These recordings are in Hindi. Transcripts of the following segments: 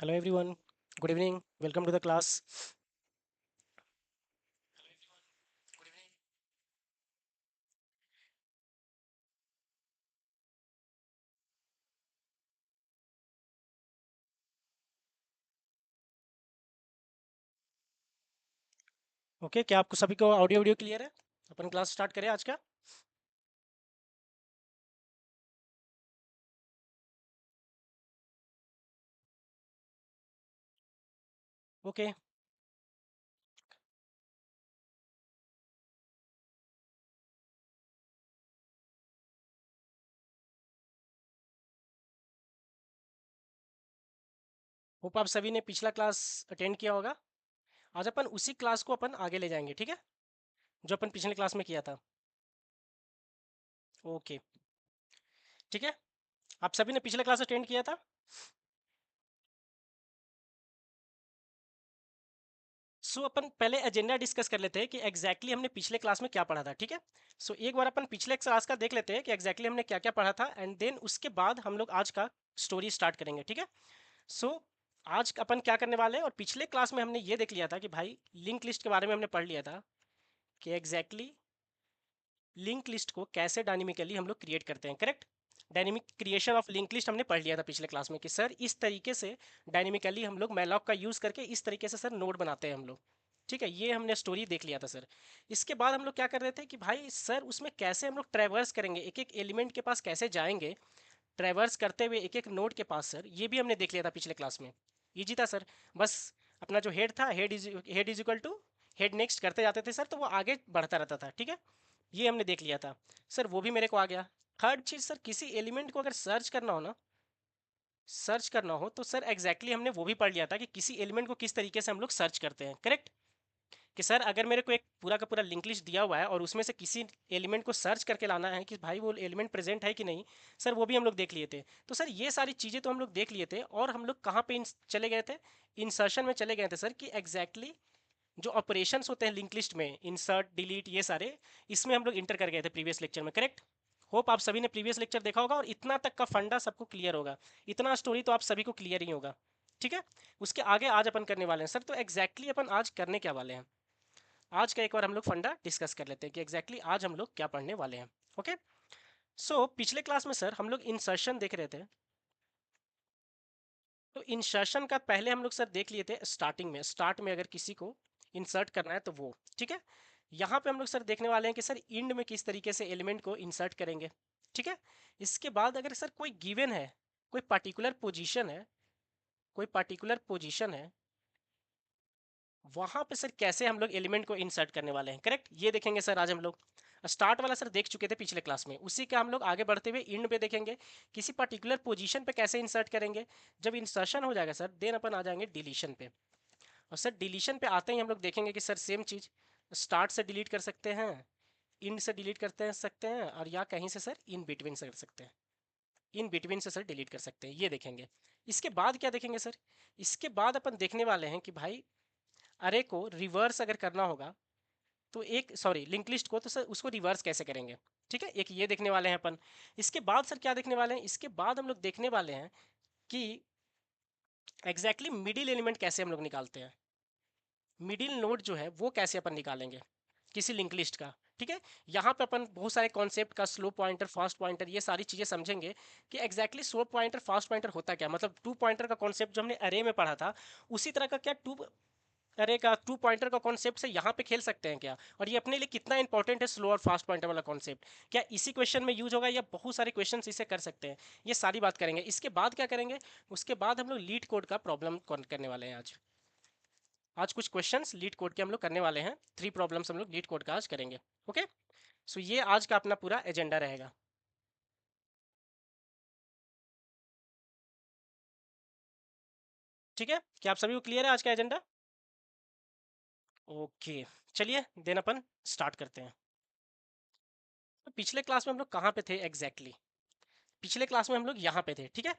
Hello everyone. Good evening. Welcome to the class. Okay, क्या आपको सभी को ऑडियो वीडियो क्लियर है? अपन क्लास स्टार्ट करें आज का। ओके, होप आप सभी ने पिछला क्लास अटेंड किया होगा। आज अपन उसी क्लास को अपन आगे ले जाएंगे, ठीक है? जो अपन पिछले क्लास में किया था। ओके, ठीक है। आप सभी ने पिछले क्लास अटेंड किया था। सो अपन पहले एजेंडा डिस्कस कर लेते हैं कि हमने पिछले क्लास में क्या पढ़ा था, ठीक है? सो एक बार अपन पिछले क्लास का देख लेते हैं कि हमने क्या क्या पढ़ा था, एंड देन उसके बाद हम लोग आज का स्टोरी स्टार्ट करेंगे, ठीक है? सो आज अपन क्या करने वाले हैं, और पिछले क्लास में हमने ये देख लिया था कि भाई लिंक लिस्ट के बारे में हमने पढ़ लिया था कि लिंक लिस्ट को कैसे डायनेमिकली हम लोग क्रिएट करते हैं, correct? Dynamic creation of link list हमने पढ़ लिया था पिछले क्लास में कि सर इस तरीके से डायनेमिकली हम लोग मैलॉक का यूज़ करके इस तरीके से सर नोड बनाते हैं हम लोग। ठीक है, ये हमने स्टोरी देख लिया था सर। इसके बाद हम लोग क्या कर रहे थे कि भाई सर उसमें कैसे हम लोग ट्रैवर्स करेंगे, एक एक एलिमेंट के पास कैसे जाएंगे ट्रैवर्स करते हुए एक एक नोड के पास सर, ये भी हमने देख लिया था पिछले क्लास में। इजी था सर। बस अपना जो हेड था, head is equal to head next करते जाते थे सर, तो वो आगे बढ़ता रहता था, ठीक है? ये हमने देख लिया था सर, वो भी मेरे को आ गया। थर्ड चीज़ सर, किसी एलिमेंट को अगर सर्च करना हो तो सर हमने वो भी पढ़ लिया था कि किसी एलिमेंट को किस तरीके से हम लोग सर्च करते हैं, करेक्ट? कि सर अगर मेरे को एक पूरा का पूरा लिंक लिस्ट दिया हुआ है और उसमें से किसी एलिमेंट को सर्च करके लाना है कि भाई वो एलिमेंट प्रेजेंट है कि नहीं, सर वो भी हम लोग देख लिए थे। तो सर ये सारी चीज़ें तो हम लोग देख लिए थे, और हम लोग कहाँ पे चले गए थे, इंसर्शन में चले गए थे सर, कि जो ऑपरेशंस होते हैं लिंक लिस्ट में, इंसर्ट डिलीट ये सारे, इसमें हम लोग इंटर कर गए थे प्रीवियस लेक्चर में, करेक्ट? होप आप सभी ने प्रीवियस लेक्चर देखा होगा और इतना तक का फंडा सबको क्लियर होगा। इतना स्टोरी तो आप सभी को क्लियर ही होगा, ठीक है? उसके आगे आज अपन करने वाले हैं सर, तो अपन आज करने क्या वाले हैं, आज का एक बार हम लोग फंडा डिस्कस कर लेते हैं कि आज हम लोग क्या पढ़ने वाले हैं। ओके, सो पिछले क्लास में सर हम लोग इंसर्शन देख रहे थे। तो इंसर्शन का पहले हम लोग सर देख लिए थे स्टार्ट में अगर किसी को इंसर्ट करना है तो वो, ठीक है? यहाँ पे हम लोग सर देखने वाले हैं कि सर इंड में किस तरीके से एलिमेंट को इंसर्ट करेंगे, ठीक है? इसके बाद अगर सर कोई गिवन है, कोई पर्टिकुलर पोजीशन है, कोई पर्टिकुलर पोजीशन है, वहां पे सर कैसे हम लोग एलिमेंट को इंसर्ट करने वाले हैं, करेक्ट? ये देखेंगे सर आज हम लोग। स्टार्ट वाला सर देख चुके थे पिछले क्लास में, उसी का हम लोग आगे बढ़ते हुए इंड पे देखेंगे किसी पर्टिकुलर पोजीशन पे कैसे इंसर्ट करेंगे। जब इंसर्शन हो जाएगा सर, देन अपन आ जाएंगे डिलीशन पे। और सर डिलीशन पे आते ही हम लोग देखेंगे कि सर सेम चीज़, स्टार्ट से डिलीट कर सकते हैं, इंड से डिलीट करते सकते हैं, और या कहीं से सर इन बिटवीन से कर सकते हैं, इन बिटवीन से सर डिलीट कर सकते हैं, ये देखेंगे। इसके बाद क्या देखेंगे सर, इसके बाद अपन देखने वाले हैं कि भाई अरे को रिवर्स अगर करना होगा, तो एक सॉरी लिंक लिस्ट को, तो सर उसको रिवर्स कैसे करेंगे, ठीक है? एक ये देखने वाले हैं अपन। इसके बाद सर क्या देखने वाले हैं, इसके बाद हम लोग देखने वाले हैं कि मिडिल एलिमेंट कैसे हम लोग निकालते हैं, मिडिल नोड जो है वो कैसे अपन निकालेंगे किसी लिंक लिस्ट का, ठीक है? यहाँ पे अपन बहुत सारे कॉन्सेप्ट का, स्लो पॉइंटर, फास्ट पॉइंटर, ये सारी चीज़ें समझेंगे कि स्लो पॉइंटर फास्ट पॉइंटर होता क्या, मतलब टू पॉइंटर का कॉन्सेप्ट जो हमने अरे में पढ़ा था, उसी तरह का क्या अरे का टू पॉइंटर का कॉन्सेप्ट से यहाँ पे खेल सकते हैं क्या, और ये अपने लिए कितना इंपॉर्टेंट है स्लो और फास्ट पॉइंटर वाला कॉन्सेप्ट, क्या इसी क्वेश्चन में यूज होगा या बहुत सारे क्वेश्चन इसे कर सकते हैं, ये सारी बात करेंगे। इसके बाद क्या करेंगे, उसके बाद हम लोग लीड कोड का प्रॉब्लम करने वाले हैं आज। आज कुछ क्वेश्चंस लीड कोड के हम लोग करने वाले हैं, 3 प्रॉब्लम्स हम लोग लीड कोड का आज करेंगे। ओके, सो ये आज का अपना पूरा एजेंडा रहेगा, ठीक है? क्या आप सभी को क्लियर है आज का एजेंडा? ओके, चलिए देन अपन स्टार्ट करते हैं। तो पिछले क्लास में हम लोग कहाँ पे थे पिछले क्लास में हम लोग यहाँ पे थे, ठीक है?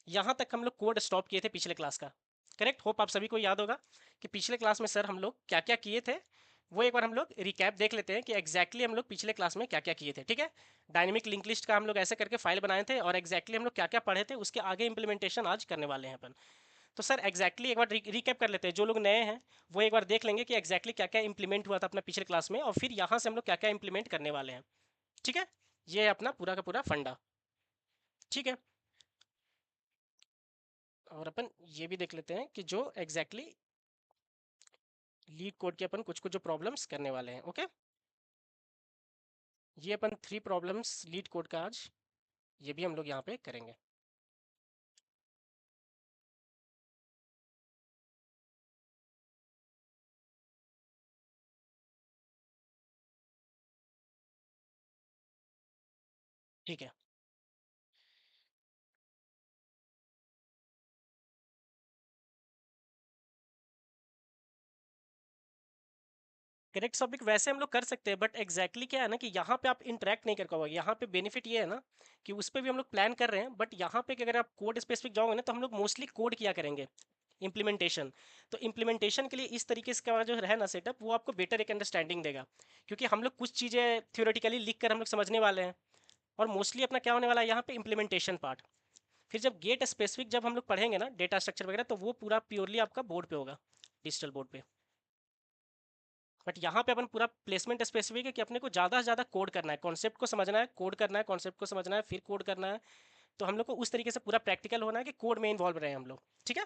यहाँ तक हम लोग कोड स्टॉप किए थे पिछले क्लास का, करेक्ट? होप आप सभी को याद होगा कि पिछले क्लास में सर हम लोग क्या क्या किए थे। वो एक बार हम लोग रिकैप देख लेते हैं कि हम लोग पिछले क्लास में क्या क्या किए थे, ठीक है? डायनेमिक लिंक लिस्ट का हम लोग ऐसे करके फाइल बनाए थे, और हम लोग क्या क्या पढ़े थे, उसके आगे इंप्लीमेंटेशन आज करने वाले हैं अपन। तो सर एग्जैक्टली एक बार रिकैप कर लेते हैं, जो लोग नए हैं वो एक बार देख लेंगे कि एग्जैक्टली क्या क्या इंप्लीमेंट हुआ था अपना पिछले क्लास में, और फिर यहाँ से हम लोग क्या क्या इंप्लीमेंट करने वाले हैं। ठीक है, ये है अपना पूरा का पूरा फंडा। ठीक है, और अपन ये भी देख लेते हैं कि जो एग्जैक्टली लीड कोड के अपन कुछ कुछ जो प्रॉब्लम्स करने वाले हैं। ओके, ये अपन 3 प्रॉब्लम्स लीड कोड का आज ये भी हम लोग यहाँ पे करेंगे। ठीक है, करेक्ट टॉपिक वैसे हम लोग कर सकते हैं, बट एग्जैक्टली क्या है ना कि यहाँ पे आप इंटरेक्ट नहीं कर पाओगे। यहाँ पे बेनिफिट ये है ना कि उस पर भी हम लोग प्लान कर रहे हैं, बट यहाँ पे कि अगर आप कोड स्पेसिफिक जाओगे ना तो हम लोग मोस्टली कोड किया करेंगे इम्प्लीमेंटेशन। तो इम्प्लीमेंटेशन के लिए इस तरीके से का जो है ना सेटअप, वो आपको बेटर एक अंडरस्टैंडिंग देगा, क्योंकि हम लोग कुछ चीज़ें थ्योरेटिकली लिख कर हम लोग समझने वाले हैं, और मोस्टली अपना क्या होने वाला है यहाँ पे इम्प्लीमेंटेशन पार्ट। फिर जब गेट स्पेसिफिक जब हम लोग पढ़ेंगे ना डेटा स्ट्रक्चर वगैरह, तो वो पूरा प्योरली आपका बोर्ड पे होगा, डिजिटल बोर्ड पे। बट यहाँ पे अपन पूरा प्लेसमेंट स्पेसिफिक है कि अपने को ज़्यादा से ज़्यादा कोड करना है, कॉन्सेप्ट को समझना है, कोड करना है, कॉन्सेप्ट को समझना है, फिर कोड करना है। तो हम लोग को उस तरीके से पूरा प्रैक्टिकल होना है कि कोड में इन्वॉल्व रहे हम लोग। ठीक है,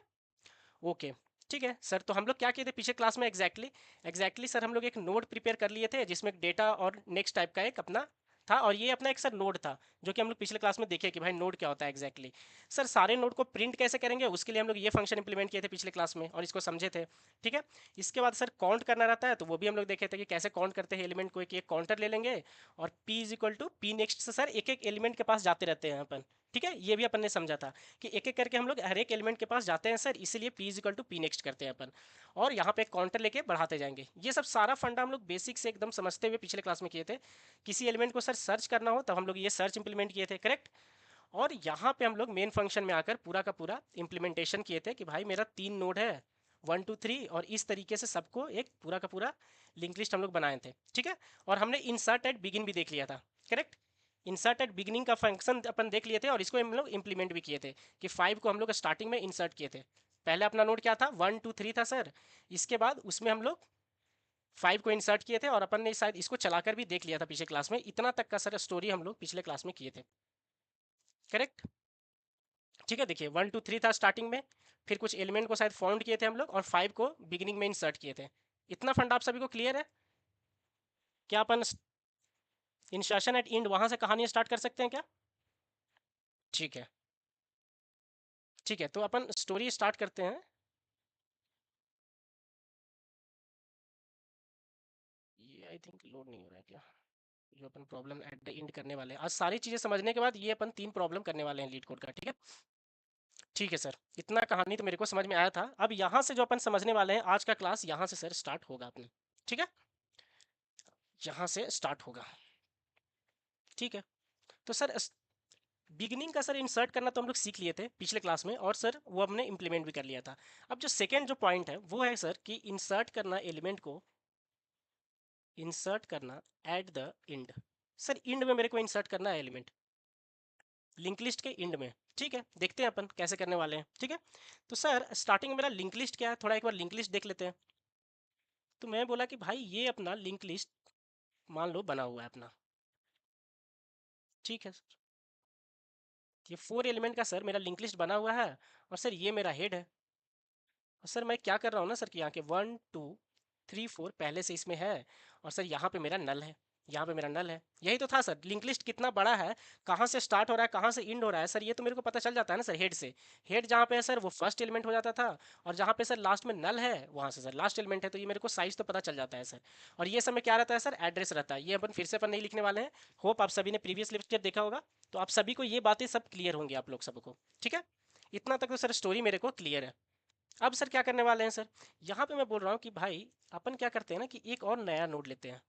ओके। ठीक है सर, तो हम लोग क्या किए थे पिछले क्लास में एग्जैक्टली सर, हम लोग एक नोड प्रिपेयर कर लिए थे जिसमें डेटा और नेक्स्ट टाइप का एक अपना था, और ये अपना एक सर नोड था, जो कि हम लोग पिछले क्लास में देखे कि भाई नोड क्या होता है एग्जैक्टली। सर सारे नोड को प्रिंट कैसे करेंगे, उसके लिए हम लोग ये फंक्शन इंप्लीमेंट किए थे पिछले क्लास में, और इसको समझे थे। ठीक है, इसके बाद सर काउंट करना रहता है, तो वो भी हम लोग देखे थे कि कैसे काउंट करते हैं एलिमेंट को। एक एक काउंटर ले लेंगे, और p is equal to p next से सर एक एक एलिमेंट के पास जाते रहते हैं अपन। ठीक है, ये भी अपन ने समझा था कि एक एक करके हम लोग हर एक एलिमेंट के पास जाते हैं सर, इसीलिए p is equal to p next करते हैं अपन, और यहाँ पे काउंटर लेके बढ़ाते जाएंगे। ये सब सारा फंडा हम लोग बेसिक से एकदम समझते हुए पिछले क्लास में किए थे। किसी एलिमेंट को सर सर्च करना हो तब हम लोग ये सर्च इंप्लीमेंट किए थे, करेक्ट। और यहाँ पे हम लोग मेन फंक्शन में आकर पूरा का पूरा इंप्लीमेंटेशन किए थे कि भाई मेरा 3 नोड है, 1 2 3, और इस तरीके से सबको एक पूरा का पूरा लिंक लिस्ट हम लोग बनाए थे। ठीक है, और हमने इंसर्ट एट बिगिन भी देख लिया था, करेक्ट। इंसर्ट एट बिगिनिंग का फंक्शन अपन देख लिए थे, और इसको हम लोग इंप्लीमेंट भी किए थे कि 5 को हम लोग स्टार्टिंग में इंसर्ट किए थे। पहले अपना नोड क्या था, 1 2 3 था सर। इसके बाद उसमें हम लोग 5 को इंसर्ट किए थे, और अपन ने शायद इसको चलाकर भी देख लिया था पिछले क्लास में। इतना तक का सर स्टोरी हम लोग पिछले क्लास में किए थे, करेक्ट। ठीक है, देखिए 1 2 3 था स्टार्टिंग में, फिर कुछ एलिमेंट को शायद फाउंड किए थे हम लोग, और 5 को बिगिनिंग में इंसर्ट किए थे। इतना फंड आप सभी को क्लियर है? क्या अपन इंसर्शन एट इंड वहां से कहानी स्टार्ट कर सकते हैं क्या? ठीक है, ठीक है, तो अपन स्टोरी स्टार्ट करते हैं। ये आई थिंक लोड नहीं हो रहा है क्या, जो अपन प्रॉब्लम एट द एंड करने वाले हैं आज, सारी चीजें समझने के बाद ये अपन 3 प्रॉब्लम करने वाले हैं लीड कोड का। ठीक है, ठीक है सर, इतना कहानी तो मेरे को समझ में आया था। अब यहाँ से जो अपन समझने वाले हैं आज का क्लास, यहाँ से सर स्टार्ट होगा अपने। ठीक है, यहाँ से स्टार्ट होगा। ठीक है, तो सर बिगिनिंग का सर इंसर्ट करना तो हम लोग सीख लिए थे पिछले क्लास में, और सर वो हमने इंप्लीमेंट भी कर लिया था। अब जो सेकेंड जो पॉइंट है वो है सर कि इंसर्ट करना एलिमेंट को, इंसर्ट करना at the end. Sir end में मेरे को इंसर्ट करना है एलिमेंट, लिंक लिस्ट के इंड में। ठीक है, देखते हैं अपन कैसे करने वाले हैं। ठीक है, तो सर स्टार्टिंग में मेरा लिंक लिस्ट क्या है, थोड़ा एक बार लिंक लिस्ट देख लेते हैं। तो मैं बोला कि भाई ये अपना लिंक लिस्ट मान लो बना हुआ है अपना। ठीक है, ये 4 एलिमेंट का सर मेरा लिंक लिस्ट बना हुआ है, और सर ये मेरा हेड है। और सर मैं क्या कर रहा हूँ ना सर कि यहाँ के 1 2 3 4 पहले से इसमें है, और सर यहाँ पे मेरा नल है, यहाँ पे मेरा नल है। यही तो था सर, लिंक लिस्ट कितना बड़ा है, कहाँ से स्टार्ट हो रहा है कहाँ से इंड हो रहा है सर, ये तो मेरे को पता चल जाता है ना सर हेड से। हेड जहाँ पे है सर वो फर्स्ट एलिमेंट हो जाता था, और जहाँ पे सर लास्ट में नल है वहाँ से सर लास्ट एलिमेंट है, तो ये मेरे को साइज तो पता चल जाता है सर। और ये सब में क्या रहता है सर, एड्रेस रहता है। ये अपन फिर से अपन नहीं लिखने वाले हैं, होप आप सभी ने प्रीवियस लेक्चर देखा होगा, तो आप सभी को ये बातें सब क्लियर होंगी आप लोग सबको। ठीक है, इतना तक तो सर स्टोरी मेरे को क्लियर है। अब सर क्या करने वाले हैं सर, यहाँ पे मैं बोल रहा हूँ कि भाई अपन क्या करते हैं ना कि एक और नया नोड लेते हैं।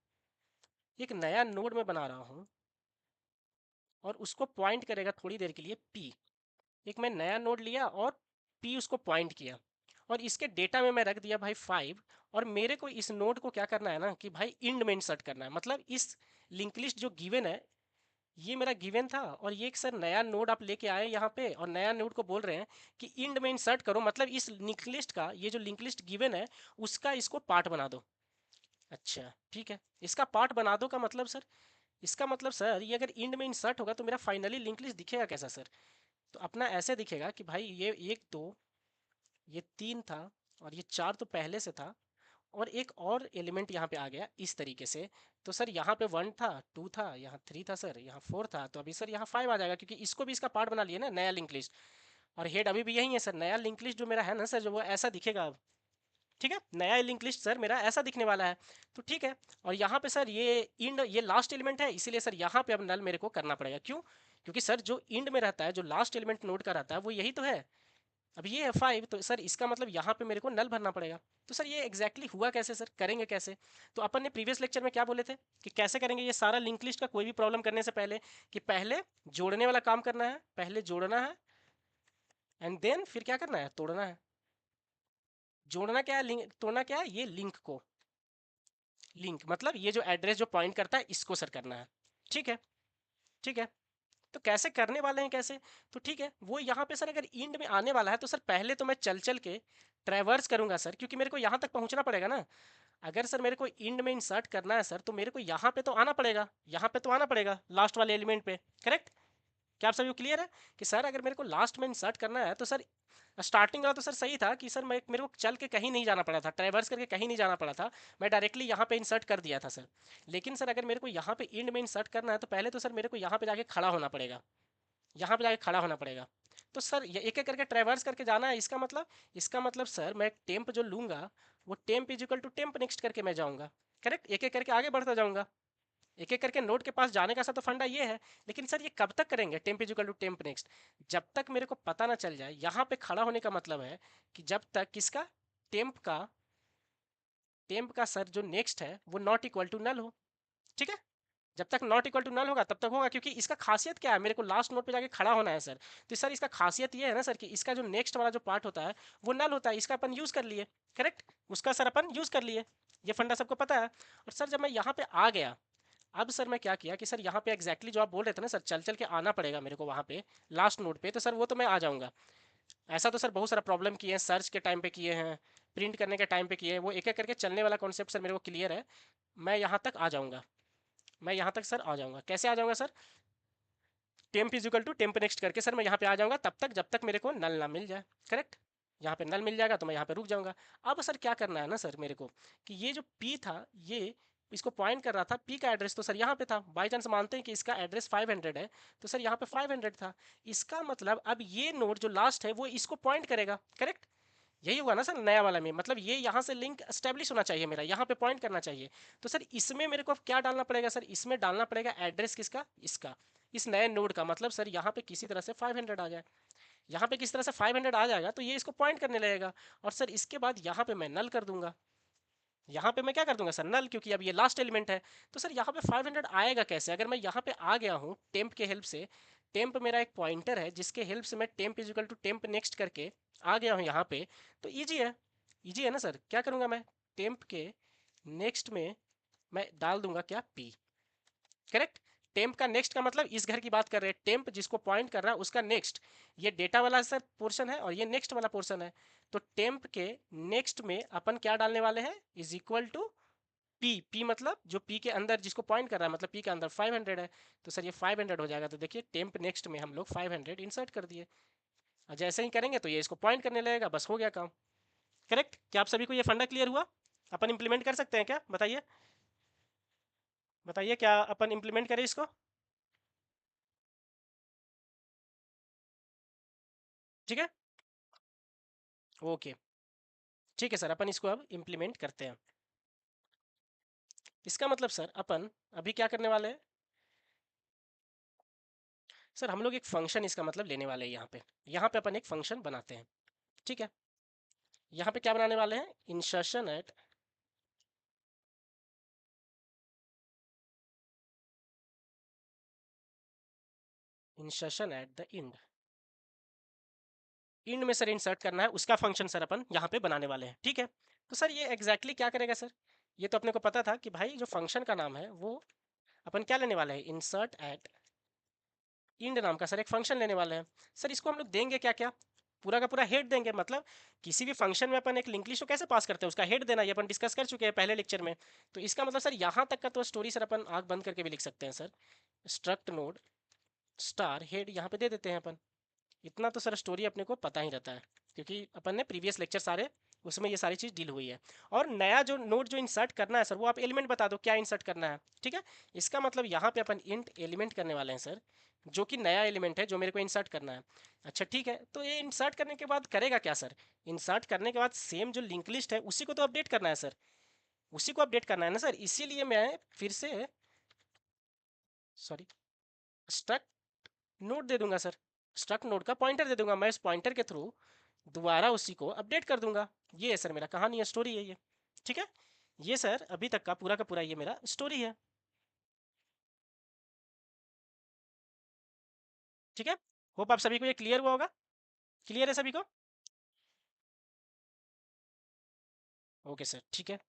एक नया नोड में बना रहा हूँ, और उसको पॉइंट करेगा थोड़ी देर के लिए p। एक मैं नया नोड लिया और p उसको पॉइंट किया, और इसके डेटा में मैं रख दिया भाई 5। और मेरे को इस नोड को क्या करना है ना कि भाई इंड में इंसर्ट करना है, मतलब इस लिंक लिस्ट जो गिवन है ये मेरा गिवन था और ये एक सर नया नोड आप लेके आए यहाँ पे और नया नोड को बोल रहे हैं कि इंड में इंसर्ट करो, मतलब इस लिंक लिस्ट का, ये जो लिंक लिस्ट गिवन है उसका इसको पार्ट बना दो। अच्छा ठीक है, इसका पार्ट बना दो का मतलब सर, इसका मतलब सर ये अगर इंड में इंसर्ट होगा तो मेरा फाइनली लिंक लिस्ट दिखेगा कैसा सर? तो अपना ऐसे दिखेगा कि भाई ये एक दो, ये तीन था और ये चार तो पहले से था और एक और एलिमेंट यहाँ पे आ गया इस तरीके से। तो सर यहाँ पे वन था, टू था, यहाँ थ्री था सर, यहाँ फोर था, तो अभी सर यहाँ फाइव आ जाएगा क्योंकि इसको भी इसका पार्ट बना लिया ना नया लिंक लिस्ट। और हेड अभी भी यही है सर, नया लिंक लिस्ट जो मेरा है ना सर, जो वो ऐसा दिखेगा अब। ठीक है, नया लिंक लिस्ट सर मेरा ऐसा दिखने वाला है। तो ठीक है, और यहाँ पे सर ये इंड, ये लास्ट एलिमेंट है, इसीलिए सर यहाँ पे अब नल मेरे को करना पड़ेगा। क्यों? क्योंकि सर जो इंड में रहता है, जो लास्ट एलिमेंट नोड का रहता है, वो यही तो है। अब ये है फाइव, तो सर इसका मतलब यहाँ पे मेरे को नल भरना पड़ेगा। तो सर ये एग्जैक्टली हुआ कैसे सर, करेंगे कैसे? तो अपन ने प्रीवियस लेक्चर में क्या बोले थे कि कैसे करेंगे ये सारा लिंक लिस्ट का, कोई भी प्रॉब्लम करने से पहले, कि पहले जोड़ने वाला काम करना है, पहले जोड़ना है एंड देन फिर क्या करना है, तोड़ना है। जोड़ना क्या है, लिंक, तोड़ना क्या है, ये लिंक को, लिंक मतलब ये जो एड्रेस जो पॉइंट करता है इसको सर करना है। ठीक है, ठीक है। तो कैसे करने वाले हैं कैसे? तो ठीक है, वो यहाँ पे सर अगर इंड में आने वाला है तो सर पहले तो मैं चल चल के ट्रैवर्स करूंगा सर, क्योंकि मेरे को यहाँ तक पहुँचना पड़ेगा ना। अगर सर मेरे को इंड में इंसर्ट करना है सर, तो मेरे को यहाँ पे तो आना पड़ेगा, यहाँ पे तो आना पड़ेगा लास्ट वाले एलिमेंट पे। करेक्ट? क्या आप सभी को क्लियर है कि सर अगर मेरे को लास्ट में इंसर्ट करना है तो सर स्टार्टिंग वाला तो सर सही था कि सर मैं, मेरे को चल के कहीं नहीं जाना पड़ा था, ट्रैवर्स करके कहीं नहीं जाना पड़ा था, मैं डायरेक्टली यहाँ पे इंसर्ट कर दिया था सर। लेकिन सर अगर मेरे को यहाँ पे इंड में इंसर्ट करना है तो पहले तो सर मेरे को यहाँ पे जाके खड़ा होना पड़ेगा, यहाँ पे जाके खड़ा होना पड़ेगा। तो सर ये एक एक करके ट्रैवर्स करके जाना है, इसका मतलब, इसका मतलब सर मैं टेम्प जो लूंगा वो temp is equal to temp next करके मैं जाऊंगा। करेक्ट? एक एक करके आगे बढ़ता जाऊंगा, एक एक करके नोड के पास जाने का सा तो फंडा ये है। लेकिन सर ये कब तक करेंगे temp is equal to temp next? जब तक मेरे को पता ना चल जाए, यहाँ पे खड़ा होने का मतलब है कि जब तक किसका, टेम्प का, टेम्प का सर जो नेक्स्ट है वो नॉट इक्वल टू नल हो। ठीक है, जब तक नॉट इक्वल टू नल होगा तब तक होगा, क्योंकि इसका खासियत क्या है, मेरे को लास्ट नोड पे जाके खड़ा होना है सर। तो सर इसका खासियत ये है ना सर कि इसका जो नेक्स्ट वाला जो पार्ट होता है वो नल होता है, इसका अपन यूज कर लिए। करेक्ट? उसका सर अपन यूज कर लिए, ये फंडा सबको पता है। और सर जब मैं यहाँ पे आ गया, अब सर मैं क्या किया कि सर यहाँ पे एग्जैक्टली जो आप बोल रहे थे ना सर, चल चल के आना पड़ेगा मेरे को वहाँ पे लास्ट नोड पे, तो सर वो तो मैं आ जाऊँगा। ऐसा तो सर बहुत सारा प्रॉब्लम किए हैं, सर्च के टाइम पे किए हैं, प्रिंट करने के टाइम पे किए हैं, वो एक एक करके चलने वाला कॉन्सेप्ट सर मेरे को क्लियर है। मैं यहाँ तक आ जाऊँगा, मैं यहाँ तक सर आ जाऊँगा। कैसे आ जाऊँगा sir? Temp is equal to temp next करके सर मैं यहाँ पे आ जाऊँगा, तब तक जब तक मेरे को नल ना मिल जाए। करेक्ट? यहाँ पे नल मिल जाएगा तो मैं यहाँ पे रुक जाऊँगा। अब सर क्या करना है ना सर मेरे को, कि ये जो P था, ये इसको पॉइंट कर रहा था, P का एड्रेस तो सर यहाँ पे था, बाई चांस मानते हैं कि इसका एड्रेस 500 है, तो सर यहाँ पे 500 था। इसका मतलब अब ये नोड जो लास्ट है वो इसको पॉइंट करेगा। करेक्ट? यही हुआ ना सर नया वाला में, मतलब ये यहाँ से लिंक एस्टेब्लिश होना चाहिए, मेरा यहाँ पे पॉइंट करना चाहिए। तो सर इसमें मेरे को अब क्या डालना पड़ेगा सर, इसमें डालना पड़ेगा एड्रेस किसका, इसका, इस नए नोड का। मतलब सर यहाँ पे किसी तरह से 500 आ जाए, यहाँ पे किसी तरह से 500 आ जाएगा तो ये इसको पॉइंट करने लगेगा। और सर इसके बाद यहाँ पे मैं नल कर दूंगा, यहाँ पे मैं क्या कर दूंगा सर, नल, क्योंकि अब ये लास्ट एलिमेंट है। तो सर यहाँ पे 500 आएगा कैसे? अगर मैं यहाँ पे आ गया हूँ टेम्प के हेल्प से, टेम्प मेरा एक पॉइंटर है जिसके हेल्प से मैं temp is equal to temp next करके आ गया हूँ यहाँ पे, तो ईजी है, ईजी है ना सर। क्या करूँगा मैं, टेम्प के नेक्स्ट में मैं डाल दूंगा क्या, पी। करेक्ट? टेम्प का नेक्स्ट का मतलब इस घर की बात कर रहे हैं, टेम्प जिसको पॉइंट कर रहा है उसका नेक्स्ट, ये डेटा वाला सर पोर्शन है और ये नेक्स्ट वाला पोर्शन है। तो टेम्प के नेक्स्ट में अपन क्या डालने वाले हैं, is equal to p. P मतलब जो पी के अंदर जिसको पॉइंट कर रहा है, मतलब पी के अंदर 500 है, तो सर ये 500 हो जाएगा। तो देखिए टेम्प नेक्स्ट में हम लोग 500 इंसर्ट कर दिए, और जैसे ही करेंगे तो ये इसको पॉइंट करने लगेगा, बस हो गया काम। करेक्ट? क्या आप सभी को ये फंडा क्लियर हुआ? अपन इम्प्लीमेंट कर सकते हैं क्या, बताइए, बताइए क्या अपन इम्प्लीमेंट करें इसको? ठीक है, ओके, ठीक है सर, अपन इसको अब इम्प्लीमेंट करते हैं। इसका मतलब सर अपन अभी क्या करने वाले हैं सर, हम लोग एक फंक्शन इसका मतलब लेने वाले हैं यहाँ पे, यहाँ पे अपन एक फंक्शन बनाते हैं। ठीक है, यहाँ पे क्या बनाने वाले हैं, insertion at, insertion at the end, end में सर इंसर्ट करना है उसका फंक्शन सर अपन यहाँ पे बनाने वाले हैं। ठीक है, तो सर ये एग्जैक्टली exactly क्या करेगा सर, ये तो अपने को पता था कि भाई जो फंक्शन का नाम है वो अपन क्या लेने वाले हैं, इंसर्ट एट इंड नाम का सर एक फंक्शन लेने वाले हैं। सर इसको हम लोग देंगे क्या क्या, पूरा का पूरा हेड देंगे। मतलब किसी भी फंक्शन में अपन एक लिंक लिस्ट को कैसे पास करते हैं, उसका हेड देना, ये अपन डिस्कस कर चुके हैं पहले लेक्चर में। तो इसका मतलब सर यहाँ तक का तो स्टोरी सर अपन आँख बंद करके भी लिख सकते हैं sir. Struct node star head यहाँ पे दे देते हैं अपन। इतना तो सर स्टोरी अपने को पता ही रहता है, क्योंकि अपन ने प्रीवियस लेक्चर सारे उसमें ये सारी चीज़ डील हुई है। और नया जो नोड जो इंसर्ट करना है सर, वो आप एलिमेंट बता दो क्या इंसर्ट करना है, ठीक है। इसका मतलब यहाँ पे अपन इंट एलिमेंट करने वाले हैं सर, जो कि नया एलिमेंट है जो मेरे को इंसर्ट करना है। अच्छा ठीक है, तो ये इंसर्ट करने के बाद करेगा क्या सर, इंसर्ट करने के बाद सेम जो लिंक लिस्ट है उसी को तो अपडेट करना है सर, उसी को अपडेट करना है ना सर। इसीलिए मैं फिर से सॉरी स्ट्रक्ट नोड दे दूंगा सर, स्ट्रक्ट नोड का पॉइंटर दे दूंगा, मैं इस पॉइंटर के थ्रू दोबारा उसी को अपडेट कर दूंगा। ये है सर मेरा कहानी है, स्टोरी है ये, ठीक है। ये सर अभी तक का पूरा ये मेरा स्टोरी है, ठीक है। होप आप सभी को ये क्लियर हुआ होगा, क्लियर है सभी को? ओके सर, ठीक है,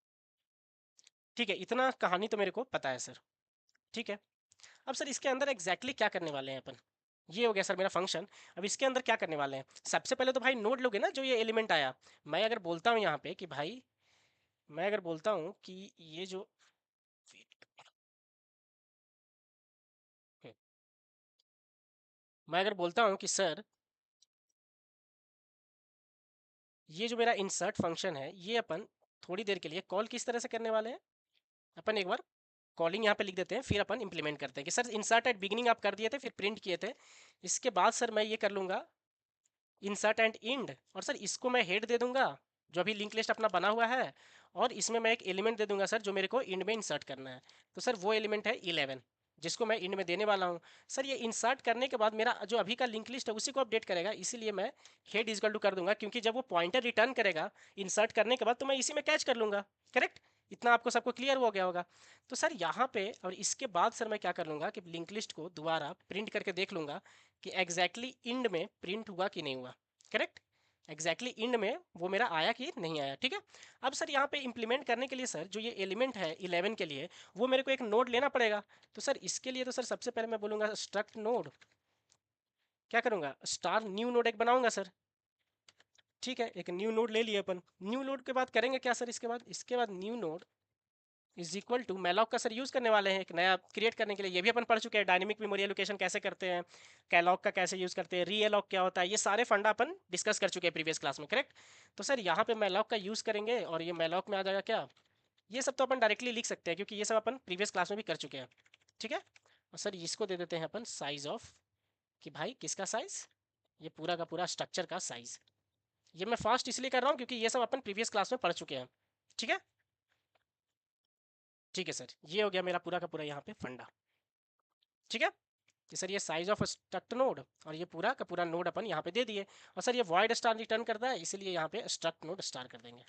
ठीक है, इतना कहानी तो मेरे को पता है सर, ठीक है। अब सर इसके अंदर एग्जैक्टली क्या करने वाले हैं अपन, ये हो गया सर मेरा फंक्शन। अब इसके अंदर क्या करने वाले हैं, सबसे पहले तो भाई नोड लोगे ना जो ये एलिमेंट आया। मैं अगर बोलता हूँ यहाँ पे कि भाई, मैं अगर बोलता हूँ कि ये जो मैं अगर बोलता हूँ कि सर ये जो मेरा इंसर्ट फंक्शन है, ये अपन थोड़ी देर के लिए कॉल किस तरह से करने वाले हैं, अपन एक बार कॉलिंग यहाँ पे लिख देते हैं, फिर अपन इंप्लीमेंट करते हैं कि सर इंसर्ट एट बिगिनिंग आप कर दिए थे, फिर प्रिंट किए थे। इसके बाद सर मैं ये कर लूँगा इंसर्ट एंड इंड, और सर इसको मैं हेड दे दूंगा जो अभी लिंक लिस्ट अपना बना हुआ है, और इसमें मैं एक एलिमेंट दे दूंगा सर जो मेरे को इंड में इंसर्ट करना है। तो सर वो एलिमेंट है 11, जिसको मैं इंड में देने वाला हूँ। सर ये इंसर्ट करने के बाद मेरा जो अभी का लिंक लिस्ट है उसी को अपडेट करेगा, इसीलिए मैं हेड इजकल टू कर दूंगा, क्योंकि जब वो पॉइंटर रिटर्न करेगा इंसर्ट करने के बाद तो मैं इसी में कैच कर लूंगा, करेक्ट। इतना आपको सबको क्लियर हो गया होगा। तो सर यहाँ पे और इसके बाद सर मैं क्या कर लूँगा कि लिंक लिस्ट को दोबारा प्रिंट करके देख लूँगा कि एग्जैक्टली इंड में प्रिंट हुआ कि नहीं हुआ, करेक्ट। एग्जैक्टली इंड में वो मेरा आया कि नहीं आया, ठीक है। अब सर यहाँ पे इंप्लीमेंट करने के लिए सर जो ये एलिमेंट है 11 के लिए, वो मेरे को एक नोड लेना पड़ेगा। तो सर इसके लिए तो सर सबसे पहले मैं बोलूँगा स्ट्रक्ट नोड, क्या करूँगा, स्टार न्यू नोड एक बनाऊंगा सर, ठीक है। एक न्यू नोड ले लिए अपन, न्यू नोड के बाद करेंगे क्या सर, इसके बाद new node is equal to malloc का सर यूज़ करने वाले हैं एक नया क्रिएट करने के लिए। ये भी अपन पढ़ चुके हैं, डायनेमिक मेमोरी एलोकेशन कैसे करते हैं, कैलॉग का कैसे यूज़ करते हैं, री एलॉक क्या होता है, ये सारे फंडा अपन डिस्कस कर चुके हैं प्रीवियस क्लास में, करेक्ट। तो सर यहाँ पे मैलॉक का यूज़ करेंगे और ये मैलॉक में आ जाएगा क्या, ये सब तो अपन डायरेक्टली लिख सकते हैं क्योंकि ये सब अपन प्रीवियस क्लास में भी कर चुके हैं, ठीक है। और सर इसको दे देते हैं अपन साइज ऑफ, कि भाई किसका साइज, ये पूरा का पूरा स्ट्रक्चर का साइज। ये मैं फास्ट इसलिए कर रहा हूँ क्योंकि ये सब अपन प्रीवियस क्लास में पढ़ चुके हैं, ठीक है। ठीक है सर, ये हो गया मेरा पूरा का पूरा यहाँ पे फंडा, ठीक है। कि सर ये साइज ऑफ स्ट्रक्ट नोड और ये पूरा का पूरा नोड अपन यहाँ पे दे दिए, और सर ये वॉइड स्टार रिटर्न करता है, इसीलिए यहाँ पे स्ट्रक्ट नोड स्टार कर देंगे,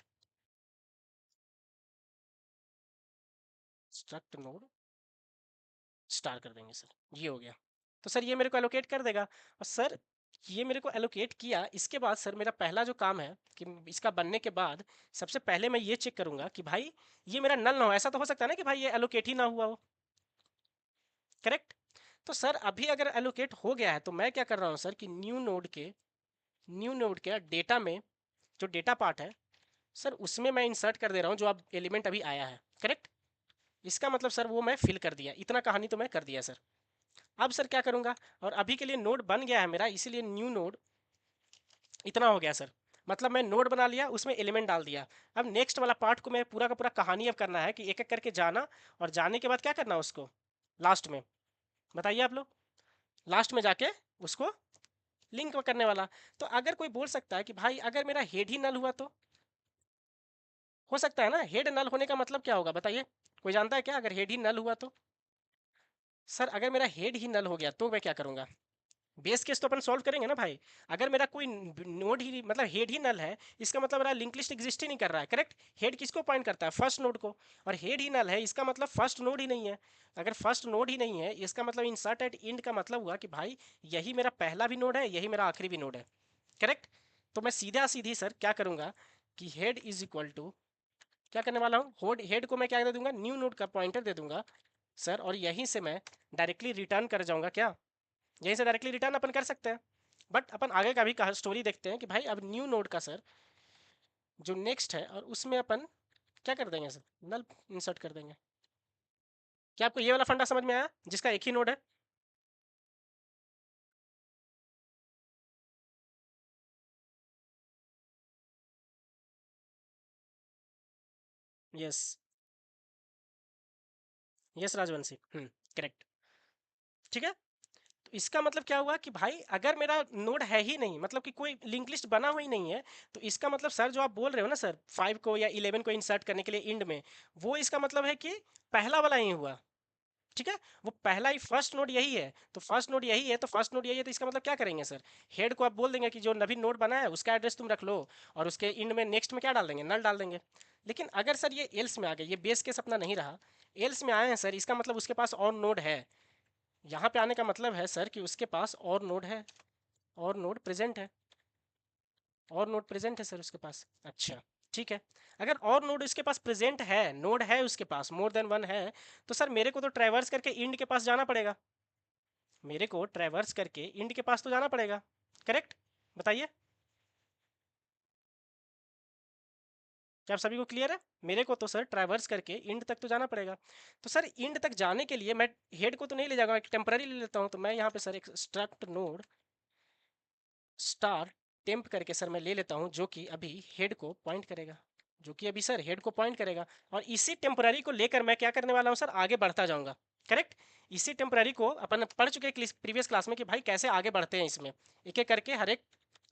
स्ट्रक्ट नोड स्टार कर देंगे सर, ये हो गया। तो सर ये मेरे को एलोकेट कर देगा, और सर ये मेरे को एलोकेट किया, इसके बाद सर मेरा पहला जो काम है कि इसका बनने के बाद सबसे पहले मैं ये चेक करूंगा कि भाई ये मेरा नल ना हो। ऐसा तो हो सकता है ना कि भाई ये एलोकेट ही ना हुआ हो, करेक्ट। तो सर अभी अगर एलोकेट हो गया है तो मैं क्या कर रहा हूँ सर कि न्यू नोड के डेटा में जो डेटा पार्ट है सर उसमें मैं इंसर्ट कर दे रहा हूँ जो अब एलिमेंट अभी आया है, करेक्ट। इसका मतलब सर वो मैं फिल कर दिया, इतना कहानी तो मैं कर दिया सर। अब सर क्या करूँगा, और अभी के लिए नोड बन गया है मेरा, इसीलिए न्यू नोड इतना हो गया सर। मतलब मैं नोड बना लिया, उसमें एलिमेंट डाल दिया। अब नेक्स्ट वाला पार्ट को मैं पूरा का पूरा कहानी अब करना है कि एक एक करके जाना, और जाने के बाद क्या करना उसको लास्ट में, बताइए आप लोग। लास्ट में जाके उसको लिंक करने वाला। तो अगर कोई बोल सकता है कि भाई अगर मेरा हेड ही नल हुआ तो, हो सकता है ना, हेड नल होने का मतलब क्या होगा बताइए, कोई जानता है क्या अगर हेड ही नल हुआ तो? सर अगर मेरा हेड ही नल हो गया तो मैं क्या करूंगा, बेस केस तो अपन सॉल्व करेंगे ना भाई। अगर मेरा कोई नोड ही मतलब हेड ही नल है, इसका मतलब मेरा लिंक लिस्ट एग्जिस्ट ही नहीं कर रहा है, करेक्ट। हेड किसको पॉइंट करता है, फर्स्ट नोड को, और हेड ही नल है इसका मतलब फर्स्ट नोड ही नहीं है। अगर फर्स्ट नोड ही नहीं है इसका मतलब इंसर्ट एट इंड का मतलब हुआ कि भाई यही मेरा पहला भी नोड है, यही मेरा आखिरी भी नोड है, करेक्ट। तो मैं सीधा सीधी सर क्या करूंगा कि हेड इज इक्वल टू क्या करने वाला हूँ, हेड हेड को मैं क्या दे दूंगा, न्यू नोड का पॉइंटर दे दूंगा सर, और यहीं से मैं डायरेक्टली रिटर्न कर जाऊंगा क्या, यहीं से डायरेक्टली रिटर्न अपन कर सकते हैं। बट अपन आगे का भी स्टोरी देखते हैं कि भाई अब न्यू नोड का सर जो नेक्स्ट है, और उसमें अपन क्या कर देंगे सर, नल इंसर्ट कर देंगे। क्या आपको ये वाला फंडा समझ में आया जिसका एक ही नोड है? Yes, yes Rajvanshi, correct. ठीक है, तो इसका मतलब क्या हुआ कि भाई अगर मेरा नोड है ही नहीं, मतलब कि कोई लिंक लिस्ट बना हुआ ही नहीं है, तो इसका मतलब सर जो आप बोल रहे हो ना सर 5 को या 11 को इंसर्ट करने के लिए इंड में, वो इसका मतलब है कि पहला वाला ही हुआ। ठीक है, वो पहला ही फर्स्ट नोड यही है, तो फर्स्ट नोड यही है, तो फर्स्ट नोड यही है, तो इसका मतलब क्या करेंगे सर, हेड को आप बोल देंगे कि जो नवी नोड बना है उसका एड्रेस तुम रख लो, और उसके इंड में नेक्स्ट में क्या डाल देंगे, नल डाल देंगे। लेकिन अगर सर ये एल्स में आ गए, ये बेस केस अपना नहीं रहा, एल्स में आए हैं सर, इसका मतलब उसके पास और नोड है। यहाँ पे आने का मतलब है सर कि उसके पास और नोड है, और नोड प्रेजेंट है, और नोड प्रेजेंट है सर उसके पास। अच्छा, ठीक है, अगर और नोड उसके पास प्रेजेंट है, नोड है उसके पास, मोर देन वन है, तो सर मेरे को तो ट्रैवर्स करके इंड के पास जाना पड़ेगा, मेरे को ट्रैवर्स करके इंड के पास तो जाना पड़ेगा, करेक्ट? बताइए, क्या आप सभी को क्लियर है? मेरे को तो सर ट्रैवर्स करके इंड तक तो जाना पड़ेगा। तो सर इंड तक जाने के लिए मैं हेड को तो नहीं ले जाऊंगा, एक टेम्पररी ले लेता हूँ, तो मैं यहाँ पे सर एक स्ट्रक्ट नोड स्टार टेम्प करके सर मैं ले लेता हूँ, जो कि अभी हेड को पॉइंट करेगा, जो कि अभी सर हेड को पॉइंट करेगा, और इसी टेम्पररी को लेकर मैं क्या करने वाला हूँ सर, आगे बढ़ता जाऊंगा, करेक्ट? इसी टेम्पररी को अपन पढ़ चुके हैं प्रीवियस क्लास में कि भाई कैसे आगे बढ़ते हैं इसमें, एक एक करके हर एक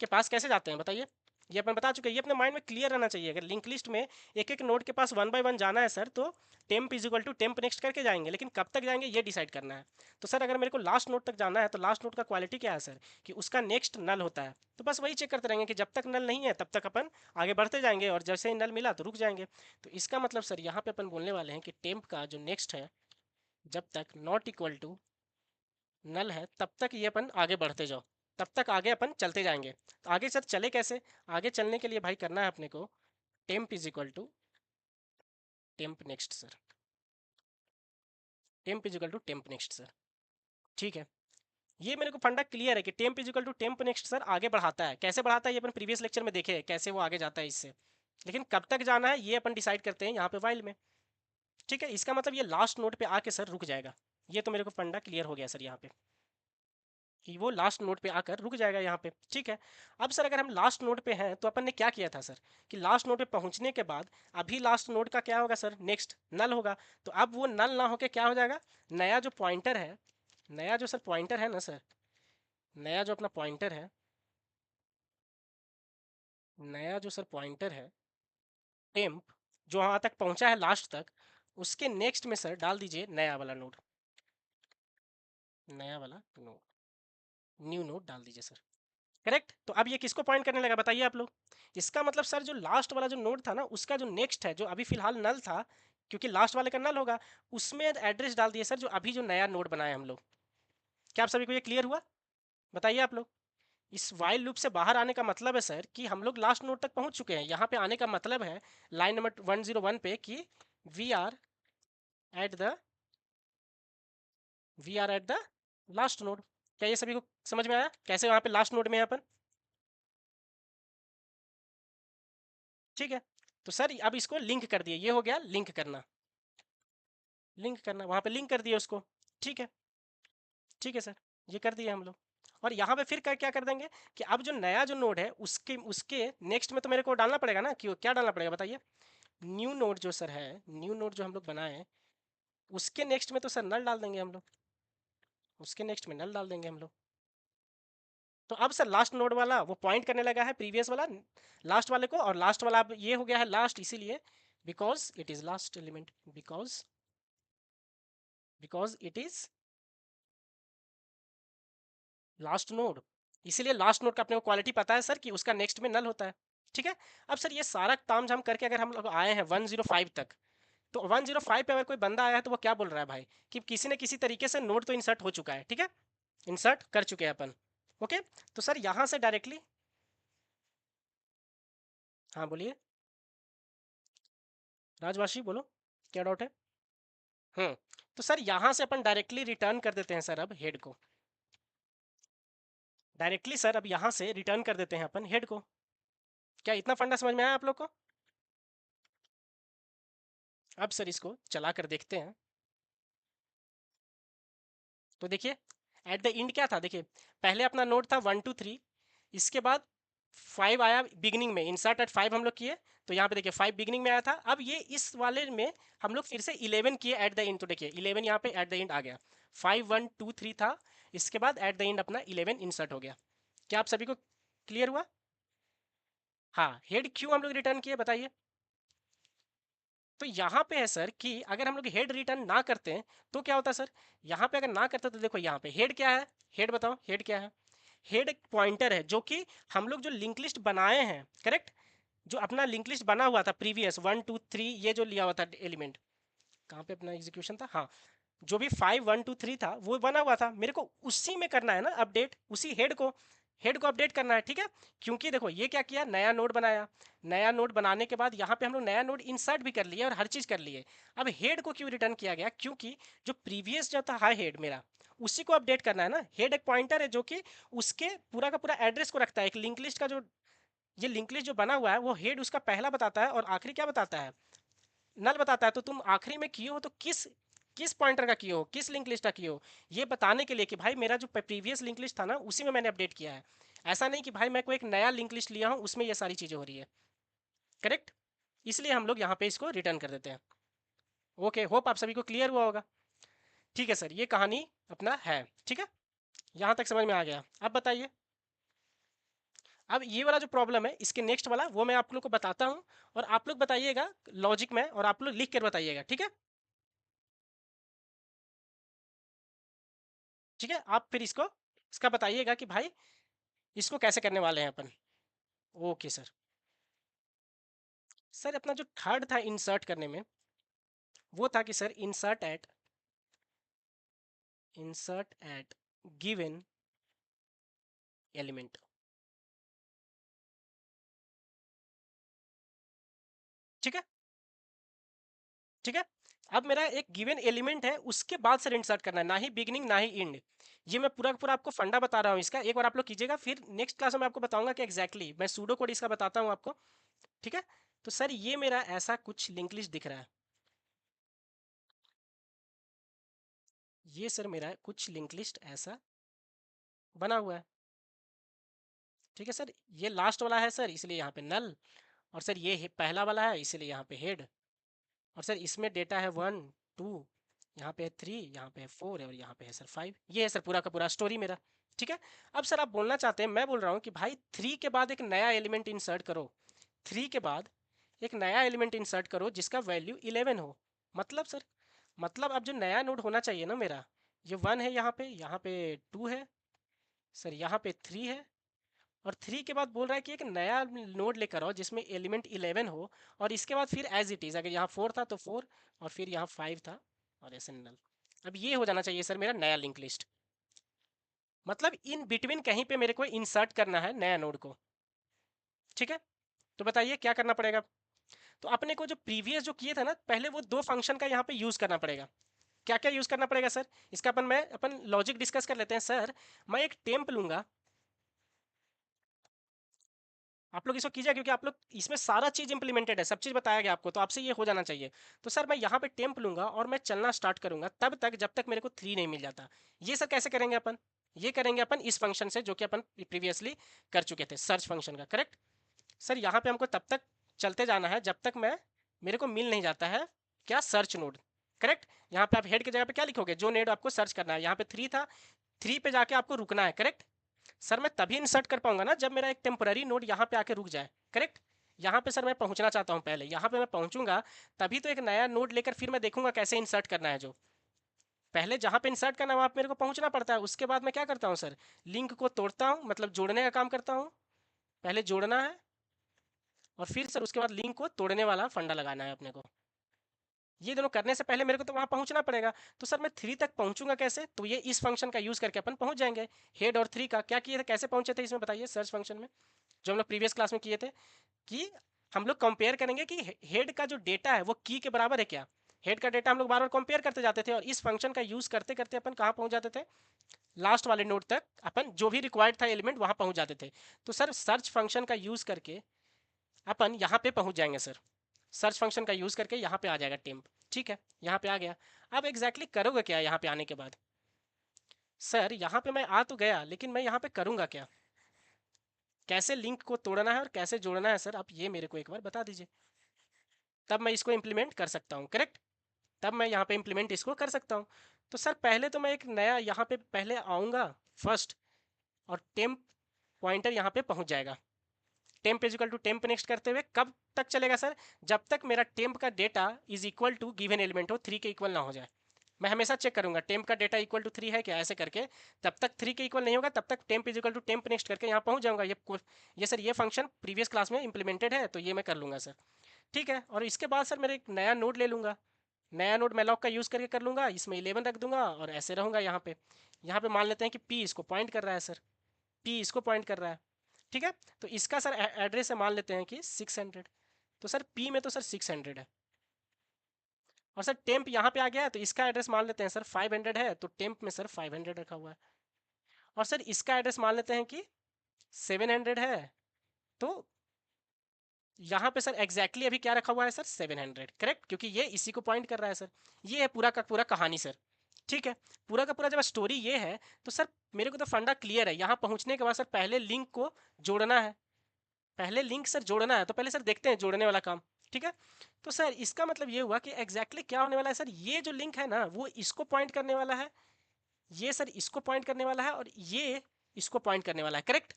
के पास कैसे जाते हैं, बताइए। ये अपन बता चुके हैं, ये अपने माइंड में क्लियर रहना चाहिए। अगर लिंक लिस्ट में एक एक नोड के पास वन बाय वन जाना है सर, तो temp is equal to temp next करके जाएंगे, लेकिन कब तक जाएंगे ये डिसाइड करना है। तो सर अगर मेरे को लास्ट नोड तक जाना है, तो लास्ट नोड का क्वालिटी क्या है सर, कि उसका नेक्स्ट नल होता है। तो बस वही चेक करते रहेंगे कि जब तक नल नहीं है तब तक अपन आगे बढ़ते जाएंगे, और जैसे ही नल मिला तो रुक जाएंगे। तो इसका मतलब सर यहाँ पे अपन बोलने वाले हैं कि टेम्प का जो नेक्स्ट है, जब तक नॉट इक्वल टू नल है तब तक ये अपन आगे बढ़ते जाओ, तब तक आगे अपन चलते जाएंगे। तो आगे सर चले कैसे, आगे चलने के लिए भाई करना है अपने को temp is equal to temp next sir, temp is equal to temp next sir. ठीक है, ये मेरे को फंडा क्लियर है कि temp is equal to temp next sir आगे बढ़ाता है। कैसे बढ़ाता है ये अपन प्रीवियस लेक्चर में देखे हैं, कैसे वो आगे जाता है इससे, लेकिन कब तक जाना है ये अपन डिसाइड करते हैं यहाँ पे वाइल में। ठीक है, इसका मतलब ये लास्ट नोट पे आके सर रुक जाएगा। ये तो मेरे को फंडा क्लियर हो गया सर यहाँ पे, कि वो लास्ट नोट पे आकर रुक जाएगा यहाँ पे। ठीक है, अब सर अगर हम लास्ट नोट पे हैं, तो अपन ने क्या किया था सर, कि लास्ट नोट पे पहुंचने के बाद अभी लास्ट नोट का क्या होगा सर, नेक्स्ट नल होगा। तो अब वो नल ना होके क्या हो जाएगा, नया जो पॉइंटर है, नया जो सर पॉइंटर है ना सर, नया जो अपना पॉइंटर है, नया जो सर पॉइंटर है टेम्प, जो वहाँ तक पहुँचा है लास्ट तक, उसके नेक्स्ट में सर डाल दीजिए नया वाला नोड, नया वाला नोड, न्यू नोड डाल दीजिए सर, करेक्ट? तो अब ये किसको पॉइंट करने लगा बताइए आप लोग। इसका मतलब सर जो लास्ट वाला जो नोड था ना, उसका जो नेक्स्ट है, जो अभी फिलहाल नल था, क्योंकि लास्ट वाले का नल होगा, उसमें एड्रेस डाल दिए सर जो अभी जो नया नोड बनाए हम लोग। क्या आप सभी को ये क्लियर हुआ? बताइए आप लोग। इस वाइल लूप से बाहर आने का मतलब है सर कि हम लोग लास्ट नोड तक पहुंच चुके हैं। यहाँ पे आने का मतलब है लाइन नंबर 101 पे कि we are at the we are at the last node. क्या ये सभी को समझ में आया कैसे वहाँ पे लास्ट नोड में है अपन? ठीक है, तो सर अब इसको लिंक कर दिए, ये हो गया लिंक करना, लिंक करना वहाँ पे लिंक कर दिए उसको। ठीक है, ठीक है सर, ये कर दिए हम लोग। और यहाँ पे फिर क्या कर देंगे कि अब जो नया जो नोड है उसके उसके नेक्स्ट में तो मेरे को डालना पड़ेगा ना, कि क्या डालना पड़ेगा बताइए। न्यू नोड जो सर है, न्यू नोड जो हम लोग बनाए, उसके नेक्स्ट में तो सर नल डाल देंगे हम लोग, उसके नेक्स्ट में नल डाल देंगे हम लोग। तो अब सर लास्ट नोड वाला वो पॉइंट करने लगा है प्रीवियस वाला लास्ट वाले को, और लास्ट वाला अब ये हो गया है लास्ट, इसीलिए because it is last element, because it is last node, इसीलिए लास्ट नोड का अपने को क्वालिटी पता है सर कि उसका नेक्स्ट में नल होता है। ठीक है, अब सर ये सारा ताम झाम करके अगर हम लोग आए हैं 105 तक, तो 105 पे अगर कोई बंदा आया है तो वो क्या बोल रहा है भाई, कि किसी न किसी तरीके से नोड तो इंसर्ट हो चुका है। ठीक है, इंसर्ट कर चुके हैं अपन। ओके, तो सर यहाँ से डायरेक्टली, हाँ बोलिए राजवाशी, बोलो क्या डाउट है। हम्म, तो सर यहाँ से अपन डायरेक्टली रिटर्न कर देते हैं सर अब हेड को। डायरेक्टली सर अब यहाँ से रिटर्न कर देते हैं अपन हेड को। क्या इतना फंडा समझ में आया आप लोग को? अब सर इसको चला कर देखते हैं। तो देखिए एट द एंड क्या था, देखिए पहले अपना नोड था 1 2 3, इसके बाद 5 आया बिगिनिंग में, इंसर्ट एट 5 हम लोग किए, तो यहाँ पे देखिए 5 बिगिनिंग में आया था। अब ये इस वाले में हम लोग फिर से 11 किए एट द एंड, तो देखिए 11 यहाँ पे एट द एंड आ गया। 5 1 2 3 था, इसके बाद एट द एंड अपना 11 इंसर्ट हो गया। क्या आप सभी को क्लियर हुआ? हाँ, हेड क्यों हम लोग रिटर्न किए बताइए? तो यहाँ पे है सर कि अगर हम लोग हेड रिटर्न ना करते हैं तो क्या होता है सर, यहाँ पे अगर ना करते तो देखो यहाँ पे हेड क्या है, हेड बताओ हेड क्या है? हेड एक पॉइंटर है जो कि हम लोग जो लिंक लिस्ट बनाए हैं, करेक्ट, जो अपना लिंक लिस्ट बना हुआ था प्रीवियस 1 2 3, ये जो लिया हुआ था एलिमेंट, कहाँ पे अपना एग्जीक्यूशन था, हाँ, जो भी 5 1 2 3 था वो बना हुआ था, मेरे को उसी में करना है ना अपडेट, उसी हेड को अपडेट करना है, ठीक है। क्योंकि देखो ये क्या किया, नया नोड बनाया, नया नोड बनाने के बाद यहाँ पे हम लोग नया नोड इंसर्ट भी कर लिए और हर चीज़ कर लिए। अब हेड को क्यों रिटर्न किया गया, क्योंकि जो प्रीवियस जो था हेड मेरा, उसी को अपडेट करना है ना। हेड एक पॉइंटर है जो कि उसके पूरा का पूरा एड्रेस को रखता है। एक लिंक लिस्ट का जो ये लिंक लिस्ट जो बना हुआ है वो हेड उसका पहला बताता है और आखिरी क्या बताता है, नल बताता है। तो तुम आखिरी में किए हो तो किस किस पॉइंटर का किए हो, किस लिंक लिस्ट का किए हो, ये बताने के लिए कि भाई मेरा जो प्रीवियस लिंक लिस्ट था ना उसी में मैंने अपडेट किया है। ऐसा नहीं कि भाई मैं कोई एक नया लिंक लिस्ट लिया हूँ उसमें ये सारी चीज़ें हो रही है, करेक्ट। इसलिए हम लोग यहाँ पे इसको रिटर्न कर देते हैं। ओके, होप आप सभी को क्लियर हुआ होगा। ठीक है सर, ये कहानी अपना है, ठीक है, यहाँ तक समझ में आ गया। अब बताइए, अब ये वाला जो प्रॉब्लम है इसके नेक्स्ट वाला वो मैं आप लोग को बताता हूँ, और आप लोग बताइएगा लॉजिक में, और आप लोग लिख कर बताइएगा, ठीक है। ठीक है, आप फिर इसको इसका बताइएगा कि भाई इसको कैसे करने वाले हैं अपन। Okay sir. सर अपना जो थर्ड था इंसर्ट करने में, वो था कि sir insert at given element, ठीक है, ठीक है। अब मेरा एक गिवन एलिमेंट है, उसके बाद सर इंसर्ट करना है, ना ही बिगिनिंग ना ही एंड। ये मैं पूरा का पूरा आपको फंडा बता रहा हूँ इसका, एक बार आप लोग कीजिएगा, फिर नेक्स्ट क्लास में मैं आपको बताऊंगा कि एग्जैक्टली मैं सूडो कोड इसका बताता हूँ आपको, ठीक है। तो सर ये मेरा ऐसा कुछ लिंक लिस्ट दिख रहा है, ये सर मेरा कुछ लिंक लिस्ट ऐसा बना हुआ है, ठीक है सर। ये लास्ट वाला है सर, इसलिए यहाँ पे नल, और सर ये पहला वाला है इसलिए यहाँ पे हेड, और सर इसमें डेटा है 1 2, यहाँ पे है 3, यहाँ पे है 4, और यहाँ पे है सर 5। ये है सर पूरा का पूरा स्टोरी मेरा, ठीक है। अब सर आप बोलना चाहते हैं, मैं बोल रहा हूँ कि भाई 3 के बाद एक नया एलिमेंट इंसर्ट करो, 3 के बाद एक नया एलिमेंट इंसर्ट करो जिसका वैल्यू 11 हो। मतलब सर, मतलब अब जो नया नोड होना चाहिए ना मेरा, ये 1 है, यहाँ पे 2 है सर, यहाँ पे 3 है, और 3 के बाद बोल रहा है कि एक नया नोड लेकर आओ जिसमें एलिमेंट 11 हो, और इसके बाद फिर एज इट इज़, अगर यहाँ 4 था तो 4, और फिर यहाँ 5 था, और ऐसे नल। अब ये हो जाना चाहिए सर मेरा नया लिंक लिस्ट। मतलब इन बिटवीन कहीं पे मेरे को इंसर्ट करना है नया नोड को, ठीक है। तो बताइए क्या करना पड़ेगा। तो अपने को जो प्रीवियस जो किए थे ना पहले, वो दो फंक्शन का यहाँ पे यूज़ करना पड़ेगा। क्या क्या यूज़ करना पड़ेगा सर, इसका अपन लॉजिक डिस्कस कर लेते हैं सर। मैं एक टेम्प लूंगा, आप लोग इसको कीजिए क्योंकि आप लोग इसमें सारा चीज़ इंप्लीमेंटेड है, सब चीज़ बताया गया आपको, तो आपसे ये हो जाना चाहिए। तो सर मैं यहाँ पे टेम्प लूंगा और मैं चलना स्टार्ट करूंगा तब तक जब तक मेरे को 3 नहीं मिल जाता। ये सर कैसे करेंगे अपन, ये करेंगे अपन इस फंक्शन से जो कि अपन प्रीवियसली कर चुके थे, सर्च फंक्शन का, करेक्ट। सर यहाँ पे हमको तब तक चलते जाना है जब तक मैं मेरे को मिल नहीं जाता है क्या, सर्च नोड, करेक्ट। यहाँ पे आप हेड की जगह पे क्या लिखोगे, जो नोड आपको सर्च करना है, यहाँ पे 3 था, 3 पे जाके आपको रुकना है, करेक्ट। सर मैं तभी इंसर्ट कर पाऊंगा ना जब मेरा एक टेम्पररी नोड यहाँ पे आके रुक जाए, करेक्ट। यहाँ पे सर मैं पहुँचना चाहता हूँ, पहले यहाँ पे मैं पहुँचूंगा तभी तो एक नया नोड लेकर फिर मैं देखूंगा कैसे इंसर्ट करना है। जो पहले जहाँ पे इंसर्ट करना है वहाँ पे मेरे को पहुँचना पड़ता है, उसके बाद मैं क्या करता हूँ सर, लिंक को तोड़ता हूँ, मतलब जोड़ने का काम करता हूँ। पहले जोड़ना है और फिर सर उसके बाद लिंक को तोड़ने वाला फंडा लगाना है अपने को। ये दोनों करने से पहले मेरे को तो वहाँ पहुँचना पड़ेगा। तो सर मैं 3 तक पहुँचूंगा कैसे, तो ये इस फंक्शन का यूज़ करके अपन पहुँच जाएंगे। हेड और 3 का क्या किए थे, कैसे पहुँचे थे इसमें बताइए, सर्च फंक्शन में जो हम लोग प्रीवियस क्लास में किए थे, कि हम लोग कंपेयर करेंगे कि हेड का जो डेटा है वो की के बराबर है क्या। हेड का डेटा हम लोग बार बार कंपेयर करते जाते थे, और इस फंक्शन का यूज़ करते करते अपन कहाँ पहुँच जाते थे, लास्ट वाले नोड तक अपन जो भी रिक्वायर्ड था एलिमेंट वहां पहुंच जाते थे। तो सर सर्च फंक्शन का यूज करके अपन यहाँ पे पहुंच जाएंगे सर। सर्च फंक्शन का यूज करके यहाँ पे आ जाएगा टेम्प। ठीक है, यहाँ पे आ गया। अब एग्जैक्टली करोगे क्या यहाँ पे आने के बाद? सर यहाँ पे मैं आ तो गया, लेकिन मैं यहाँ पे करूँगा क्या? कैसे लिंक को तोड़ना है और कैसे जोड़ना है सर, आप ये मेरे को एक बार बता दीजिए। तब मैं इसको इम्प्लीमेंट कर सकता हूँ, करेक्ट? तब मैं यहाँ पे इम्प्लीमेंट इसको कर सकता हूँ। तो सर पहले तो मैं एक नया यहाँ पे पहले आऊँगा फर्स्ट, और टेम्प पॉइंटर यहाँ पे पहुँच जाएगा। Temp is equal to temp next करते हुए कब तक चलेगा सर? जब तक मेरा टेम्प का data is equal to given element हो, 3 के इक्वल ना हो जाए। मैं हमेशा चेक करूंगा टेम्प का डेटा इक्वल टू 3 है क्या, ऐसे करके। जब तक 3 के इक्वल नहीं होगा तब तक temp is equal to temp next करके यहाँ पहुंच जाऊंगा। ये सर ये फंक्शन प्रीवियस क्लास में इंप्लीमेंटेड है, तो ये मैं कर लूंगा सर। ठीक है, और इसके बाद सर मेरे एक नया नोड ले लूंगा। नया नोड मैलॉक का यूज़ करके कर लूंगा, इसमें 11 रख दूंगा और ऐसे रहूंगा यहाँ पे। यहाँ पे मान लेते हैं कि पी इसको पॉइंट कर रहा है सर, पी इसको पॉइंट कर रहा है। ठीक है, तो इसका सर एड्रेस है, मान लेते हैं कि 600। तो सर पी में तो सर 600 है, और सर टेम्प यहाँ पे आ गया है, तो इसका एड्रेस मान लेते हैं सर 500 है, तो टेम्प में सर 500 रखा हुआ है। और सर इसका एड्रेस मान लेते हैं कि 700 है, तो यहाँ पे सर एग्जैक्टली अभी क्या रखा हुआ है सर? 700, करेक्ट, क्योंकि ये इसी को पॉइंट कर रहा है सर। ये है पूरा का पूरा कहानी सर। ठीक है, पूरा का पूरा जब स्टोरी ये है, तो सर मेरे को तो फंडा क्लियर है। यहाँ पहुँचने के बाद सर पहले लिंक को जोड़ना है। पहले लिंक सर जोड़ना है, तो पहले सर देखते हैं जोड़ने वाला काम। ठीक है, तो सर इसका मतलब ये हुआ कि एग्जैक्टली क्या होने वाला है सर? ये जो लिंक है ना, वो इसको पॉइंट करने वाला है, ये सर इसको पॉइंट करने वाला है, और ये इसको पॉइंट करने वाला है, करेक्ट?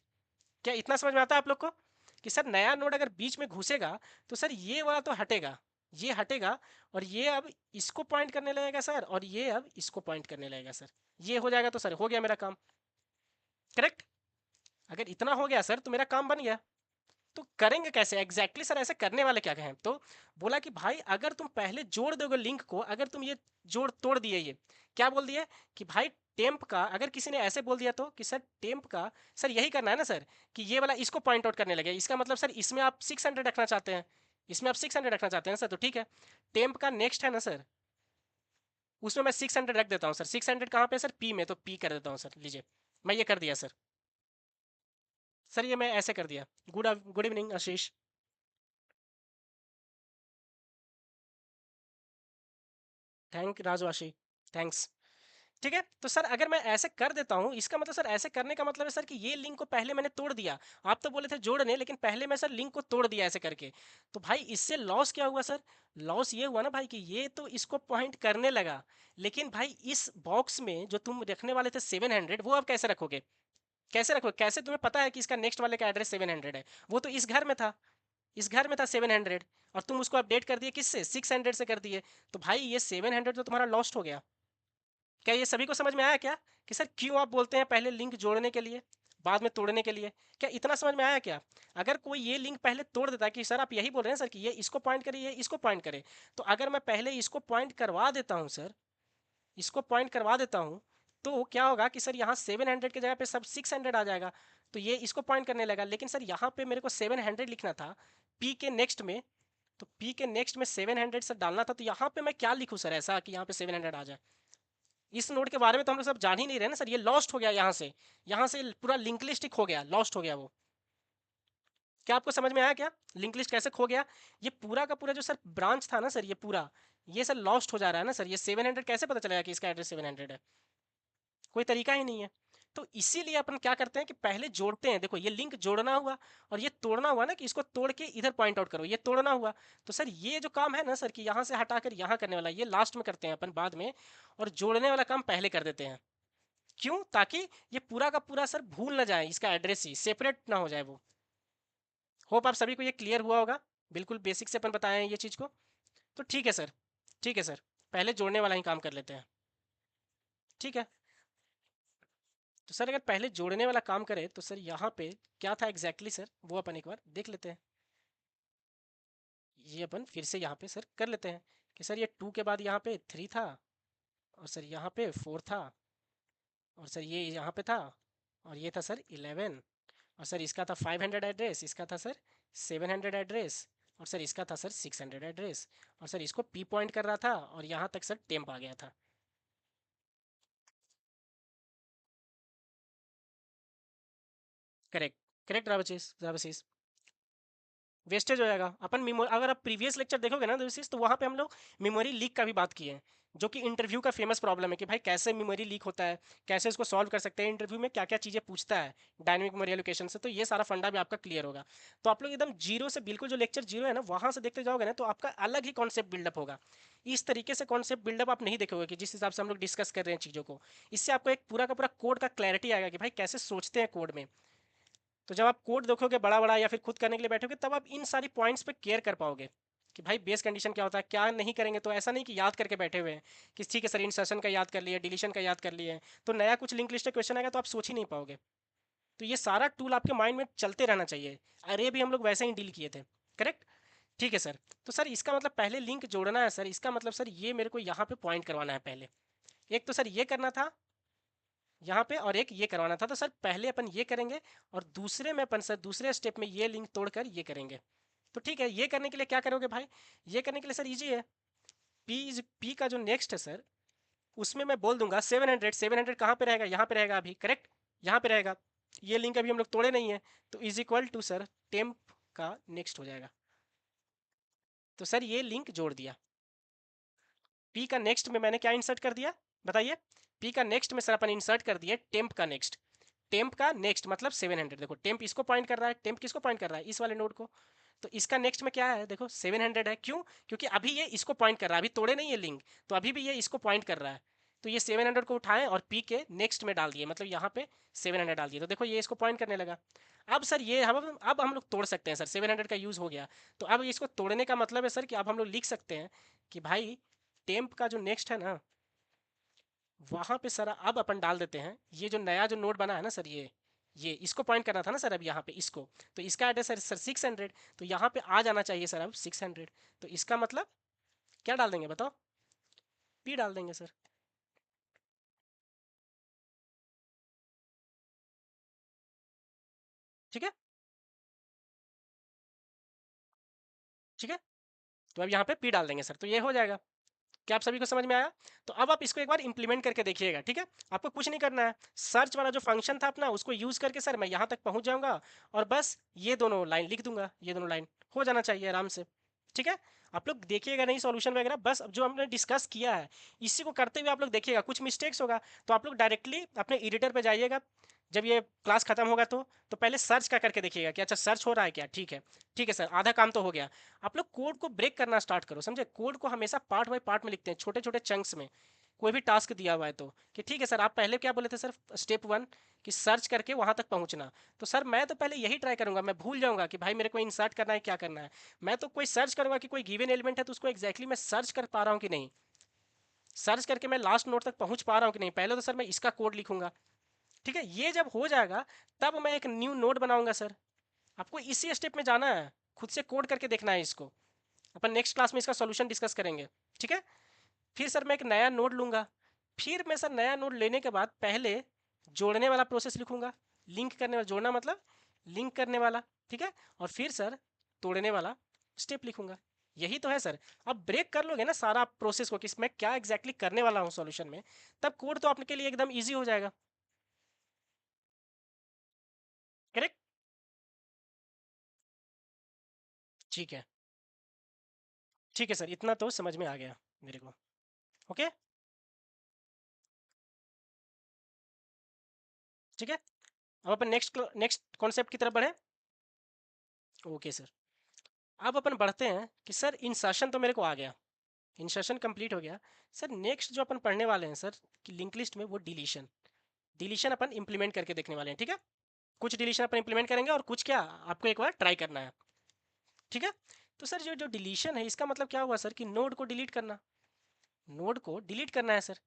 क्या इतना समझ में आता है आप लोग को कि सर नया नोड अगर बीच में घुसेगा तो सर ये वाला तो हटेगा, ये हटेगा, और ये अब इसको पॉइंट करने लगेगा सर, और ये अब इसको पॉइंट करने लगेगा सर। ये हो जाएगा तो सर हो गया मेरा काम, करेक्ट? अगर इतना हो गया सर तो मेरा काम बन गया। तो करेंगे कैसे एग्जैक्टली सर? ऐसे करने वाले क्या कहें? तो बोला कि भाई अगर तुम पहले जोड़ दोगे लिंक को, अगर तुम ये जोड़ तोड़ दिए, ये क्या बोल दिए कि भाई टेम्प का, अगर किसी ने ऐसे बोल दिया तो कि सर टेम्प का, सर यही करना है ना सर, कि ये वाला इसको पॉइंट आउट करने लगे, इसका मतलब सर इसमें आप 600 रखना चाहते हैं, इसमें आप 600 रखना चाहते हैं सर, तो ठीक है। टेम्प का नेक्स्ट है ना सर, उसमें मैं 600 रख देता हूँ सर। 600 कहाँ पे सर? पी में, तो पी कर देता हूँ सर, लीजिए मैं ये कर दिया सर। सर ये मैं ऐसे कर दिया। Good evening Ashish. Thank Rajwashi, thanks. ठीक है, तो सर अगर मैं ऐसे कर देता हूँ, इसका मतलब सर ऐसे करने का मतलब है सर कि ये लिंक को पहले मैंने तोड़ दिया। आप तो बोले थे जोड़ने, लेकिन पहले मैं सर लिंक को तोड़ दिया ऐसे करके। तो भाई इससे लॉस क्या हुआ सर? लॉस ये हुआ ना भाई कि ये तो इसको पॉइंट करने लगा, लेकिन भाई इस बॉक्स में जो तुम रखने वाले थे 700, वो अब कैसे रखोगे? कैसे रखोगे? कैसे तुम्हें पता है कि इसका नेक्स्ट वाले का एड्रेस 700 है? वो तो इस घर में था, इस घर में था 700, और तुम उसको अपडेट कर दिए किससे? 600 से कर दिए। तो भाई ये 700 तो तुम्हारा लॉस्ट हो गया। क्या ये सभी को समझ में आया क्या कि सर क्यों आप बोलते हैं पहले लिंक जोड़ने के लिए बाद में तोड़ने के लिए? क्या इतना समझ में आया क्या? अगर कोई ये लिंक पहले तोड़ देता कि सर आप यही बोल रहे हैं सर कि ये इसको पॉइंट करे, ये इसको पॉइंट करे, तो अगर मैं पहले इसको पॉइंट करवा देता हूँ सर, इसको पॉइंट करवा देता हूँ, तो क्या होगा कि सर यहाँ 700 की जगह पे सब 600 आ जाएगा, तो ये इसको पॉइंट करने लगा। लेकिन सर यहाँ पे मेरे को 700 लिखना था पी के नेक्स्ट में, तो पी के नेक्स्ट में 700 सर डालना था, तो यहाँ पे मैं क्या लिखूँ सर ऐसा कि यहाँ पे 700 आ जाए? इस नोड के बारे में तो हम लोग सब जान ही नहीं रहे ना सर। ये लॉस्ट हो गया, यहाँ से पूरा लिंक लिस्ट ही खो गया, लॉस्ट हो गया वो। क्या आपको समझ में आया क्या लिंक लिस्ट कैसे खो गया? ये पूरा का पूरा जो सर ब्रांच था ना सर, ये पूरा, ये सर लॉस्ट हो जा रहा है ना सर। ये 700 कैसे पता चलेगा कि इसका एड्रेस 700 है? कोई तरीका ही नहीं है। तो इसीलिए अपन क्या करते हैं कि पहले जोड़ते हैं। देखो ये लिंक जोड़ना हुआ, और ये तोड़ना हुआ ना कि इसको तोड़ के इधर पॉइंट आउट करो, ये तोड़ना हुआ। तो सर ये जो काम है ना सर कि यहाँ से हटाकर यहाँ करने वाला, ये लास्ट में करते हैं अपन, बाद में। और जोड़ने वाला काम पहले कर देते हैं। क्यों? ताकि ये पूरा का पूरा सर भूल ना जाए, इसका एड्रेस ही सेपरेट ना हो जाए वो। होप आप सभी को ये क्लियर हुआ होगा। बिल्कुल बेसिक से अपन बताए हैं ये चीज़ को। तो ठीक है सर, ठीक है सर, पहले जोड़ने वाला ही काम कर लेते हैं। ठीक है, तो सर अगर पहले जोड़ने वाला काम करें तो सर यहाँ पे क्या था एग्जैक्टली सर, वो अपन एक बार देख लेते हैं। ये अपन फिर से यहाँ पे सर कर लेते हैं कि सर ये 2 के बाद यहाँ पे 3 था, और सर यहाँ पे 4 था, और सर ये यहाँ पे था, और ये था सर 11, और सर इसका था 500 एड्रेस, इसका था सर 700 एड्रेस, और सर इसका था सर 600 एड्रेस, और सर इसको पी पॉइंट कर रहा था, और यहाँ तक सर टेम्प आ गया था। करेक्ट, करेक्ट रावशीष, वेस्टेज हो जाएगा। अपन मेमोरी, अगर आप प्रीवियस लेक्चर देखोगे ना तो वहाँ पे हम लोग मेमोरी लीक का भी बात किए हैं, जो कि इंटरव्यू का फेमस प्रॉब्लम है कि भाई कैसे मेमोरी लीक होता है, कैसे इसको सॉल्व कर सकते हैं, इंटरव्यू में क्या क्या चीज़ें पूछता है डायनेमिक मेमोरी एलोकेशन से। तो ये सारा फंडा भी आपका क्लियर होगा। तो आप लोग एकदम जीरो से, बिल्कुल जो लेक्चर जीरो है ना वहाँ से देखते जाओगे ना तो आपका अलग ही कॉन्सेप्ट बिल्डअप होगा। इस तरीके से कॉन्सेप्ट बिल्डअप आप नहीं देखोगे कि जिस हिसाब से हम लोग डिस्कस कर रहे हैं चीज़ों को। इससे आपको एक पूरा का पूरा कोड का क्लैरिटी आएगा कि भाई कैसे सोचते हैं कोड में। तो जब आप कोड देखोगे बड़ा बड़ा या फिर खुद करने के लिए बैठोगे तब आप इन सारी पॉइंट्स पे केयर कर पाओगे कि भाई बेस कंडीशन क्या होता है, क्या नहीं करेंगे। तो ऐसा नहीं कि याद करके बैठे हुए हैं कि ठीक है सर इंसर्शन का याद कर लिए, डिलीशन का याद कर लिए, तो नया कुछ लिंक लिस्ट क्वेश्चन आएगा तो आप सोच ही नहीं पाओगे। तो ये सारा टूल आपके माइंड में चलते रहना चाहिए। अरे भी हम लोग वैसे ही डील किए थे, करेक्ट। ठीक है सर। तो सर इसका मतलब पहले लिंक जोड़ना है सर, इसका मतलब सर ये मेरे को यहाँ पे पॉइंट करवाना है पहले। एक तो सर ये करना था यहाँ पे, और एक ये करवाना था। तो सर पहले अपन ये करेंगे और दूसरे में अपन सर दूसरे स्टेप में ये लिंक तोड़कर ये करेंगे। तो ठीक है, ये करने के लिए क्या करोगे भाई, ये करने के लिए सर इजी है। पी का जो नेक्स्ट है सर, उसमें मैं बोल दूंगा 700। 700 कहाँ पे रहेगा, यहाँ पे रहेगा अभी, करेक्ट, यहाँ पे रहेगा। ये लिंक अभी हम लोग तोड़े नहीं है, तो is equal to sir temp का नेक्स्ट हो जाएगा। तो सर ये लिंक जोड़ दिया। पी का नेक्स्ट में मैंने क्या इंसर्ट कर दिया बताइए। पी का नेक्स्ट में सर अपन इंसर्ट कर दिए टेम्प का नेक्स्ट। टेम्प का नेक्स्ट मतलब 700। देखो टेम्प इसको पॉइंट कर रहा है, टेम्प किसको पॉइंट कर रहा है, इस वाले नोड को। तो इसका नेक्स्ट में क्या है, देखो 700 है। क्यों, क्योंकि अभी ये इसको पॉइंट कर रहा है, अभी तोड़े नहीं है लिंक, तो अभी भी ये इसको पॉइंट कर रहा है। तो ये 700 को उठाए और पी के नेक्स्ट में डाल दिए, मतलब यहाँ पे 700 डाल दिए। तो देखो ये इसको पॉइंट करने लगा। अब सर ये हम लोग तोड़ सकते हैं सर, 700 का यूज़ हो गया। तो अब इसको तोड़ने का मतलब है सर कि अब हम लोग लिख सकते हैं कि भाई टेम्प का जो नेक्स्ट है ना, वहां पे सर अब अपन डाल देते हैं ये जो नया जो नोड बना है ना सर, ये इसको पॉइंट करना था ना सर अब यहाँ पे इसको। तो इसका एड्रेस है सर 600। तो यहाँ पे आ जाना चाहिए सर अब 600। तो इसका मतलब क्या डाल देंगे बताओ, पी डाल देंगे सर। ठीक है, ठीक है। तो अब यहाँ पे पी डाल देंगे सर, तो ये हो जाएगा। क्या आप सभी को समझ में आया। तो अब आप इसको एक बार इंप्लीमेंट करके देखिएगा, ठीक है। आपको कुछ नहीं करना है, सर्च वाला जो फंक्शन था अपना उसको यूज करके सर मैं यहाँ तक पहुँच जाऊँगा और बस ये दोनों लाइन लिख दूंगा, ये दोनों लाइन हो जाना चाहिए आराम से। ठीक है, आप लोग देखिएगा नहीं सॉल्यूशन वगैरह, बस अब जो हमने डिस्कस किया है इसी को करते हुए आप लोग देखिएगा कुछ मिस्टेक्स होगा तो आप लोग डायरेक्टली अपने एडिटर पे जाइएगा। जब ये क्लास खत्म होगा तो पहले सर्च का करके देखिएगा कि अच्छा सर्च हो रहा है क्या। ठीक है, ठीक है सर, आधा काम तो हो गया। आप लोग कोड को ब्रेक करना स्टार्ट करो, समझे। कोड को हमेशा पार्ट बाय पार्ट में लिखते हैं, छोटे छोटे चंक्स में। कोई भी टास्क दिया हुआ है तो कि ठीक है सर, आप पहले क्या बोले थे सर, स्टेप 1 कि सर्च करके वहां तक पहुंचना। तो सर मैं तो पहले यही ट्राई करूंगा, मैं भूल जाऊंगा कि भाई मेरे को इंसर्ट करना है क्या करना है। मैं तो कोई सर्च करूंगा कि कोई गिवन एलिमेंट है तो उसको एग्जैक्टली मैं सर्च कर पा रहा हूँ कि नहीं, सर्च करके मैं लास्ट नोड तक पहुंच पा रहा हूँ कि नहीं। पहले तो सर मैं इसका कोड लिखूंगा। ठीक है, ये जब हो जाएगा तब मैं एक न्यू नोड बनाऊंगा सर। आपको इसी स्टेप में जाना है, खुद से कोड करके देखना है इसको। अपन नेक्स्ट क्लास में इसका सॉल्यूशन डिस्कस करेंगे। ठीक है, फिर सर मैं एक नया नोड लूंगा। फिर मैं सर नया नोड लेने के बाद पहले जोड़ने वाला प्रोसेस लिखूंगा। लिंक करने वाला, जोड़ना मतलब लिंक करने वाला। ठीक है, और फिर सर तोड़ने वाला स्टेप लिखूंगा। यही तो है सर। अब ब्रेक कर लोगे ना सारा प्रोसेस को कि मैं क्या एग्जैक्टली करने वाला हूँ सॉल्यूशन में, तब कोड तो आपके लिए एकदम ईजी हो जाएगा। करेक्ट, ठीक है, ठीक है सर, इतना तो समझ में आ गया मेरे को। ओके, ठीक है। अब अपन नेक्स्ट नेक्स्ट कॉन्सेप्ट की तरफ बढ़े। ओके सर, अब अपन बढ़ते हैं कि सर इंसर्शन तो मेरे को आ गया, इंसर्शन कंप्लीट हो गया। सर नेक्स्ट जो अपन पढ़ने वाले हैं सर कि लिंक लिस्ट में, वो डिलीशन। डिलीशन अपन इंप्लीमेंट करके देखने वाले हैं, ठीक है। कुछ डिलीशन अपन इंप्लीमेंट करेंगे और कुछ क्या आपको एक बार ट्राई करना है। ठीक है, तो सर जो जो डिलीशन है इसका मतलब क्या हुआ सर कि नोड को डिलीट करना। नोड को डिलीट करना है सर।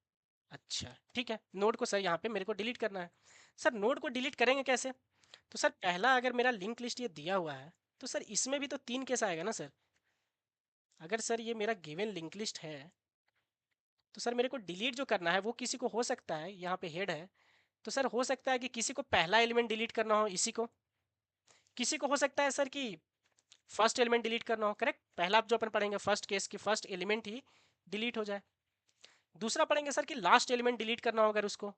अच्छा ठीक है, नोड को सर यहाँ पे मेरे को डिलीट करना है। सर नोड को डिलीट करेंगे कैसे। तो सर पहला, अगर मेरा लिंक लिस्ट ये दिया हुआ है तो सर इसमें भी तो 3 केस आएगा ना सर। अगर सर ये मेरा गिवन लिंक लिस्ट है तो सर मेरे को डिलीट जो करना है वो किसी को हो सकता है, यहाँ पे हेड है तो सर हो सकता है कि किसी को पहला एलिमेंट डिलीट करना हो, इसी को। किसी को हो सकता है सर कि फर्स्ट एलिमेंट डिलीट करना हो, करेक्ट। पहला जो अपन पढ़ेंगे फर्स्ट केस की फर्स्ट एलिमेंट ही डिलीट हो जाए। दूसरा पढ़ेंगे सर कि लास्ट एलिमेंट डिलीट करना हो अगर उसको।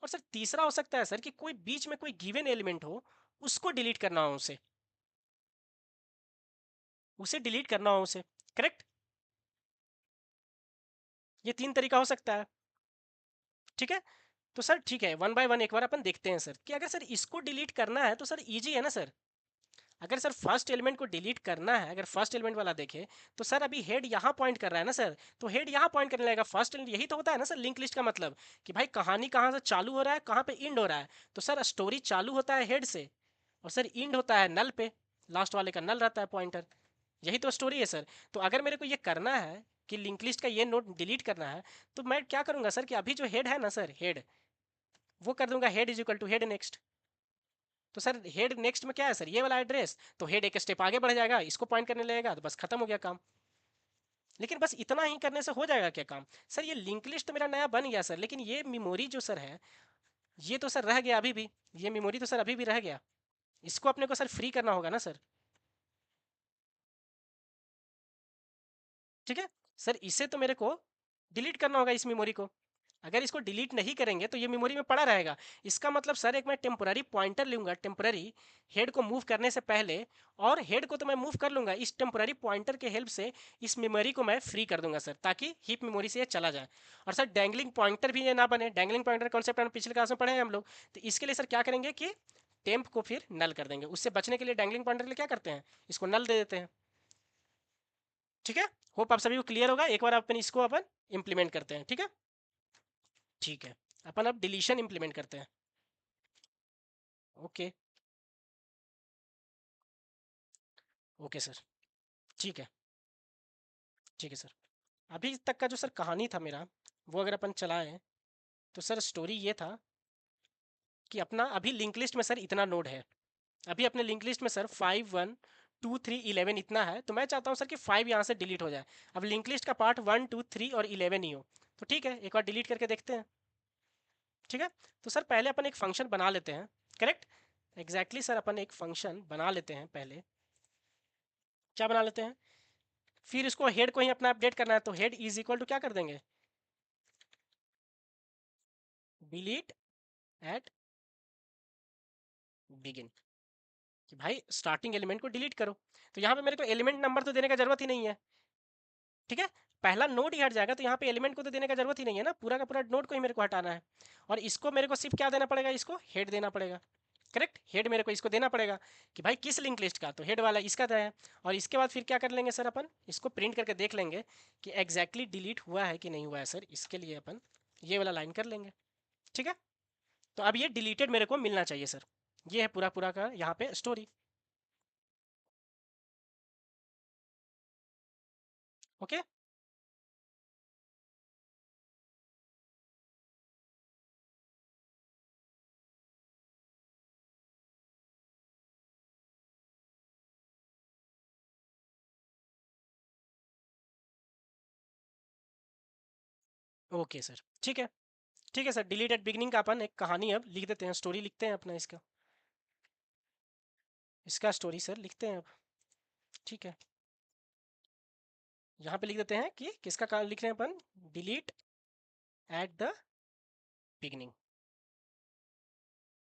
और सर तीसरा हो सकता है सर कि कोई बीच में कोई गिवन एलिमेंट हो, उसको डिलीट करना हो, उसे डिलीट करना हो उसे, करेक्ट। ये तीन तरीका हो सकता है, ठीक है। तो सर ठीक है, वन बाय वन एक बार अपन देखते हैं सर कि अगर सर इसको डिलीट करना है तो सर इजी है ना सर। अगर सर फर्स्ट एलिमेंट को डिलीट करना है, अगर फर्स्ट एलिमेंट वाला देखे तो सर अभी हेड यहाँ पॉइंट कर रहा है ना सर, तो हेड यहाँ पॉइंट करने लगेगा फर्स्ट एलिमेंट। यही तो होता है ना सर लिंक लिस्ट का मतलब, कि भाई कहानी कहाँ से चालू हो रहा है, कहाँ पे इंड हो रहा है। तो सर स्टोरी चालू होता है हेड से, और सर इंड होता है नल पे, लास्ट वाले का नल रहता है पॉइंटर। यही तो स्टोरी है सर। तो अगर मेरे को ये करना है कि लिंक लिस्ट का ये नोड डिलीट करना है, तो मैं क्या करूंगा सर कि अभी जो हेड है ना सर, हेड, वो कर दूंगा head is equal to head next. तो सर हेड नेक्स्ट में क्या है सर, ये वाला एड्रेस, तो हेड एक स्टेप आगे बढ़ जाएगा, इसको पॉइंट करने लगेगा, तो बस खत्म हो गया काम। लेकिन बस इतना ही करने से हो जाएगा क्या काम सर? ये लिंक लिस्ट तो मेरा नया बन गया सर, लेकिन ये मेमोरी जो सर है, ये तो सर रह गया अभी भी, ये मेमोरी तो सर अभी भी रह गया। इसको अपने को सर फ्री करना होगा ना सर, ठीक है। सर इसे तो मेरे को डिलीट करना होगा इस मेमोरी को। अगर इसको डिलीट नहीं करेंगे तो ये मेमोरी में पड़ा रहेगा। इसका मतलब सर एक मैं टेम्पररी पॉइंटर लूंगा, टेम्पररी हेड को मूव करने से पहले, और हेड को तो मैं मूव कर लूंगा इस टेम्पररी पॉइंटर के हेल्प से। इस मेमोरी को मैं फ्री कर दूंगा सर, ताकि हीप मेमोरी से ये चला जाए। और सर डैंगलिंग पॉइंटर भी ये ना बने। डैंगलिंग पॉइंटर कॉन्सेप्ट हम पिछले क्लास में पढ़े हैं हम लोग। तो इसके लिए सर क्या करेंगे कि टेम्प को फिर नल कर देंगे। उससे बचने के लिए डैंगलिंग पॉइंटर के लिए क्या करते हैं, इसको नल दे देते हैं, ठीक है। होप आप सभी को क्लियर होगा। एक बार अपन इसको अपन इम्प्लीमेंट करते हैं, ठीक है। ठीक है, अपन अब डिलीशन इम्प्लीमेंट करते हैं। ओके, ओके सर, ठीक है, ठीक है सर। अभी तक का जो सर कहानी था मेरा, वो अगर अपन चलाएं, तो सर स्टोरी ये था कि अपना अभी लिंक लिस्ट में सर इतना नोड है। अभी अपने लिंक लिस्ट में सर 5 1 2 3 11 इतना है। तो मैं चाहता हूँ सर कि 5 यहाँ से डिलीट हो जाए। अब लिंक लिस्ट का पार्ट 1 2 3 और 11 ही हो। तो ठीक है, एक बार डिलीट करके देखते हैं, ठीक है। तो सर पहले अपन एक फंक्शन बना लेते हैं, करेक्ट। एग्जैक्टली सर अपन एक फंक्शन बना लेते हैं पहले। क्या बना लेते हैं, फिर इसको हेड को ही अपना अपडेट करना है, तो हेड इज इक्वल टू क्या कर देंगे, डिलीट एट बिगिन, कि भाई स्टार्टिंग एलिमेंट को डिलीट करो। तो यहाँ पे मेरे को एलिमेंट नंबर तो देने का जरूरत ही नहीं है, ठीक है। पहला नोड ही हट जाएगा, तो यहाँ पे एलिमेंट को तो देने का जरूरत ही नहीं है ना, पूरा का पूरा नोड को ही मेरे को हटाना है। और इसको मेरे को सिर्फ क्या देना पड़ेगा, इसको हेड देना पड़ेगा, करेक्ट। हेड मेरे को इसको देना पड़ेगा कि भाई किस लिंक लिस्ट का, तो हेड वाला इसका है। और इसके बाद फिर क्या कर लेंगे सर, अपन इसको प्रिंट करके देख लेंगे कि एग्जैक्टली डिलीट हुआ है कि नहीं हुआ है सर। इसके लिए अपन ये वाला लाइन कर लेंगे, ठीक है। तो अब ये डिलीटेड मेरे को मिलना चाहिए सर। ये है पूरा पूरा का यहाँ पे स्टोरी, ओके। ओके सर, ठीक है, ठीक है सर। डिलीट एट बिगनिंग का अपन एक कहानी अब लिख देते हैं, स्टोरी लिखते हैं अपना इसका, इसका स्टोरी सर लिखते हैं अब, ठीक है। यहाँ पे लिख देते हैं कि किसका काम लिख रहे हैं अपन, delete at the beginning,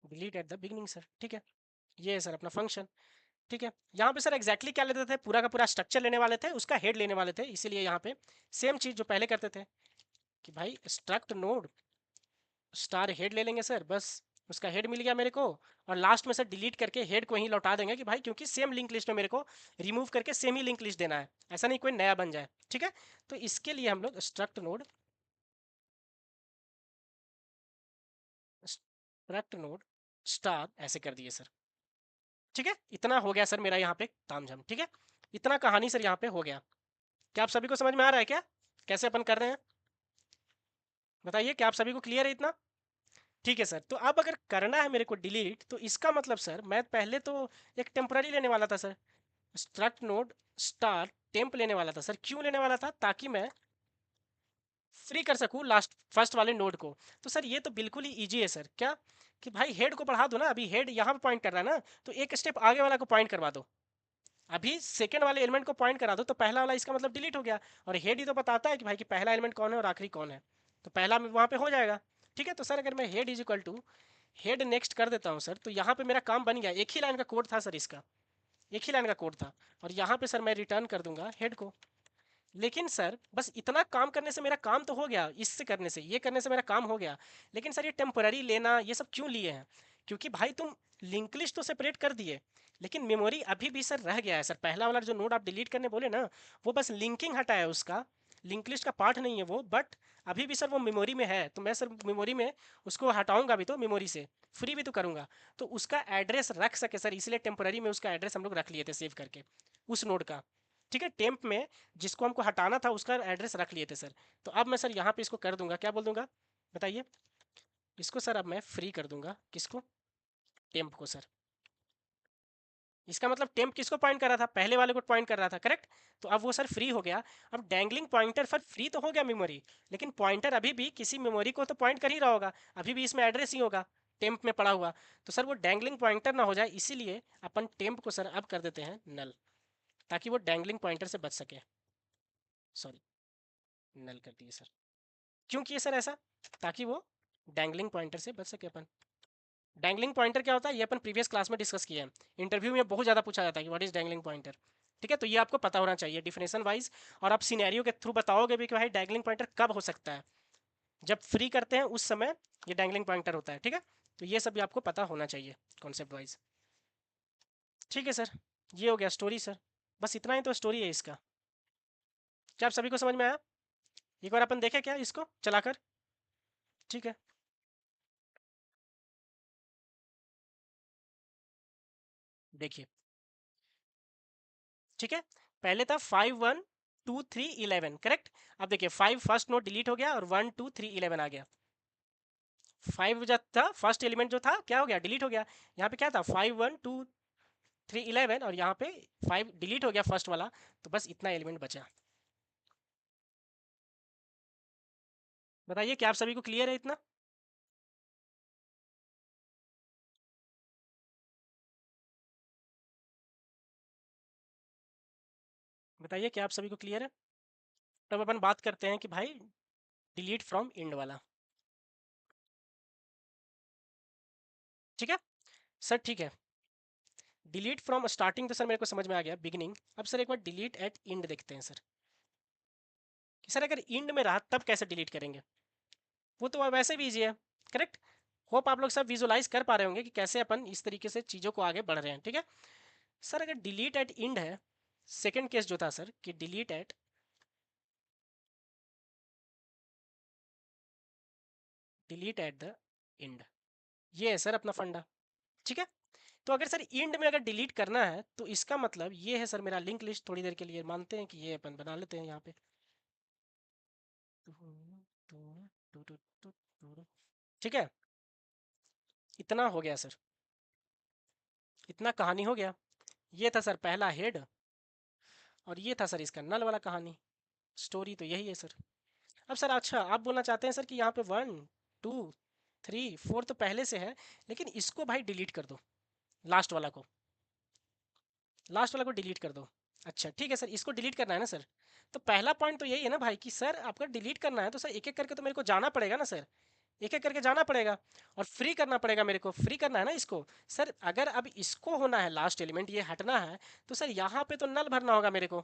delete at the beginning sir, ठीक है। ये है सर अपना फंक्शन, ठीक है। यहाँ पे सर एग्जैक्टली क्या लेते थे, पूरा का पूरा स्ट्रक्चर लेने वाले थे, उसका हेड लेने वाले थे। इसीलिए यहाँ पे सेम चीज़ जो पहले करते थे कि भाई स्ट्रक्ट नोड स्टार हेड ले लेंगे सर, बस उसका हेड मिल गया मेरे को। और लास्ट में सर डिलीट करके हेड को ही लौटा देंगे, कि भाई क्योंकि सेम लिंक लिस्ट में मेरे को रिमूव करके सेम ही लिंक लिस्ट देना है, ऐसा नहीं कोई नया बन जाए, ठीक है। तो इसके लिए हम लोग struct node, struct node star ऐसे कर दिए सर, ठीक है। इतना हो गया सर मेरा यहाँ पे तामझाम, ठीक है। इतना कहानी सर यहाँ पे हो गया। क्या आप सभी को समझ में आ रहा है क्या, कैसे अपन कर रहे हैं? बताइए, क्या आप सभी को क्लियर है इतना? ठीक है सर। तो अब अगर करना है मेरे को डिलीट, तो इसका मतलब सर मैं पहले तो एक टेम्पररी लेने वाला था sir, struct node star temp लेने वाला था सर। क्यों लेने वाला था, ताकि मैं फ्री कर सकूं लास्ट फर्स्ट वाले नोड को। तो सर ये तो बिल्कुल ही इजी है सर, क्या कि भाई हेड को बढ़ा दो ना, अभी हेड यहाँ पे पॉइंट कर रहा है ना, तो एक स्टेप आगे वाला को पॉइंट करवा दो। अभी सेकंड वाले एलिमेंट को पॉइंट करा दो, तो पहला वाला इसका मतलब डिलीट हो गया। और हेड ही तो बताता है कि भाई कि पहला एलिमेंट कौन है और आखिरी कौन है, तो पहला वहां पे हो जाएगा। ठीक है। तो सर अगर मैं head is equal to head next कर देता हूँ सर, तो यहाँ पे मेरा काम बन गया। एक ही लाइन का कोड था सर इसका, एक ही लाइन का कोड था, और यहाँ पे सर मैं रिटर्न कर दूंगा हेड को। लेकिन सर बस इतना काम करने से मेरा काम तो हो गया, इससे करने से, ये करने से मेरा काम हो गया। लेकिन सर ये टेम्पररी लेना ये सब क्यों लिए हैं? क्योंकि भाई तुम लिंक लिस्ट तो सेपरेट कर दिए, लेकिन मेमोरी अभी भी सर रह गया है। सर पहला वाला जो नोड आप डिलीट करने बोले ना, वो बस लिंकिंग हटाया उसका, लिंक लिस्ट का पार्ट नहीं है वो, बट अभी भी सर वो मेमोरी में है। तो मैं सर मेमोरी में उसको हटाऊंगा भी तो मेमोरी से फ्री भी तो करूंगा, तो उसका एड्रेस रख सके सर, इसलिए टेम्पररी में उसका एड्रेस हम लोग रख लिए थे सेव करके उस नोड का। ठीक है, टेम्प में जिसको हमको हटाना था उसका एड्रेस रख लिए थे सर। तो अब मैं सर यहाँ पे इसको कर दूंगा, क्या बोल दूंगा बताइए? इसको सर अब मैं फ्री कर दूंगा, किसको? टेम्प को सर। इसका मतलब टेम्प किसको पॉइंट कर रहा था? पहले वाले को पॉइंट कर रहा था, करेक्ट? तो अब वो सर फ्री हो गया। अब डैंगलिंग पॉइंटर सर फ्री तो हो गया मेमोरी, लेकिन पॉइंटर अभी भी किसी मेमोरी को तो पॉइंट कर ही रहा होगा, अभी भी इसमें एड्रेस ही होगा टेम्प में पड़ा हुआ। तो सर वो डैंगलिंग पॉइंटर ना हो जाए, इसीलिए अपन टेम्प को सर अब कर देते हैं नल, ताकि वो डैंगलिंग पॉइंटर से बच सके। सॉरी, नल कर दिए सर। क्यों किए सर ऐसा? ताकि वो डैंगलिंग पॉइंटर से बच सके अपन। डैंगलिंग पॉइंटर क्या होता है, ये अपन प्रीवियस क्लास में डिस्कस किए हैं, इंटरव्यू में बहुत ज़्यादा पूछा जाता है कि व्हाट इज डैंगलिंग पॉइंटर। ठीक है, तो ये आपको पता होना चाहिए डिफिनेशन वाइज, और आप सिनेरियो के थ्रू बताओगे भी कि भाई डैंगलिंग पॉइंटर कब हो सकता है। जब फ्री करते हैं उस समय ये डैंगलिंग पॉइंटर होता है। ठीक है, तो ये सब भी आपको पता होना चाहिए कॉन्सेप्ट वाइज। ठीक है सर, ये हो गया स्टोरी सर, बस इतना ही तो स्टोरी है इसका। क्या आप सभी को समझ में आया? एक बार अपन देखें क्या इसको चलाकर? ठीक है, देखिए। ठीक है, पहले था 5 1 2 3 11, करेक्ट? अब देखिए 5 फर्स्ट नोट डिलीट हो गया और 1 2 3 11 आ गया। 5 जो था फर्स्ट एलिमेंट जो था क्या हो गया, डिलीट हो गया। यहाँ पे क्या था 5 1 2 3 11, और यहाँ पे 5 डिलीट हो गया फर्स्ट वाला, तो बस इतना एलिमेंट बचा। बताइए क्या आप सभी को क्लियर है इतना? बताइए क्या आप सभी को क्लियर है? तब अपन बात करते हैं कि भाई डिलीट फ्रॉम इंड वाला। ठीक है सर, ठीक है। डिलीट फ्रॉम स्टार्टिंग तो सर मेरे को समझ में आ गया, बिगिनिंग। अब सर एक बार डिलीट एट इंड देखते हैं सर, कि सर अगर इंड में रहा तब कैसे डिलीट करेंगे? वो तो वैसे भी ईजी है, करेक्ट? होप आप लोग सब विजुलाइज कर पा रहे होंगे कि कैसे अपन इस तरीके से चीज़ों को आगे बढ़ रहे हैं। ठीक है सर, अगर डिलीट एट इंड है, सेकेंड केस जो था सर कि डिलीट एट द इंड, ये है सर अपना फंडा। ठीक है, तो अगर सर इंड में अगर डिलीट करना है तो इसका मतलब ये है सर मेरा लिंक लिस्ट। थोड़ी देर के लिए मानते हैं कि ये अपन बना लेते हैं यहाँ पे। ठीक है, इतना हो गया सर, इतना कहानी हो गया। ये था सर पहला हेड, और ये था सर इसका नल वाला कहानी। स्टोरी तो यही है सर। अब सर अच्छा आप बोलना चाहते हैं सर कि यहाँ पे 1 2 3 4 तो पहले से है, लेकिन इसको भाई डिलीट कर दो, लास्ट वाला को, लास्ट वाला को डिलीट कर दो। अच्छा ठीक है सर, इसको डिलीट करना है ना सर? तो पहला पॉइंट तो यही है ना भाई कि सर आपका डिलीट करना है तो सर एक एक करके तो मेरे को जाना पड़ेगा ना सर, एक एक करके जाना पड़ेगा, और फ्री करना पड़ेगा मेरे को, फ्री करना है ना इसको। सर अगर अब इसको होना है लास्ट एलिमेंट ये हटना है, तो सर यहाँ पे तो नल भरना होगा मेरे को।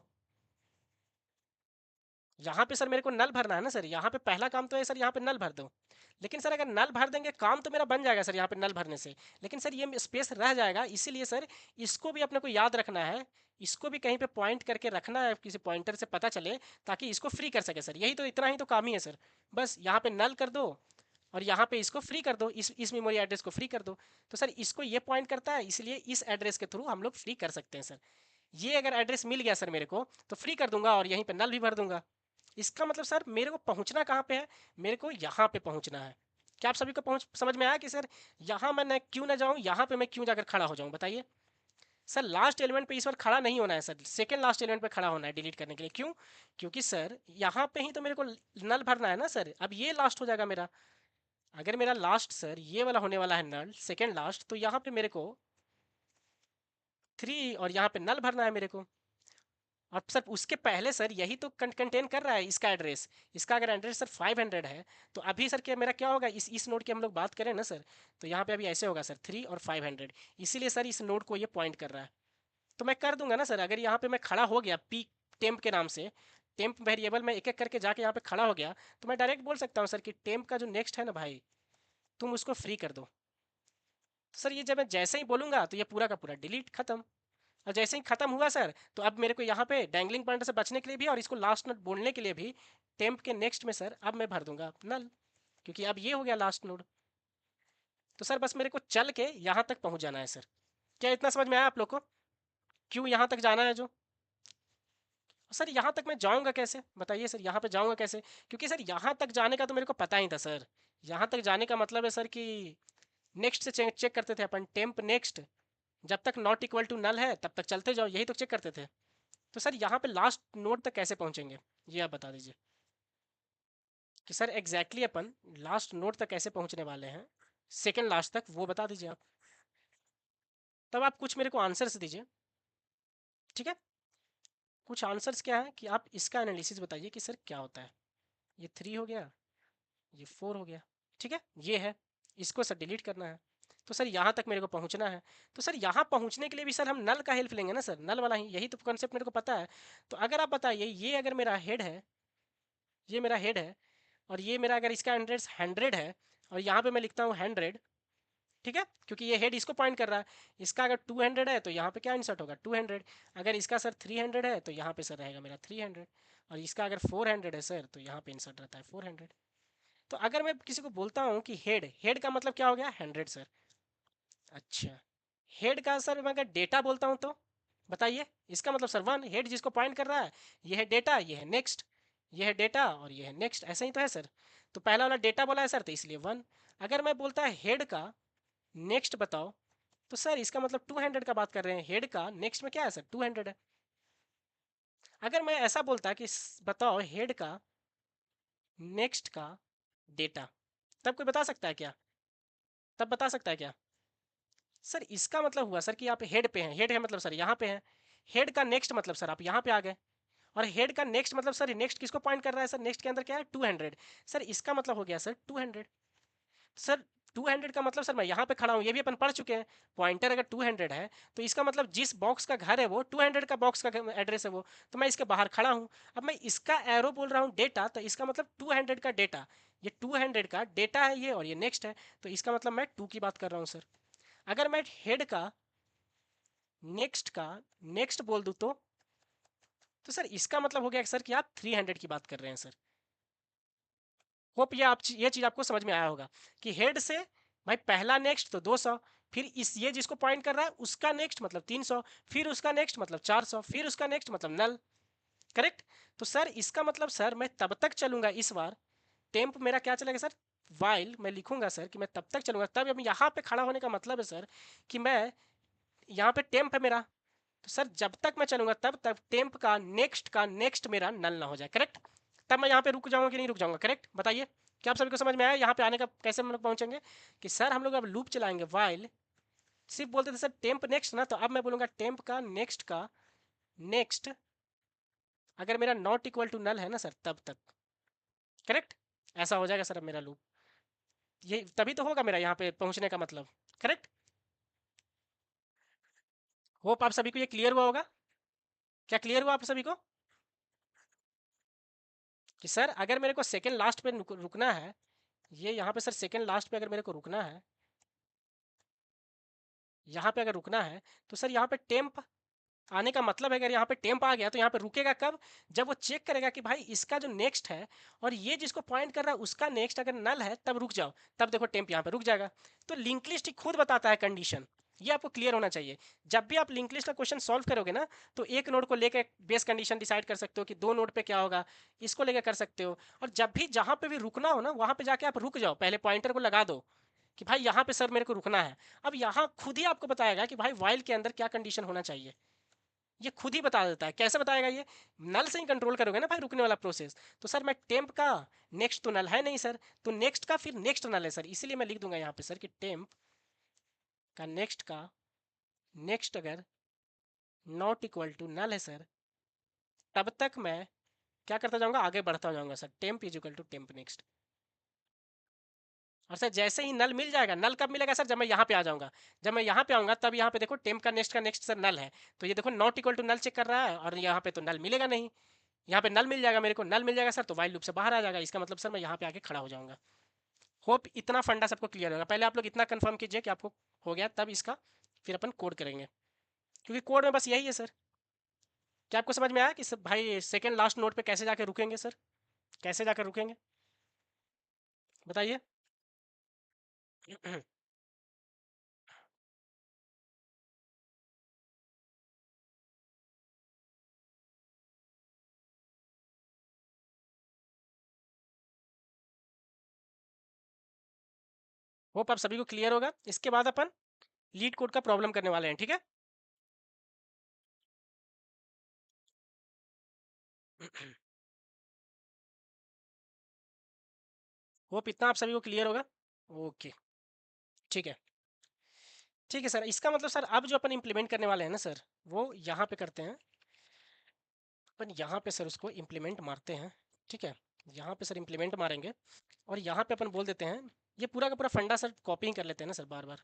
यहाँ पे सर मेरे को नल भरना है ना सर, यहाँ पे पहला काम तो है सर यहाँ पे नल भर दो। लेकिन सर अगर नल भर देंगे काम तो मेरा बन जाएगा सर यहाँ पे नल भरने से, लेकिन सर ये स्पेस रह जाएगा, इसीलिए सर इसको भी अपने को याद रखना है, इसको भी कहीं पे पॉइंट करके रखना है, किसी पॉइंटर से पता चले, ताकि इसको फ्री कर सके सर। यही तो, इतना ही तो काम ही है सर। बस यहाँ पे नल कर दो और यहाँ पे इसको फ्री कर दो, इस मेमोरी एड्रेस को फ्री कर दो। तो सर इसको ये पॉइंट करता है, इसलिए इस एड्रेस के थ्रू हम लोग फ्री कर सकते हैं सर। ये अगर एड्रेस मिल गया सर मेरे को तो फ्री कर दूंगा और यहीं पे नल भी भर दूंगा। इसका मतलब सर मेरे को पहुंचना कहाँ पे है? मेरे को यहाँ पे पहुंचना है। क्या आप सभी को पहुंच समझ में आया कि सर यहाँ मैं क्यों ना जाऊँ, यहाँ पे मैं क्यों जाकर खड़ा हो जाऊँ? बताइए सर, लास्ट एलिमेंट पे इस बार खड़ा नहीं होना है सर, सेकंड लास्ट एलिमेंट पे खड़ा होना है डिलीट करने के लिए। क्यों? क्योंकि सर यहाँ पे ही तो मेरे को नल भरना है ना सर। अब ये लास्ट हो जाएगा मेरा, अगर मेरा लास्ट सर ये वाला होने वाला है नल सेकंड लास्ट, तो यहाँ पे मेरे को 3 और यहाँ पे नल भरना है मेरे को। और सर उसके पहले सर यही तो कंटेन कर रहा है इसका एड्रेस। इसका अगर एड्रेस सर 500 है तो अभी सर क्या मेरा क्या होगा, इस नोड की हम लोग बात करें ना सर, तो यहाँ पे अभी ऐसे होगा सर 3 और 500, इसीलिए सर इस नोड को ये पॉइंट कर रहा है। तो मैं कर दूंगा ना सर, अगर यहाँ पे मैं खड़ा हो गया पी टेम्प के नाम से, टेम्प वेरिएबल में एक एक करके जाके यहाँ पे खड़ा हो गया, तो मैं डायरेक्ट बोल सकता हूँ सर कि टेम्प का जो नेक्स्ट है ना भाई, तुम उसको फ्री कर दो। सर ये जब मैं जैसे ही बोलूंगा तो ये पूरा का पूरा डिलीट खत्म। और जैसे ही खत्म हुआ सर, तो अब मेरे को यहाँ पे डैंगलिंग पॉइंटर से बचने के लिए भी और इसको लास्ट नोड बोलने के लिए भी टेम्प के नेक्स्ट में सर अब मैं भर दूंगा नल, क्योंकि अब ये हो गया लास्ट नोड। तो सर बस मेरे को चल के यहाँ तक पहुँच जाना है सर। क्या इतना समझ में आया आप लोग को, क्यों यहाँ तक जाना है जो? सर यहाँ तक मैं जाऊँगा कैसे बताइए सर, यहाँ पे जाऊँगा कैसे? क्योंकि सर यहाँ तक जाने का तो मेरे को पता ही था सर। यहाँ तक जाने का मतलब है सर कि नेक्स्ट से चेक करते थे अपन, टेम्प नेक्स्ट जब तक नॉट इक्वल टू नल है तब तक चलते जाओ, यही तो चेक करते थे। तो सर यहाँ पे लास्ट नोड तक कैसे पहुँचेंगे, ये आप बता दीजिए कि सर एग्जैक्टली अपन लास्ट नोड तक कैसे पहुँचने वाले हैं, सेकेंड लास्ट तक, वो बता दीजिए आप। तब आप कुछ मेरे को आंसर्स दीजिए, ठीक है? कुछ आंसर्स क्या है कि आप इसका एनालिसिस बताइए कि सर क्या होता है। ये 3 हो गया, ये 4 हो गया, ठीक है, ये है, इसको सर डिलीट करना है। तो सर यहाँ तक मेरे को पहुँचना है, तो सर यहाँ पहुँचने के लिए भी सर हम नल का हेल्प लेंगे ना सर, नल वाला ही, यही तो कॉन्सेप्ट मेरे को पता है। तो अगर आप बताइए, ये अगर मेरा हेड है, ये मेरा हेड है, और ये मेरा अगर इसका एड्रेस 100 है, और यहाँ पे मैं लिखता हूँ 100, ठीक है, क्योंकि ये हेड इसको पॉइंट कर रहा है। इसका अगर 200 है तो यहाँ पे क्या इंसर्ट होगा 200, अगर इसका सर 300 है तो यहाँ पे सर रहेगा मेरा 300, और इसका अगर 400 है सर तो यहाँ पे इंसर्ट रहता है 400। तो अगर मैं किसी को बोलता हूँ कि हेड, हेड का मतलब क्या हो गया 100 सर। अच्छा, हेड का सर मैं अगर डेटा बोलता हूँ तो बताइए, इसका मतलब सर 1, हेड जिसको पॉइंट कर रहा है, ये है डेटा, ये है नेक्स्ट, ये है डेटा और ये है नेक्स्ट, ऐसा ही तो है सर। तो पहला वाला डेटा बोला है सर तो इसलिए 1। अगर मैं बोलता है हेड का नेक्स्ट बताओ, तो सर इसका मतलब 200 का बात कर रहे हैं, हेड का नेक्स्ट में क्या है सर 200 है। अगर मैं ऐसा बोलता कि बताओ हेड का नेक्स्ट का डेटा, तब कोई बता सकता है क्या? तब बता सकता है क्या? सर इसका मतलब हुआ सर कि आप हेड पे हैं, हेड है मतलब सर यहाँ पे हैं, हेड का नेक्स्ट मतलब सर आप यहाँ पे आ गए, और हेड का नेक्स्ट मतलब सर नेक्स्ट किसको पॉइंट कर रहा है सर, नेक्स्ट के अंदर क्या है 200, सर इसका मतलब हो गया सर 200। सर 200 का मतलब सर मैं यहाँ पे खड़ा हूँ, ये भी अपन पढ़ चुके हैं, पॉइंटर अगर 200 है तो इसका मतलब जिस बॉक्स का घर है वो 200 का बॉक्स का एड्रेस है वो, तो मैं इसके बाहर खड़ा हूँ। अब मैं इसका एरो बोल रहा हूँ डेटा, तो इसका मतलब 200 का डेटा, ये 200 का डेटा है ये, और ये नेक्स्ट है, तो इसका मतलब मैं 2 की बात कर रहा हूँ सर। अगर मैं हेड का नेक्स्ट का नेक्स्ट बोल दूँ तो सर इसका मतलब हो गया सर कि आप 300 की बात कर रहे हैं सर। होप ये चीज़ आपको समझ में आया होगा कि हेड से भाई पहला नेक्स्ट तो 200, फिर इस ये जिसको पॉइंट कर रहा है उसका नेक्स्ट मतलब 300, फिर उसका नेक्स्ट मतलब 400, फिर उसका नेक्स्ट मतलब नल, करेक्ट। तो सर इसका मतलब सर मैं तब तक चलूंगा, इस बार टेम्प मेरा क्या चलेगा सर, वाइल मैं लिखूंगा सर कि मैं तब तक चलूंगा, तब अब यहाँ पे खड़ा होने का मतलब है सर कि मैं यहाँ पे टेम्प है मेरा, तो सर जब तक मैं चलूंगा तब तक टेम्प का नेक्स्ट मेरा नल ना हो जाए, करेक्ट। तब मैं यहाँ पे रुक जाऊंगा कि नहीं रुक जाऊंगा, करेक्ट बताइए। क्या आप सभी को समझ में आया यहाँ पे आने का कैसे हम लोग पहुंचेंगे? कि सर हम लोग अब लूप चलाएंगे वाइल, सिर्फ बोलते थे सर टेम्प नेक्स्ट ना, तो अब मैं बोलूंगा टेम्प का नेक्स्ट अगर मेरा नॉट इक्वल टू नल है ना सर तब तक, करेक्ट। ऐसा हो जाएगा सर अब मेरा लूप, ये तभी तो होगा मेरा यहाँ पे पहुंचने का मतलब, करेक्ट। होप आप सभी को ये क्लियर हुआ होगा। क्या क्लियर हुआ आप सभी को कि सर अगर मेरे को सेकेंड लास्ट पे रुकना है, ये यहाँ पे सर सेकेंड लास्ट पे अगर मेरे को रुकना है, यहाँ पे अगर रुकना है, तो सर यहाँ पे टेम्प आने का मतलब है, अगर यहाँ पे टेम्प आ गया तो यहाँ पे रुकेगा कब, जब वो चेक करेगा कि भाई इसका जो नेक्स्ट है और ये जिसको पॉइंट कर रहा है उसका नेक्स्ट अगर नल है तब रुक जाओ, तब देखो टेम्प यहाँ पे रुक जाएगा। तो लिंक लिस्ट खुद बताता है कंडीशन, ये आपको क्लियर होना चाहिए। जब भी आप लिंक लिस्ट का क्वेश्चन सॉल्व करोगे ना, तो एक नोड को लेकर बेस कंडीशन डिसाइड कर सकते हो कि 2 नोड पे क्या होगा, इसको लेकर कर सकते हो। और जब भी जहां पे भी रुकना हो ना, वहां पे जाके आप रुक जाओ, पहले पॉइंटर को लगा दो कि भाई यहाँ पे सर मेरे को रुकना है। अब यहाँ खुद ही आपको बताएगा कि भाई वाइल के अंदर क्या कंडीशन होना चाहिए, ये खुद ही बता देता है। कैसे बताएगा ये, नल से ही कंट्रोल करोगे ना भाई रुकने वाला प्रोसेस। तो सर मैं टेम्प का नेक्स्ट तो नल है नहीं सर, तो नेक्स्ट का फिर नेक्स्ट नल है सर, इसीलिए मैं लिख दूंगा यहाँ पे सर कि टेम्प का नेक्स्ट अगर नॉट इक्वल टू नल है सर, तब तक मैं क्या करता जाऊंगा, आगे बढ़ता जाऊंगा sir, temp is equal to temp next. और सर जैसे ही नल मिल जाएगा, नल कब मिलेगा सर, जब मैं यहाँ पे आ जाऊंगा। जब मैं यहाँ पे आऊंगा तब यहाँ पे देखो टेम्प का नेक्स्ट सर नल है, तो ये देखो not equal to null check कर रहा है, और यहाँ पे तो नल मिलेगा नहीं। यहाँ पे नल मिल जाएगा मेरे को, नल मिल जाएगा सर तो वाइल लूप से बाहर आ जाएगा, इसका मतलब सर मैं यहाँ पे आके खड़ा हो जाऊंगा। होप इतना फंडा सबको क्लियर होगा। पहले आप लोग इतना कंफर्म कीजिए कि आपको हो गया, तब इसका फिर अपन कोड करेंगे, क्योंकि कोड में बस यही है सर। क्या आपको समझ में आया कि सब भाई सेकंड लास्ट नोड पे कैसे जाकर रुकेंगे सर, कैसे जाकर रुकेंगे बताइए। होप आप सभी को क्लियर होगा। इसके बाद अपन लीड कोड का प्रॉब्लम करने वाले हैं, ठीक है। होप इतना आप सभी को क्लियर होगा। ओके, ठीक है। ठीक है सर, इसका मतलब सर अब जो अपन इम्प्लीमेंट करने वाले हैं ना सर, वो यहाँ पे करते हैं अपन, यहाँ पे सर उसको इम्प्लीमेंट मारते हैं, ठीक है। यहाँ पे सर इम्प्लीमेंट मारेंगे, और यहाँ पे अपन बोल देते हैं, ये पूरा का पूरा फंडा सर कॉपिंग कर लेते हैं ना सर बार बार,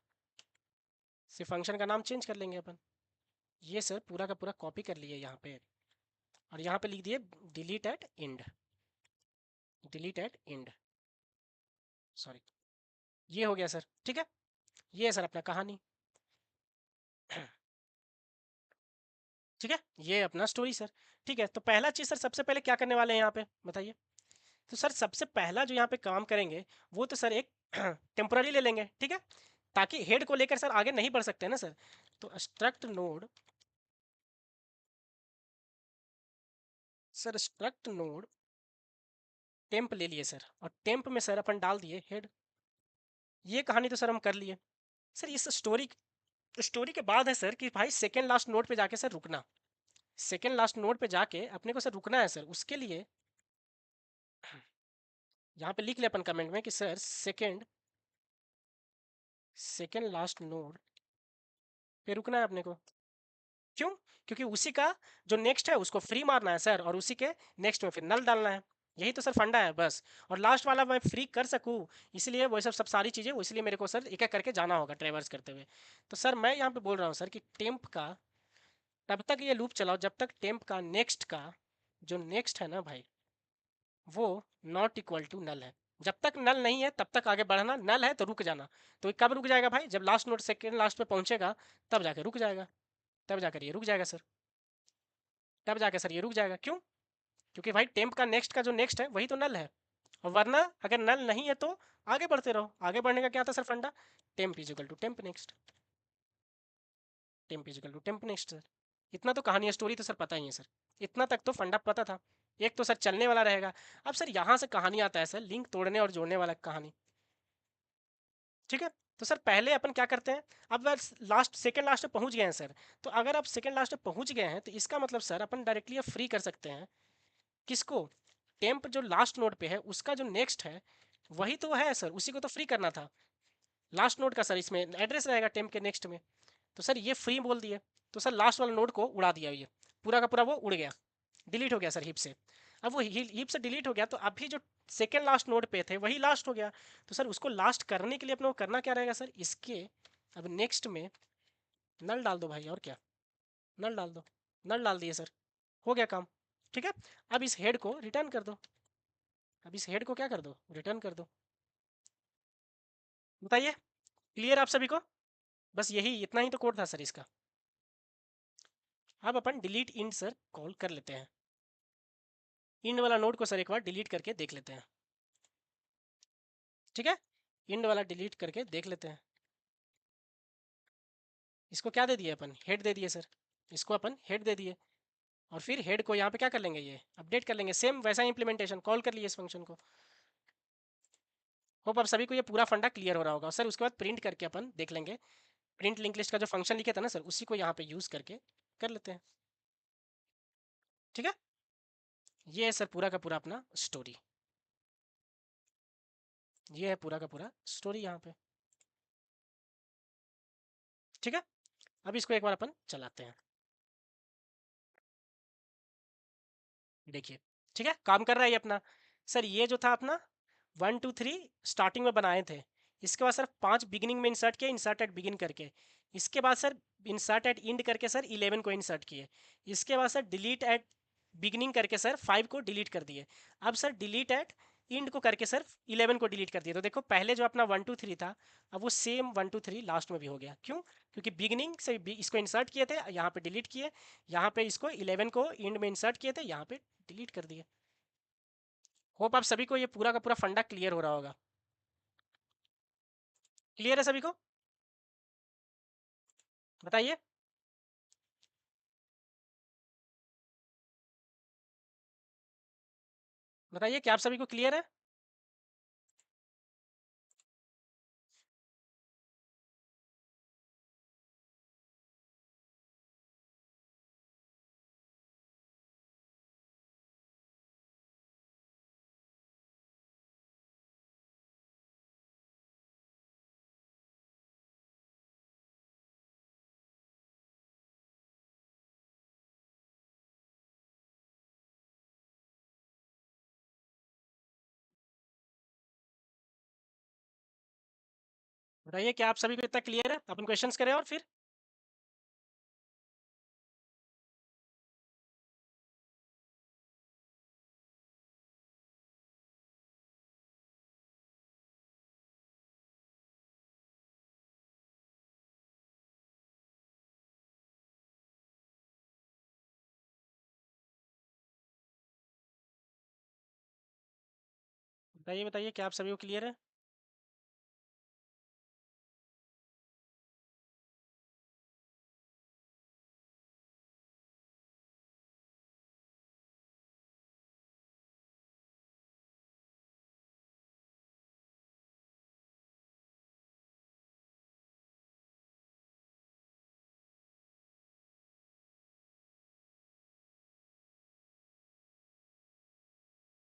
सिर्फ फंक्शन का नाम चेंज कर लेंगे अपन। ये सर पूरा का पूरा कॉपी कर लिए यहाँ पे, और यहाँ पे लिख दिए delete at end, delete at end, sorry. ये हो गया सर, ठीक है। ये है सर अपना कहानी। ठीक है, ये अपना स्टोरी सर। ठीक है, तो पहला चीज़ सर सबसे पहले क्या करने वाले हैं यहाँ पे बताइए। तो सर सबसे पहला जो यहाँ पे काम करेंगे, वो तो सर एक टेम्पररी ले लेंगे, ठीक है, ताकि हेड को लेकर सर आगे नहीं बढ़ सकते ना सर। तो struct node, sir struct node temp ले लिए सर, और टेम्प में सर अपन डाल दिए हेड। ये कहानी तो सर हम कर लिए। सर इस स्टोरी, स्टोरी के बाद है सर कि भाई सेकेंड लास्ट नोड पे जाके सर रुकना, सेकेंड लास्ट नोड पे जाके अपने को सर रुकना है सर। उसके लिए यहाँ पे लिख ले अपन कमेंट में कि sir second, second last node पे रुकना है अपने को। क्यों? क्योंकि उसी का जो नेक्स्ट है उसको फ्री मारना है सर, और उसी के नेक्स्ट में फिर नल डालना है। यही तो सर फंडा है बस। और लास्ट वाला मैं फ्री कर सकूं, इसलिए वो सब सब सारी चीज़ें, वो इसलिए मेरे को सर एक एक करके जाना होगा ट्रेवर्स करते हुए। तो सर मैं यहाँ पे बोल रहा हूँ सर कि टेम्प का तब तक ये लूप चलाओ जब तक टेम्प का नेक्स्ट का जो नेक्स्ट है ना भाई, वो नॉट इक्वल टू नल है। जब तक नल नहीं है तब तक आगे बढ़ना, नल है तो रुक जाना। तो कब रुक जाएगा भाई, जब लास्ट नोट सेकेंड लास्ट पे पहुंचेगा तब जाकर रुक जाएगा, तब जाकर ये रुक जाएगा सर, तब जाकर सर ये रुक जाएगा। क्यों? क्योंकि भाई टेम्प का नेक्स्ट का जो नेक्स्ट है वही तो नल है, और वरना अगर नल नहीं है तो आगे बढ़ते रहो। आगे बढ़ने का क्या था सर फंडा, temp is equal to temp next, temp is equal to temp next sir. इतना तो कहानी स्टोरी तो सर पता ही है सर, इतना तक तो फंडा पता था। एक तो सर चलने वाला रहेगा। अब सर यहाँ से कहानी आता है सर, लिंक तोड़ने और जोड़ने वाला कहानी, ठीक है। तो सर पहले अपन क्या करते हैं, अब लास्ट सेकंड लास्ट पे पहुंच गए हैं सर। तो अगर आप सेकंड लास्ट पे पहुंच गए हैं तो इसका मतलब सर अपन डायरेक्टली अब फ्री कर सकते हैं किसको, टेम्प जो लास्ट नोड पे है उसका जो नेक्स्ट है वही तो है सर, उसी को तो फ्री करना था। लास्ट नोड का सर इसमें एड्रेस रहेगा टेम्प के नेक्स्ट में। तो सर ये फ्री बोल दिए, तो सर लास्ट वाला नोड को उड़ा दिया, ये पूरा का पूरा वो उड़ गया, डिलीट हो गया सर हीप से। अब वो हीप से डिलीट हो गया तो अभी जो सेकेंड लास्ट नोड पे थे वही लास्ट हो गया। तो सर उसको लास्ट करने के लिए अपने को करना क्या रहेगा सर, इसके अब नेक्स्ट में नल डाल दो भाई, और क्या, नल डाल दो। नल डाल दिए सर, हो गया काम, ठीक है। अब इस हेड को रिटर्न कर दो, अब इस हेड को क्या कर दो, रिटर्न कर दो। बताइए, क्लियर आप सभी को? बस यही इतना ही तो कोड था सर इसका। अब अपन डिलीट इंड सर कॉल कर लेते हैं, इंड वाला नोड को सर एक बार डिलीट करके देख लेते हैं, ठीक है। इंड वाला डिलीट करके देख लेते हैं। इसको क्या दे दिए अपन, हेड दे दिए सर, इसको अपन हेड दे दिए, और फिर हेड को यहाँ पे क्या कर लेंगे, ये अपडेट कर लेंगे, सेम वैसा इंप्लीमेंटेशन कॉल कर लिए इस फंक्शन को। होप अब सभी को ये पूरा फंडा क्लियर हो रहा होगा सर। उसके बाद प्रिंट करके अपन देख लेंगे, प्रिंट लिंक लिस्ट का जो फंक्शन लिखे था ना सर, उसी को यहाँ पे यूज़ करके कर लेते हैं, ठीक है। ये है सर पूरा का पूरा अपना स्टोरी, ये है पूरा का पूरा स्टोरी यहाँ पे, ठीक है। अब इसको एक बार अपन चलाते हैं। देखिए, ठीक है, काम कर रहा है ये अपना। सर ये जो था अपना 1 2 3 स्टार्टिंग में बनाए थे, इसके बाद सर 5 बिगिनिंग में इंसर्ट किया, इंसर्ट एट बिगिन करके। इसके बाद सर इंसर्ट एट इंड करके सर 11 को इंसर्ट किए। इसके बाद सर डिलीट एट बिगिनिंग करके सर 5 को डिलीट कर दिए। अब सर डिलीट एट इंड को करके सर 11 को डिलीट कर दिए। तो देखो पहले जो अपना 1 2 3 था, अब वो सेम 1 2 3 लास्ट में भी हो गया। क्यों? क्योंकि बिगिनिंग से इसको इंसर्ट किए थे, यहाँ पे डिलीट किए, यहाँ पे इसको 11 को इंड में इंसर्ट किए थे, यहाँ पे डिलीट कर दिए। होप आप सभी को ये पूरा का पूरा फंडा क्लियर हो रहा होगा। क्लियर है सभी को? बताइए। बताइए क्या आप सभी को क्लियर है? बताइए क्या आप सभी को इतना क्लियर है? अपन क्वेश्चंस करें और फिर बताइए। बताइए क्या आप सभी को क्लियर है?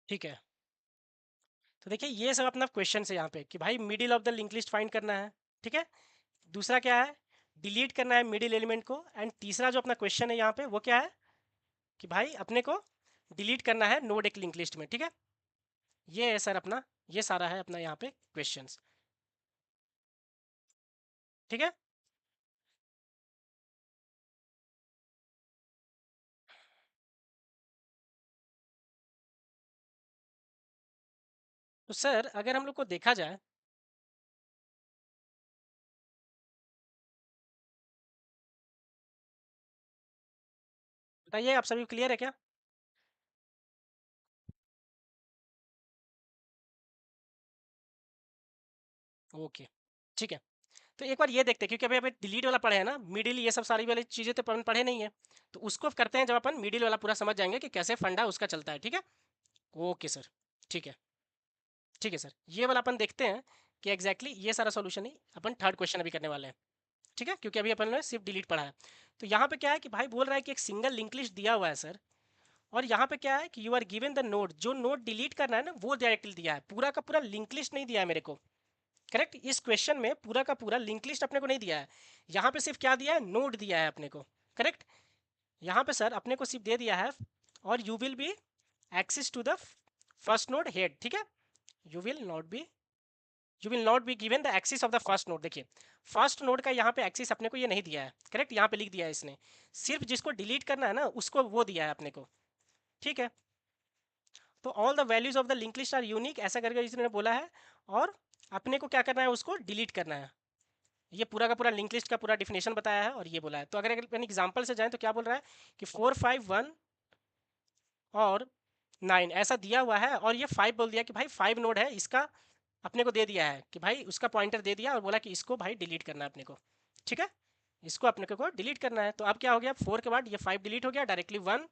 ठीक है। तो देखिए ये सब अपना क्वेश्चन है यहाँ पे कि भाई middle of the link list find करना है। ठीक है। दूसरा क्या है? डिलीट करना है मिडिल एलिमेंट को। एंड तीसरा जो अपना क्वेश्चन है यहाँ पे वो क्या है? कि भाई अपने को डिलीट करना है नोड एक लिंक लिस्ट में। ठीक है। ये है सर अपना, ये सारा है अपना यहाँ पे क्वेश्चंस। ठीक है। तो सर अगर हम लोग को देखा जाए, बताइए आप सभी क्लियर है क्या? ओके। ठीक है। तो एक बार ये देखते हैं क्योंकि अभी अभी डिलीट वाला पढ़े हैं ना, मिडिल ये सब सारी वाली चीज़ें तो अपन पढ़े नहीं है। तो उसको करते हैं जब अपन मिडिल वाला पूरा समझ जाएंगे कि कैसे फंडा उसका चलता है। ठीक है। Okay sir. ठीक है। ठीक है सर, ये वाला अपन देखते हैं कि एग्जैक्टली ये सारा सॉल्यूशन ही अपन थर्ड क्वेश्चन अभी करने वाले हैं। ठीक है, क्योंकि अभी अपन ने सिर्फ डिलीट पढ़ा है। तो यहाँ पे क्या है कि भाई बोल रहा है कि एक सिंगल लिंक लिस्ट दिया हुआ है सर, और यहाँ पे क्या है कि you are given the node, जो नोड डिलीट करना है ना वो डायरेक्टली दिया है, पूरा का पूरा लिंक लिस्ट नहीं दिया है मेरे को। करेक्ट, इस क्वेश्चन में पूरा का पूरा लिंक लिस्ट अपने को नहीं दिया है। यहाँ पे सिर्फ क्या दिया है? नोड दिया है अपने को। करेक्ट। यहाँ पे सर अपने को सिर्फ दे दिया है और you will be access to the first node head. ठीक है। You will not be, you will not be given the access of the first node. देखिए फर्स्ट नोड का यहाँ पे एक्सिस अपने को ये नहीं दिया है। करेक्ट, यहाँ पे लिख दिया है इसने, सिर्फ जिसको डिलीट करना है ना उसको वो दिया है अपने को। ठीक है। तो all the values of the link list are unique ऐसा करके इसने बोला है, और अपने को क्या करना है? उसको डिलीट करना है। ये पूरा का पूरा लिंक लिस्ट का पूरा डिफिनेशन बताया है और ये बोला है। तो अगर अपन एग्जांपल से जाएं तो क्या बोल रहा है कि 4 5 1 और 9 ऐसा दिया हुआ है, और ये 5 बोल दिया कि भाई 5 नोड है इसका, अपने को दे दिया है कि भाई उसका पॉइंटर दे दिया और बोला कि इसको भाई डिलीट करना है अपने को। ठीक है। इसको अपने को डिलीट करना है। तो अब क्या हो गया? 4 के बाद ये 5 डिलीट हो गया, डायरेक्टली 1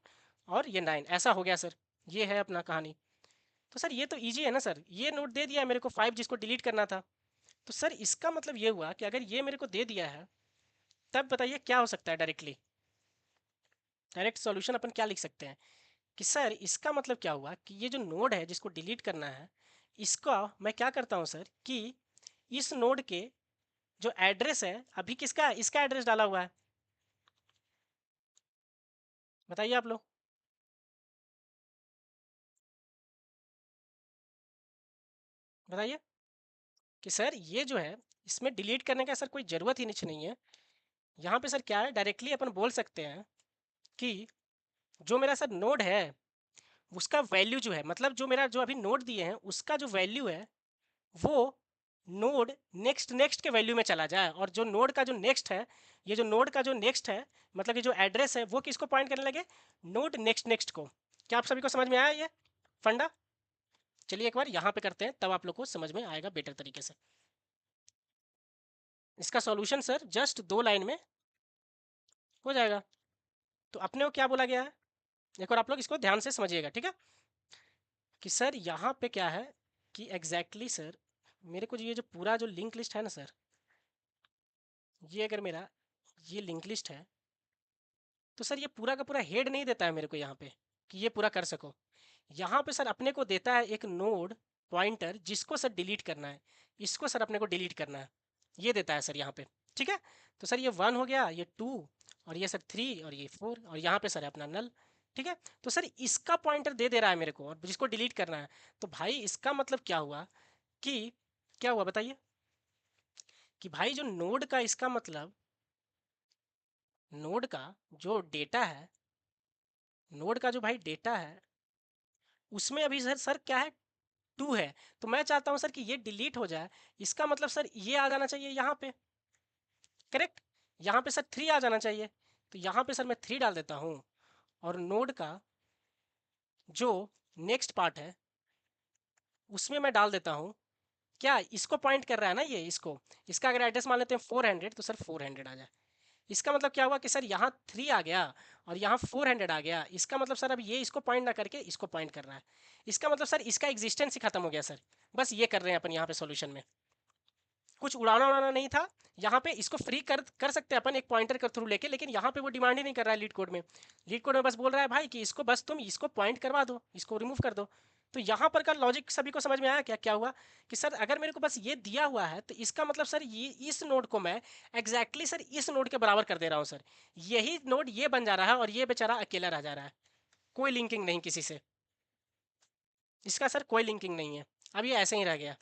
और ये 9 ऐसा हो गया सर। ये है अपना कहानी। तो सर ये तो ईजी है ना सर, ये नोट दे दिया है मेरे को 5 जिसको डिलीट करना था। तो सर इसका मतलब ये हुआ कि अगर ये मेरे को दे दिया है, तब बताइए क्या हो सकता है? डायरेक्टली डायरेक्ट सॉल्यूशन अपन क्या लिख सकते हैं कि सर इसका मतलब क्या हुआ कि ये जो नोड है जिसको डिलीट करना है, इसका मैं क्या करता हूँ सर कि इस नोड के जो एड्रेस है, अभी किसका इसका एड्रेस डाला हुआ है? बताइए आप लोग। बताइए कि सर ये जो है इसमें डिलीट करने का सर कोई ज़रूरत ही नहीं है। यहाँ पे सर क्या है, डायरेक्टली अपन बोल सकते हैं कि जो मेरा सर नोड है उसका वैल्यू जो है, मतलब जो मेरा जो अभी नोड दिए हैं उसका जो वैल्यू है वो नोड नेक्स्ट नेक्स्ट के वैल्यू में चला जाए, और जो नोड का जो नेक्स्ट है, ये जो नोड का जो नेक्स्ट है, मतलब कि जो एड्रेस है वो किसको पॉइंट करने लगे, नोड नेक्स्ट नेक्स्ट को। क्या आप सभी को समझ में आया ये फंडा? चलिए एक बार यहाँ पे करते हैं, तब आप लोग को समझ में आएगा बेटर तरीके से। इसका सॉल्यूशन सर जस्ट 2 लाइन में हो जाएगा। तो अपने को क्या बोला गया है, एक बार आप लोग इसको ध्यान से समझिएगा, ठीक है? कि सर यहाँ पे क्या है कि एग्जैक्टली सर मेरे को ये जो पूरा जो लिंक लिस्ट है ना सर, ये अगर मेरा ये लिंक लिस्ट है तो सर ये पूरा का पूरा हेड नहीं देता है मेरे को यहाँ पे कि ये पूरा कर सको। यहाँ पे सर अपने को देता है एक नोड पॉइंटर जिसको सर डिलीट करना है, इसको सर अपने को डिलीट करना है, ये देता है सर यहाँ पे। ठीक है, तो सर ये 1 हो गया, ये 2, और ये सर 3, और ये 4, और यहाँ पे सर है अपना नल। ठीक है, तो सर इसका पॉइंटर दे दे रहा है मेरे को और जिसको डिलीट करना है। तो भाई इसका मतलब क्या हुआ कि, क्या हुआ बताइए, कि भाई जो नोड का इसका मतलब, नोड का जो डेटा है, नोड का जो भाई डेटा है उसमें अभी सर सर क्या है, 2 है। तो मैं चाहता हूं सर कि ये डिलीट हो जाए, इसका मतलब सर ये आ जाना चाहिए यहाँ पे, करेक्ट? यहाँ पे सर 3 आ जाना चाहिए, तो यहाँ पे सर मैं 3 डाल देता हूँ, और नोड का जो नेक्स्ट पार्ट है उसमें मैं डाल देता हूँ, क्या इसको पॉइंट कर रहा है ना ये, इसको, इसका अगर एड्रेस मान लेते हैं 400, तो सर 400 आ जाए। इसका मतलब क्या हुआ कि सर यहाँ 3 आ गया और यहाँ 400 आ गया, इसका मतलब सर अब ये इसको पॉइंट ना करके इसको पॉइंट कर रहा है। इसका मतलब सर इसका एग्जिस्टेंस ही खत्म हो गया सर। बस ये कर रहे हैं अपन यहाँ पे सॉल्यूशन में, कुछ उड़ाना उड़ाना नहीं था। यहाँ पे इसको फ्री कर सकते हैं अपन एक पॉइंटर के थ्रू लेके, लेकिन यहाँ पे वो डिमांड ही नहीं कर रहा है लीड कोड में। लीड कोड में बस बोल रहा है भाई कि इसको बस तुम इसको पॉइंट करवा दो, इसको रिमूव कर दो। तो यहाँ पर का लॉजिक सभी को समझ में आया क्या क्या हुआ, कि सर अगर मेरे को बस ये दिया हुआ है तो इसका मतलब सर ये इस नोड को मैं एग्जैक्टली सर इस नोड के बराबर कर दे रहा हूँ सर। यही नोड ये बन जा रहा है और ये बेचारा अकेला रह जा रहा है, कोई लिंकिंग नहीं किसी से, इसका सर कोई लिंकिंग नहीं है। अब ये ऐसे ही रह गया।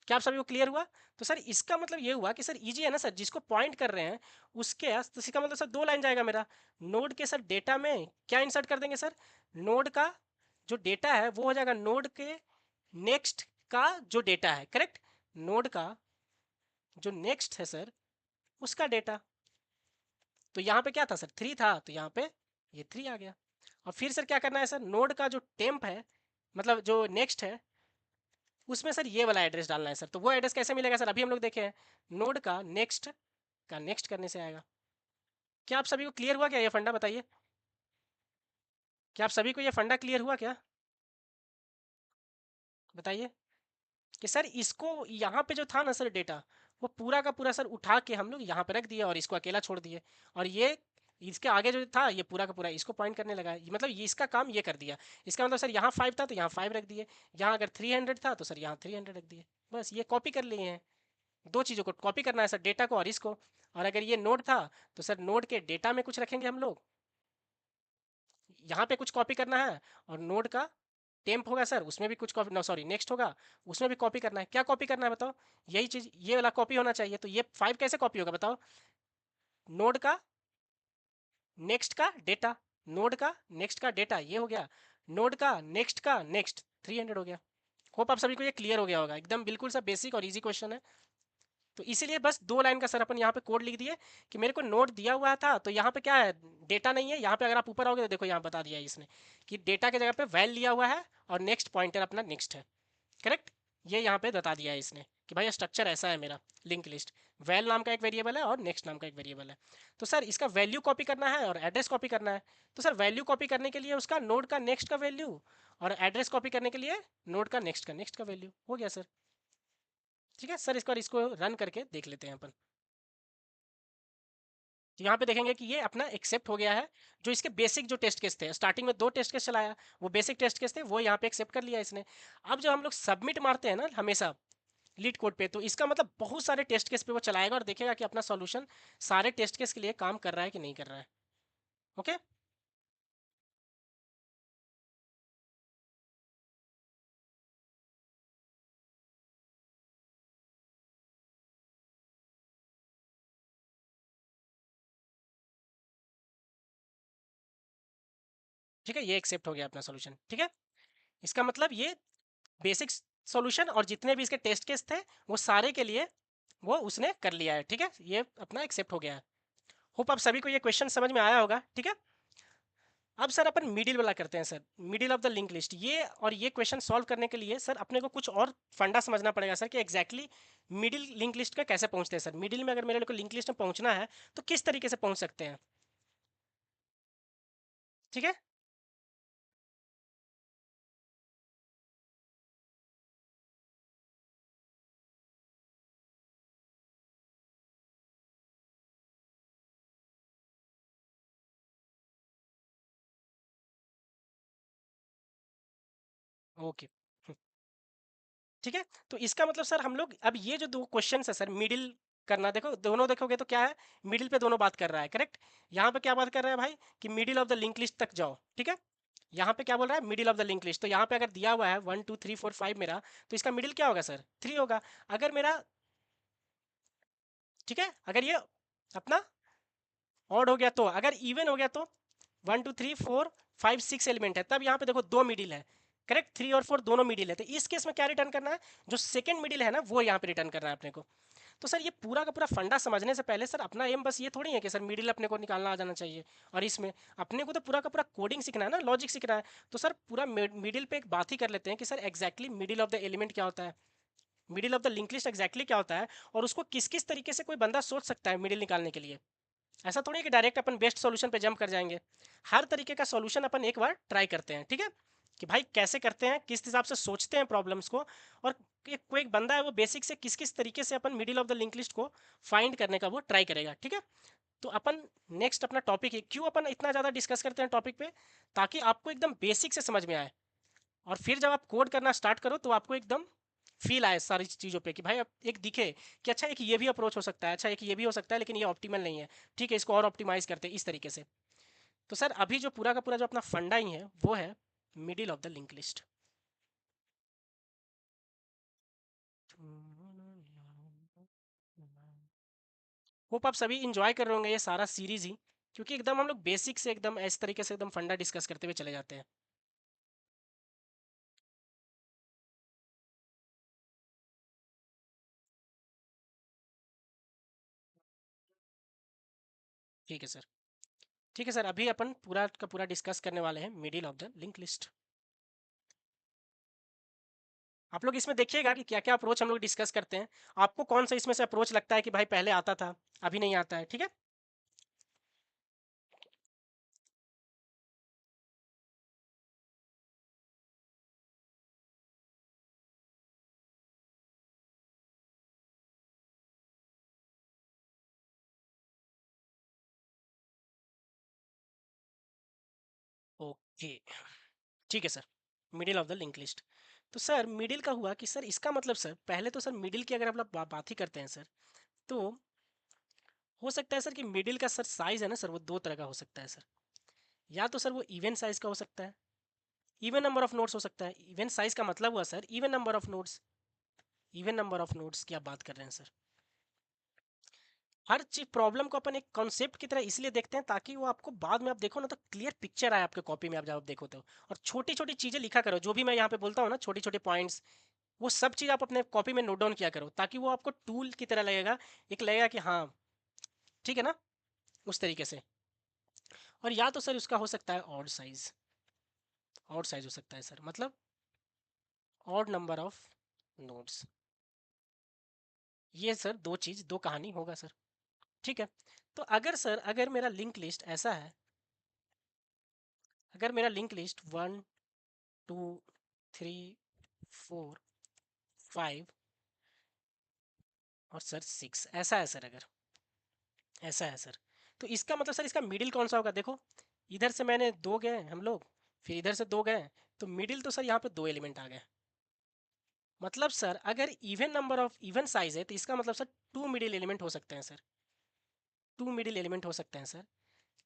क्या आप सभी को क्लियर हुआ? तो सर इसका मतलब ये हुआ कि सर इजी है ना सर, जिसको पॉइंट कर रहे हैं उसके, तो इसका मतलब सर 2 लाइन जाएगा मेरा। नोड के सर डेटा में क्या इंसर्ट कर देंगे सर, नोड का जो डेटा है वो हो जाएगा नोड के नेक्स्ट का जो डेटा है, करेक्ट? नोड का जो नेक्स्ट है सर उसका डेटा। तो यहाँ पे क्या था सर, 3 था, तो यहाँ पे ये 3 आ गया। और फिर सर क्या करना है सर, नोड का जो टेम्प है, मतलब जो नेक्स्ट है, उसमें सर ये वाला एड्रेस डालना है सर। तो वो एड्रेस कैसे मिलेगा सर, अभी हम लोग देखे हैं, नोड का नेक्स्ट करने से आएगा। क्या आप सभी को क्लियर हुआ क्या ये फंडा, बताइए? क्या आप सभी को ये फंडा क्लियर हुआ क्या, बताइए? कि सर इसको यहाँ पे जो था ना सर डेटा, वो पूरा का पूरा सर उठा के हम लोग यहाँ पे रख दिए और इसको अकेला छोड़ दिए, और ये इसके आगे जो था ये पूरा का पूरा इसको पॉइंट करने लगा है। मतलब ये इसका काम ये कर दिया। इसका मतलब सर यहाँ 5 था तो यहाँ 5 रख दिए, यहाँ अगर 300 था तो सर यहाँ 300 रख दिए। बस ये कॉपी कर लिए हैं, दो चीज़ों को कॉपी करना है सर, डेटा को और इसको। और अगर ये नोड था तो सर नोड के डेटा में कुछ रखेंगे हम लोग, यहाँ पे कुछ कॉपी करना है, और नोड का टेम्प होगा सर उसमें भी कुछ कॉपी, नो सॉरी नेक्स्ट होगा, उसमें भी कॉपी करना है। क्या कॉपी करना है बताओ, यही चीज़ ये वाला कॉपी होना चाहिए। तो ये 5 कैसे कॉपी होगा बताओ, नोड का नेक्स्ट का डेटा, नोड का नेक्स्ट का डेटा ये हो गया, नोड का नेक्स्ट 300 हो गया। होप आप सभी को ये क्लियर हो गया होगा, एकदम बिल्कुल सा बेसिक और इजी क्वेश्चन है। तो इसीलिए बस 2 लाइन का सर अपन यहाँ पे कोड लिख दिए कि मेरे को नोट दिया हुआ था, तो यहाँ पे क्या है, डेटा नहीं है। यहाँ पे अगर आप ऊपर आओगे तो देखो यहाँ बता दिया है इसने कि डेटा के जगह पे वैल लिया हुआ है और नेक्स्ट पॉइंटर अपना नेक्स्ट है, करेक्ट? ये यहाँ पे बता दिया है इसने कि भाई स्ट्रक्चर ऐसा है मेरा लिंक लिस्ट, वैल नाम का एक वेरिएबल है और नेक्स्ट नाम का एक वेरिएबल है। तो सर इसका वैल्यू कॉपी करना है और एड्रेस कॉपी करना है। तो सर वैल्यू कॉपी करने के लिए उसका नोड का नेक्स्ट का वैल्यू, और एड्रेस कॉपी करने के लिए नोड का नेक्स्ट का वैल्यू हो गया सर। ठीक है सर, इसको रन करके देख लेते हैं अपन। तो यहाँ पे देखेंगे कि ये अपना एक्सेप्ट हो गया है। जो इसके बेसिक जो टेस्ट केस थे, स्टार्टिंग में 2 टेस्ट केस चलाया, वो बेसिक टेस्ट केस थे, वो यहाँ पे एक्सेप्ट कर लिया इसने। अब जब हम लोग सबमिट मारते हैं ना हमेशा लीड कोड पे, तो इसका मतलब बहुत सारे टेस्ट केस पे वो चलाएगा और देखेगा कि अपना सॉल्यूशन सारे टेस्ट केस के लिए काम कर रहा है कि नहीं कर रहा है। ओके। ठीक है, ये एक्सेप्ट हो गया अपना सोल्यूशन। ठीक है, इसका मतलब ये बेसिक सॉल्यूशन और जितने भी इसके टेस्ट केस थे वो सारे के लिए वो उसने कर लिया है। ठीक है, ये अपना एक्सेप्ट हो गया है। होप आप सभी को ये क्वेश्चन समझ में आया होगा। ठीक है, अब सर अपन मिडिल वाला करते हैं sir, middle of the link list. ये और ये क्वेश्चन सॉल्व करने के लिए सर अपने को कुछ और फंडा समझना पड़ेगा सर कि एग्जैक्टली मिडिल लिंक लिस्ट का कैसे पहुंचते हैं सर। मिडिल में अगर मेरे को लिंक लिस्ट में पहुंचना है तो किस तरीके से पहुंच सकते हैं। ठीक है, ओके। ठीक है, तो इसका मतलब सर हम लोग अब ये जो दो क्वेश्चन है सर मिडिल करना, देखो दोनों देखोगे तो क्या है, मिडिल पे दोनों बात कर रहा है। करेक्ट, यहाँ पे क्या बात कर रहा है भाई कि middle of the link list तक जाओ। ठीक है, यहाँ पे क्या बोल रहा है, middle of the link list. तो यहाँ पे अगर दिया हुआ है 1 2 3 4 5 मेरा, तो इसका मिडिल क्या होगा सर, 3 होगा। अगर मेरा, ठीक है, अगर ये अपना ऑड हो गया तो, अगर इवन हो गया तो 1 2 3 4 5 6 एलिमेंट है, तब यहाँ पे देखो दो मिडिल है। करेक्ट, 3 और 4 दोनों मिडिल है, तो इस केस में क्या रिटर्न करना है, जो सेकंड मिडिल है ना वो यहाँ पे रिटर्न करना है अपने को। तो सर ये पूरा का पूरा फंडा समझने से पहले सर अपना एम बस ये थोड़ी है कि सर मिडिल अपने को निकालना आ जाना चाहिए, और इसमें अपने को तो पूरा का पूरा कोडिंग सीखना है ना, लॉजिक सीखना है। तो सर पूरा मिडिल पे एक बात ही कर लेते हैं कि sir exactly middle of the element क्या होता है, middle of the link list exactly क्या होता है, और उसको किस किस तरीके से कोई बंदा सोच सकता है मिडिल निकालने के लिए। ऐसा थोड़ी है कि डायरेक्ट अपन बेस्ट सॉल्यूशन पे जंप कर जाएंगे। हर तरीके का सॉल्यूशन अपन एक बार ट्राई करते हैं। ठीक है, कि भाई कैसे करते हैं, किस हिसाब से सोचते हैं प्रॉब्लम्स को, और कोई एक बंदा है वो बेसिक से किस किस तरीके से अपन middle of the link list को फाइंड करने का वो ट्राई करेगा। ठीक है, तो अपन नेक्स्ट अपना टॉपिक है, क्यों अपन इतना ज़्यादा डिस्कस करते हैं टॉपिक पे, ताकि आपको एकदम बेसिक से समझ में आए, और फिर जब आप कोड करना स्टार्ट करो तो आपको एकदम फील आए सारी चीज़ों पे, कि भाई अब एक दिखे कि अच्छा एक ये भी अप्रोच हो सकता है, अच्छा एक ये भी हो सकता है, लेकिन ये ऑप्टिमल नहीं है। ठीक है, इसको और ऑप्टिमाइज करते हैं इस तरीके से। तो सर अभी जो पूरा का पूरा जो अपना फंडा ही है वो है middle of the link list. Hope आप सभी इंजॉय कर रहे होंगे ये सारा सीरीज ही, क्योंकि एकदम हम लोग बेसिक से एकदम इस तरीके से एकदम फंडा डिस्कस करते हुए चले जाते हैं। ठीक है सर, ठीक है सर, अभी अपन पूरा का पूरा डिस्कस करने वाले हैं middle of the link list. आप लोग इसमें देखिएगा कि क्या क्या अप्रोच हम लोग डिस्कस करते हैं, आपको कौन सा इसमें से अप्रोच लगता है कि भाई पहले आता था अभी नहीं आता है। ठीक है, ओके। ठीक है sir, middle of the link list. तो सर मिडिल का हुआ कि सर इसका मतलब सर पहले तो सर मिडिल की अगर आप लोग बात ही करते हैं सर, तो हो सकता है सर कि मिडिल का सर साइज है ना सर, वो दो तरह का हो सकता है सर। या तो सर वो इवन साइज का हो सकता है, इवन नंबर ऑफ नोड्स हो सकता है। इवन साइज का मतलब हुआ sir even number of nodes, even number of nodes की आप बात कर रहे हैं सर। हर चीज प्रॉब्लम को अपन एक कॉन्सेप्ट की तरह इसलिए देखते हैं ताकि वो आपको बाद में आप देखो ना तो क्लियर पिक्चर आए आपके कॉपी में, आप जब आप देखो तो। और छोटी छोटी चीजें लिखा करो, जो भी मैं यहाँ पे बोलता हूँ ना छोटी छोटी पॉइंट्स, वो सब चीज़ आप अपने कॉपी में नोट डाउन किया करो, ताकि वो आपको टूल की तरह लगेगा, एक लगेगा कि हाँ ठीक है ना, उस तरीके से। और या तो सर उसका हो सकता है ऑड साइज, ऑड साइज हो सकता है सर, मतलब ऑड नंबर ऑफ नोड्स। ये सर दो चीज़ दो कहानी होगा सर। ठीक है, तो अगर सर अगर मेरा लिंक लिस्ट ऐसा है, अगर मेरा लिंक लिस्ट 1 2 3 4 5 और सर 6 ऐसा है सर, अगर ऐसा है सर, तो इसका मतलब सर इसका मिडिल कौन सा होगा। देखो इधर से मैंने दो गए हम लोग, फिर इधर से दो गए, तो मिडिल तो सर यहाँ पे दो एलिमेंट आ गए। मतलब सर अगर even number of even size है तो इसका मतलब सर टू मिडिल एलिमेंट हो सकते हैं सर, टू मिडिल एलिमेंट हो सकते हैं सर।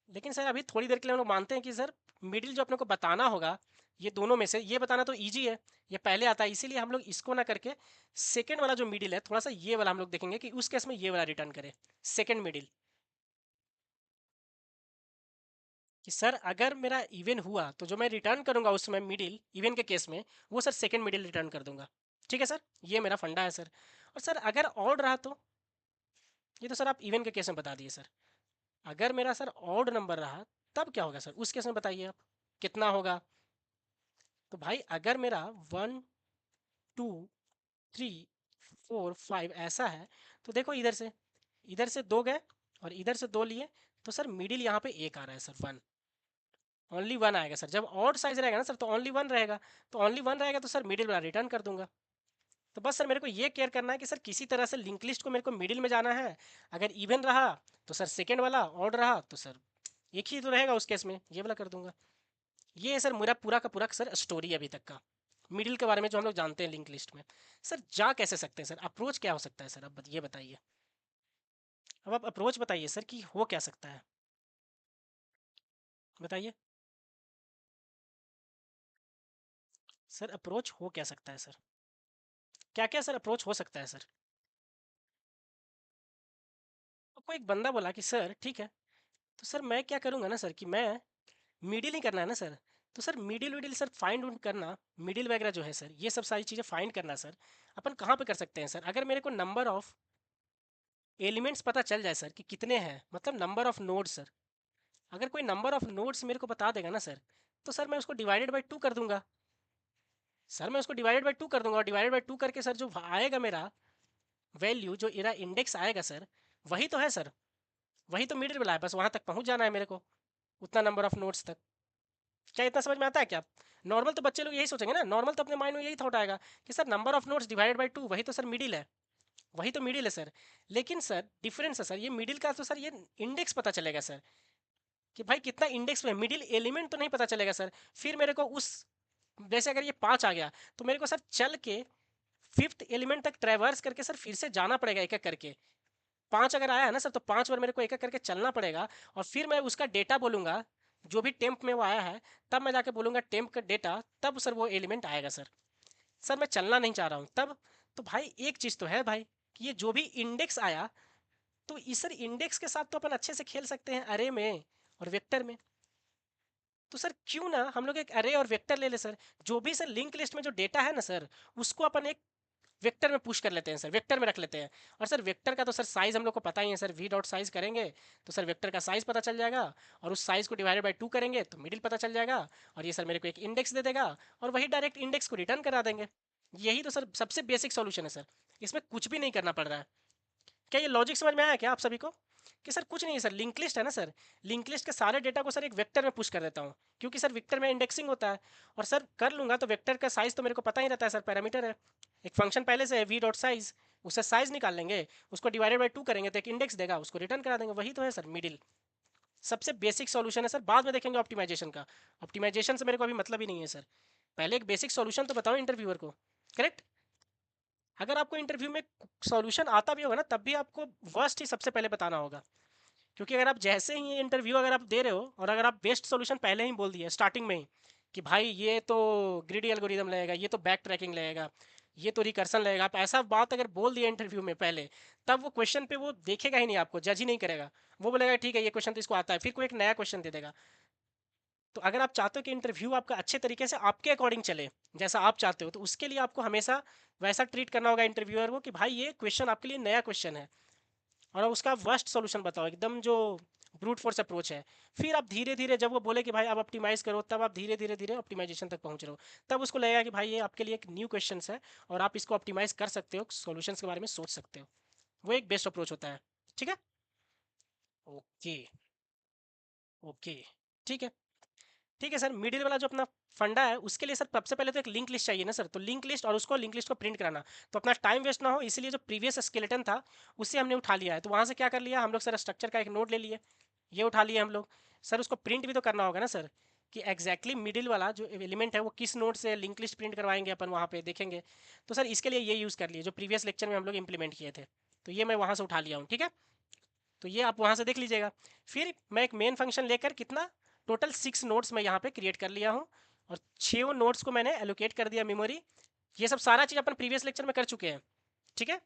लेकिन सर अभी थोड़ी देर के लिए हम लोग मानते हैं कि सर मिडिल जो अपने को बताना होगा, ये दोनों में से ये बताना तो ईजी है, ये पहले आता है, इसीलिए हम लोग इसको ना करके सेकंड वाला जो मिडिल है थोड़ा सा ये वाला हम लोग देखेंगे कि उस केस में ये वाला रिटर्न करे, सेकंड मिडिल। कि सर अगर मेरा इवन हुआ तो जो मैं रिटर्न करूंगा उसमें मिडिल इवन के केस में, वो सर सेकंड मिडिल रिटर्न कर दूंगा। ठीक है सर, ये मेरा फंडा है सर। और सर अगर ऑड रहा तो, ये तो सर आप इवन के केस में बता दिए सर। अगर मेरा सर ऑड नंबर रहा तब क्या होगा सर, उस केस में बताइए आप कितना होगा। तो भाई अगर मेरा 1 2 3 4 5 ऐसा है, तो देखो इधर से दो गए और इधर से दो लिए, तो सर मिडिल यहाँ पे एक आ रहा है सर, वन। ओनली वन आएगा सर, जब ऑड साइज रहेगा ना सर तो ओनली वन रहेगा। तो ओनली वन रहेगा तो सर मिडिल वाला रिटर्न कर दूंगा। तो बस सर मेरे को ये केयर करना है कि सर किसी तरह से लिंक लिस्ट को मेरे को मिडिल में जाना है। अगर इवन रहा तो सर सेकेंड वाला, ऑड रहा तो सर एक ही तो रहेगा उस केस में, ये वाला कर दूंगा। ये है सर मेरा पूरा का पूरा सर स्टोरी अभी तक का मिडिल के बारे में जो हम लोग जानते हैं लिंक लिस्ट में। सर जा कैसे सकते हैं सर, अप्रोच क्या हो सकता है सर, अब ये बताइए। अब आप अप्रोच बताइए सर कि हो क्या सकता है, बताइए सर, अप्रोच हो क्या सकता है सर, क्या क्या सर अप्रोच हो सकता है सर। तो कोई एक बंदा बोला कि सर ठीक है, तो सर मैं क्या करूँगा ना सर कि मैं मिडिल ही करना है ना सर। तो सर मिडिल विडिल सर फाइंड उंड करना, मिडिल वगैरह जो है सर, ये सब सारी चीज़ें फाइंड करना सर, अपन कहाँ पे कर सकते हैं सर। अगर मेरे को नंबर ऑफ एलिमेंट्स पता चल जाए सर कि कितने हैं, मतलब नंबर ऑफ नोड्स सर। अगर कोई नंबर ऑफ नोड्स मेरे को बता देगा ना सर, तो सर मैं उसको डिवाइडेड बाई टू कर दूंगा। सर मैं उसको डिवाइडेड बाई टू कर दूंगा, और डिवाइडेड बाई टू करके सर जो आएगा मेरा वैल्यू, जो मेरा इंडेक्स आएगा सर, वही तो है सर, वही तो मिडिल वाला है, बस वहाँ तक पहुँच जाना है मेरे को, उतना नंबर ऑफ नोड्स तक। क्या इतना समझ में आता है क्या? नॉर्मल तो बच्चे लोग यही सोचेंगे ना, नॉर्मल तो अपने माइंड में यही थॉट आएगा कि sir number of notes divided by two, वही तो सर मिडिल है, वही तो मिडिल है सर। लेकिन सर डिफरेंस है सर, ये मिडिल का तो सर ये इंडेक्स पता चलेगा सर, कि भाई कितना इंडेक्स में, मिडिल एलिमेंट तो नहीं पता चलेगा सर। फिर मेरे को उस, जैसे अगर ये 5 आ गया तो मेरे को सर चल के फिफ्थ एलिमेंट तक ट्रेवर्स करके सर फिर से जाना पड़ेगा एक एक करके। 5 अगर आया है ना सर, तो 5 बार मेरे को एक एक करके चलना पड़ेगा, और फिर मैं उसका डेटा बोलूंगा, जो भी टेम्प में वो आया है, तब मैं जाके बोलूंगा टेम्प का डेटा, तब सर वो एलिमेंट आएगा सर। सर मैं चलना नहीं चाह रहा हूँ तब। तो भाई एक चीज़ तो है भाई, कि ये जो भी इंडेक्स आया, तो इस सर इंडेक्स के साथ तो अपन अच्छे से खेल सकते हैं अरे में और वेक्टर में। तो सर क्यों ना हम लोग एक अरे और वेक्टर ले ले सर, जो भी सर लिंक लिस्ट में जो डेटा है ना सर, उसको अपन एक वेक्टर में पुश कर लेते हैं सर, वेक्टर में रख लेते हैं। और सर वेक्टर का तो सर साइज हम लोग को पता ही है सर, वी डॉट साइज करेंगे तो सर वेक्टर का साइज पता चल जाएगा, और उस साइज को डिवाइडेड बाई टू करेंगे तो मिडिल पता चल जाएगा, और ये सर मेरे को एक इंडेक्स दे देगा, और वही डायरेक्ट इंडेक्स को रिटर्न करा देंगे। यही तो सर सबसे बेसिक सॉल्यूशन है सर, इसमें कुछ भी नहीं करना पड़ रहा है। क्या ये लॉजिक समझ में आया क्या आप सभी को? कि सर कुछ नहीं है सर, लिंक लिस्ट है ना सर, लिंक लिस्ट के सारे डेटा को सर एक वेक्टर में पुश कर देता हूँ, क्योंकि सर वेक्टर में इंडेक्सिंग होता है। और सर कर लूँगा तो वेक्टर का साइज तो मेरे को पता ही रहता है सर, पैरामीटर है, एक फंक्शन पहले से है वी डॉट साइज, उससे साइज निकाल लेंगे, उसको डिवाइडेड बाई टू करेंगे तो एक इंडेक्स देगा, उसको रिटर्न करा देंगे, वही तो है सर मिडिल। सबसे बेसिक सॉल्यूशन है सर, बाद में देखेंगे ऑप्टिमाइजेशन का। ऑप्टिमाइजेशन से मेरे को अभी मतलब ही नहीं है सर, पहले एक बेसिक सॉल्यूशन तो बताओ इंटरव्यूअर को। करेक्ट। अगर आपको इंटरव्यू में सॉल्यूशन आता भी होगा ना, तब भी आपको वर्स्ट ही सबसे पहले बताना होगा। क्योंकि अगर आप जैसे ही इंटरव्यू अगर आप दे रहे हो, और अगर आप बेस्ट सॉल्यूशन पहले ही बोल दिए स्टार्टिंग में ही, कि भाई ये तो ग्रीडी एल्गोरिदम लगेगा, ये तो बैक ट्रैकिंग लगेगा, ये तो रिकर्सन लगेगा, आप ऐसा बात अगर बोल दिए इंटरव्यू में पहले, तब वो क्वेश्चन पे वो देखेगा ही नहीं, आपको जज ही नहीं करेगा। वो बोलेगा ठीक है ये क्वेश्चन तो इसको आता है, फिर कोई एक नया क्वेश्चन दे देगा। तो अगर आप चाहते हो कि इंटरव्यू आपका अच्छे तरीके से आपके अकॉर्डिंग चले, जैसा आप चाहते हो, तो उसके लिए आपको हमेशा वैसा ट्रीट करना होगा इंटरव्यूअर को, कि भाई ये क्वेश्चन आपके लिए नया क्वेश्चन है, और उसका वर्स्ट सॉल्यूशन बताओ, एकदम जो ब्रूट फोर्स अप्रोच है। फिर आप धीरे धीरे जब वो बोले कि भाई आप ऑप्टिमाइज करो, तब आप धीरे धीरे धीरे ऑप्टिमाइजेशन तक पहुंच रहे हो, तब उसको लगेगा कि भाई ये आपके लिए एक न्यू क्वेश्चन है, और आप इसको ऑप्टिमाइज कर सकते हो, सॉल्यूशंस के बारे में सोच सकते हो। वो एक बेस्ट अप्रोच होता है। ठीक है। ओके। ओके। ठीक है। ठीक है सर, मिडिल वाला जो अपना फंडा है, उसके लिए सर सबसे पहले तो एक लिंक लिस्ट चाहिए ना सर, तो लिंक लिस्ट और उसको लिंक लिस्ट को प्रिंट कराना, तो अपना टाइम वेस्ट ना हो, इसीलिए जो प्रीवियस स्केलेटन था उससे हमने उठा लिया है। तो वहाँ से क्या कर लिया हम लोग सर, स्ट्रक्चर का एक नोट ले लिए, ये उठा लिए हम लोग। सर उसको प्रिंट भी तो करना होगा ना सर, कि एग्जैक्टली मिडिल वाला जो एलिमेंट है वो किस नोट से लिंक लिस्ट प्रिंट करवाएंगे अपन, वहाँ पे देखेंगे। तो सर इसके लिए ये यूज़ कर लिए जो प्रीवियस लेक्चर में हम लोग इंप्लीमेंट किए थे, तो ये मैं वहाँ से उठा लिया हूँ। ठीक है, तो ये आप वहाँ से देख लीजिएगा। फिर मैं एक मेन फंक्शन लेकर कितना, टोटल 6 नोट्स मैं यहाँ पे क्रिएट कर लिया हूँ, और 6 नोट्स को मैंने एलोकेट कर दिया मेमोरी। ये सब सारा चीज़ अपन प्रीवियस लेक्चर में कर चुके हैं। ठीक है,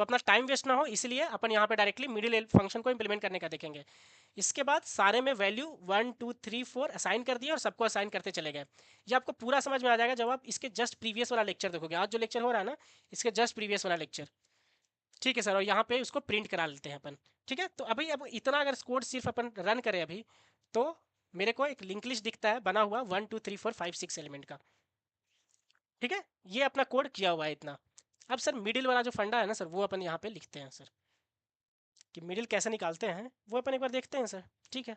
तो अपना टाइम वेस्ट ना हो इसलिए अपन यहाँ पे डायरेक्टली मिडिल फंक्शन को इंप्लीमेंट करने का देखेंगे। इसके बाद सारे में वैल्यू 1 2 3 4 असाइन कर दिया और सबको असाइन करते चले गए। ये आपको पूरा समझ में आ जाएगा जब आप इसके जस्ट प्रीवियस वाला लेक्चर देखोगे। आज जो लेक्चर हो रहा है ना, इसके जस्ट प्रीवियस वाला लेक्चर। ठीक है सर, और यहाँ पे उसको प्रिंट करा लेते हैं अपन। ठीक है, तो अभी अब इतना अगर कोड सिर्फ अपन रन करें अभी, तो मेरे को एक लिंक लिस्ट दिखता है बना हुआ 1 2 3 4 5 6 एलिमेंट का। ठीक है, ये अपना कोड किया हुआ है इतना। अब सर मिडिल वाला जो फंडा है ना सर, वो अपन यहाँ पे लिखते हैं सर, कि मिडिल कैसे निकालते हैं वो अपन एक बार देखते हैं सर। ठीक है,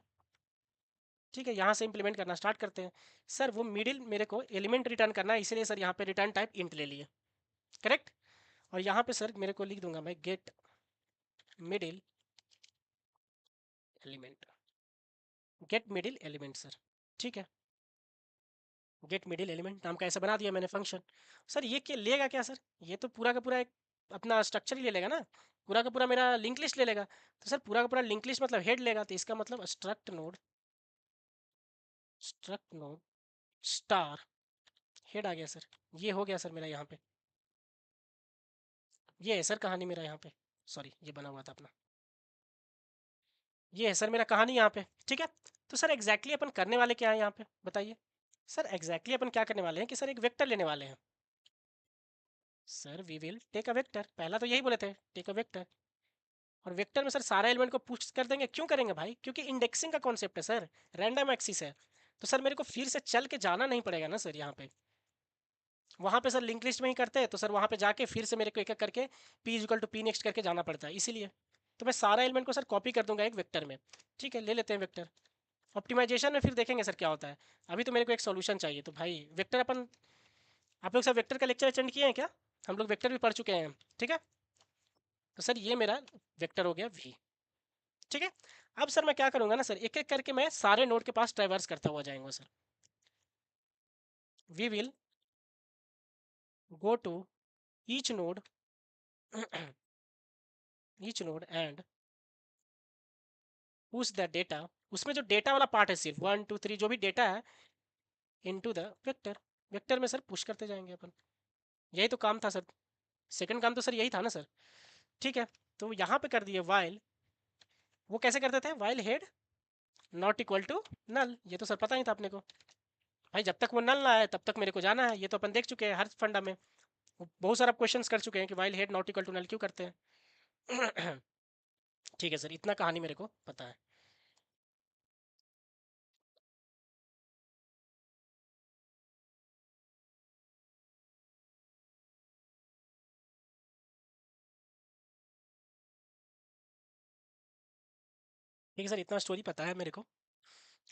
ठीक है, यहाँ से इंप्लीमेंट करना स्टार्ट करते हैं। सर वो मिडिल मेरे को एलिमेंट रिटर्न करना है, इसलिए सर यहाँ पे रिटर्न टाइप इंट ले लिए। करेक्ट। और यहाँ पे सर मेरे को लिख दूंगा मैं get middle element, get middle element sir. ठीक है, गेट मिडिल एलिमेंट नाम का ऐसा बना दिया मैंने फंक्शन। सर ये क्या लेगा क्या सर, ये तो पूरा का पूरा एक अपना स्ट्रक्चर ही ले लेगा ना, पूरा का पूरा मेरा लिंक लिस्ट ले लेगा। तो सर पूरा का पूरा लिंक लिस्ट मतलब हेड लेगा, तो इसका मतलब स्ट्रक्ट नोड स्टार हेड आ गया सर। ये हो गया सर मेरा यहाँ पे, ये है सर कहानी मेरा यहाँ पे। सॉरी, ये बना हुआ था अपना, ये है सर मेरा कहानी यहाँ पे। ठीक है, तो सर एग्जैक्टली अपन करने वाले क्या है यहाँ पे बताइए। सर एग्जैक्टली अपन क्या करने वाले हैं कि सर एक वेक्टर लेने वाले हैं। Sir we will take a vector, पहला तो यही बोले थे, टेक अ वेक्टर। और वेक्टर में सर सारा एलिमेंट को पुश कर देंगे। क्यों करेंगे भाई, क्योंकि इंडेक्सिंग का कॉन्सेप्ट है सर, रैंडम एक्सिस है। तो सर मेरे को फिर से चल के जाना नहीं पड़ेगा ना सर यहाँ पे। वहाँ पे सर लिंक लिस्ट में ही करते हैं, तो सर वहाँ पे जाके फिर से मेरे को एक एक करके p equal to p next करके जाना पड़ता है, इसीलिए तो मैं सारा एलिमेंट को सर कॉपी कर दूंगा एक वेक्टर में। ठीक है, ले लेते हैं वेक्टर। ऑप्टिमाइजेशन में फिर देखेंगे सर क्या होता है। अभी तो मेरे को एक सॉल्यूशन चाहिए। तो भाई वेक्टर अपन, आप लोग सब वेक्टर का लेक्चर अटेंड किए हैं क्या? हम लोग वेक्टर भी पढ़ चुके हैं। ठीक है, तो सर ये मेरा वेक्टर हो गया वी। ठीक है, अब सर मैं क्या करूंगा ना सर, एक एक करके मैं सारे नोड के पास ट्रैवर्स करता हुआ जाएंगे sir. We will go to each node each node and push the data, उसमें जो डेटा वाला पार्ट है सिर्फ 1 2 3 जो भी डेटा है, इनटू द वेक्टर। वेक्टर में सर पुश करते जाएंगे अपन। यही तो काम था सर, सेकंड काम तो सर यही था ना सर। ठीक है, तो यहाँ पे कर दिए वाइल, वो कैसे करते थे, while head not equal to null. ये तो सर पता ही था अपने को। भाई जब तक वो नल ना आए तब तक मेरे को जाना है, ये तो अपन देख चुके हैं हर फंडा में। बहुत सारा क्वेश्चंस कर चुके हैं कि while head not equal to null क्यों करते हैं। ठीक है सर, इतना कहानी मेरे को पता है। ठीक है सर, इतना स्टोरी पता है मेरे को।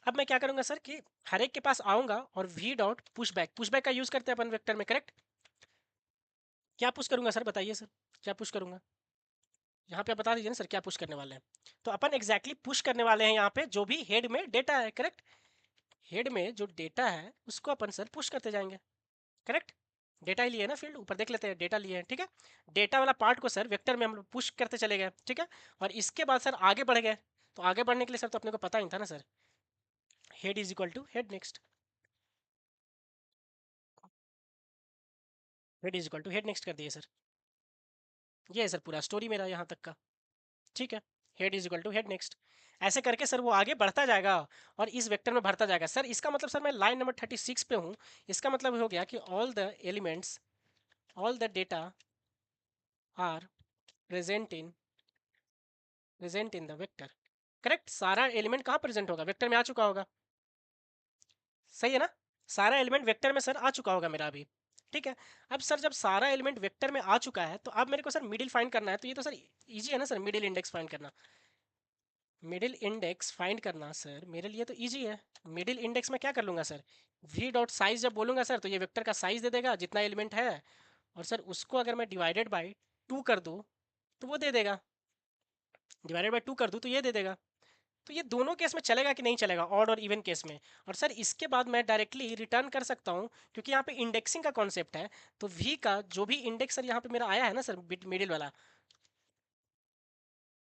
अब मैं क्या करूंगा सर कि हर एक के पास आऊंगा और वी डॉट पुश बैक का यूज करते हैं अपन वेक्टर में। करेक्ट, क्या पुश करूंगा सर बताइए सर, क्या पुश करूंगा यहाँ पे बता दीजिए ना सर, क्या पुश करने वाले हैं। तो अपन एग्जैक्टली पुश करने वाले हैं यहाँ पे जो भी हेड में डेटा है। करेक्ट, हेड में जो डेटा है उसको अपन सर पुश करते जाएंगे। करेक्ट, डेटा ही लिए ना, फील्ड ऊपर देख लेते हैं, डेटा लिए हैं। ठीक है, डेटा वाला पार्ट को सर वेक्टर में हम लोग पुश करते चले गए। ठीक है, और इसके बाद सर आगे बढ़ गए। तो आगे बढ़ने के लिए सर तो अपने को पता ही था ना sir, head is equal to head next, head is equal to head next कर दिए सर। ये है सर पूरा स्टोरी मेरा यहाँ तक का। ठीक है, head is equal to head next, ऐसे करके सर वो आगे बढ़ता जाएगा और इस वेक्टर में भरता जाएगा। सर इसका मतलब सर मैं लाइन नंबर 36 पे हूँ। इसका मतलब हो गया कि all the elements, all the data are present in the vector. Correct, सारा एलिमेंट कहाँ प्रेजेंट होगा, वेक्टर में आ चुका होगा। सही है ना, सारा एलिमेंट वेक्टर में सर आ चुका होगा मेरा अभी। ठीक है, अब सर जब सारा एलिमेंट वेक्टर में आ चुका है तो अब मेरे को सर मिडिल फाइंड करना है। तो ये तो सर इजी है ना सर, मिडिल इंडेक्स फाइंड करना। मिडिल इंडेक्स फाइंड करना सर मेरे लिए तो इजी है। मिडिल इंडेक्स में क्या कर लूँगा सर, वी डॉट साइज जब बोलूँगा सर तो ये वेक्टर का साइज दे देगा जितना एलिमेंट है। और सर उसको अगर मैं डिवाइडेड बाई 2 कर दूँ तो वो दे देगा, डिवाइडेड बाई 2 कर दूँ तो ये दे देगा। तो ये दोनों केस में चलेगा कि नहीं चलेगा, ऑड और इवन केस में। और सर इसके बाद मैं डायरेक्टली रिटर्न कर सकता हूँ क्योंकि यहाँ पे इंडेक्सिंग का कॉन्सेप्ट है। तो वी का जो भी इंडेक्स सर यहाँ पे मेरा आया है ना सर मिडिल वाला,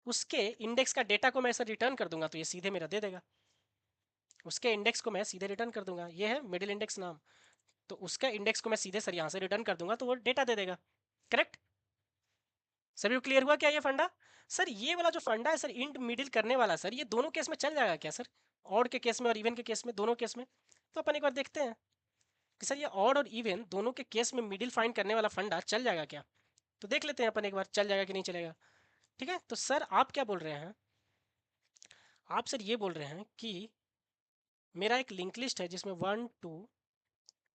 उसके इंडेक्स का डेटा को मैं सर रिटर्न कर दूंगा तो ये सीधे मेरा दे देगा। उसके इंडेक्स को मैं सीधे रिटर्न कर दूंगा, ये है मिडिल इंडेक्स नाम। तो उसका इंडेक्स को मैं सीधे सर यहाँ से रिटर्न कर दूंगा तो वो डेटा दे देगा। करेक्ट, सभी को क्लियर हुआ क्या ये फंडा? सर ये वाला जो फंडा है सर, इंट मिडिल करने वाला सर, ये दोनों केस में चल जाएगा क्या सर? ऑड के केस में और इवन के केस में, दोनों केस में। तो अपन एक बार देखते हैं कि सर ये ऑड और इवन दोनों के केस में मिडिल फाइंड करने वाला फंडा चल जाएगा क्या। तो देख लेते हैं अपन एक बार, चल जाएगा कि नहीं चलेगा। ठीक है, तो सर आप क्या बोल रहे हैं? आप सर ये बोल रहे हैं कि मेरा एक लिंक लिस्ट है जिसमें 1 2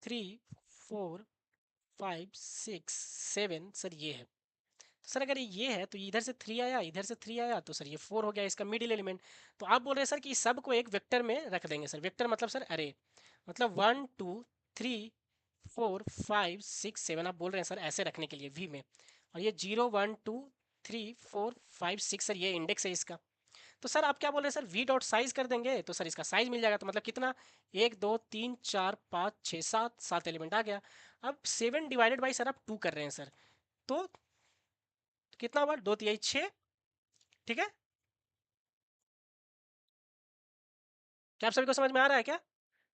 3 4 5 6 7 सर ये है। सर अगर ये है तो इधर से 3 आया, इधर से 3 आया, तो सर ये 4 हो गया इसका मिडिल एलिमेंट। तो आप बोल रहे हैं सर कि इस सब को एक वेक्टर में रख देंगे सर। वेक्टर मतलब सर अरे, मतलब 1 2 3 4 5 6 7 आप बोल रहे हैं सर ऐसे रखने के लिए वी में। और ये 0 1 2 3 4 5 6 सर ये इंडेक्स है इसका। तो सर आप क्या बोल रहे हैं सर, वी डॉट साइज कर देंगे तो सर इसका साइज मिल जाएगा। तो मतलब कितना, 1 2 3 4 5 6 7 7 एलिमेंट आ गया। अब 7 डिवाइडेड बाई सर आप 2 कर रहे हैं सर, तो कितना हुआ, 2 3 6। ठीक है, क्या आप सभी को समझ में आ रहा है क्या?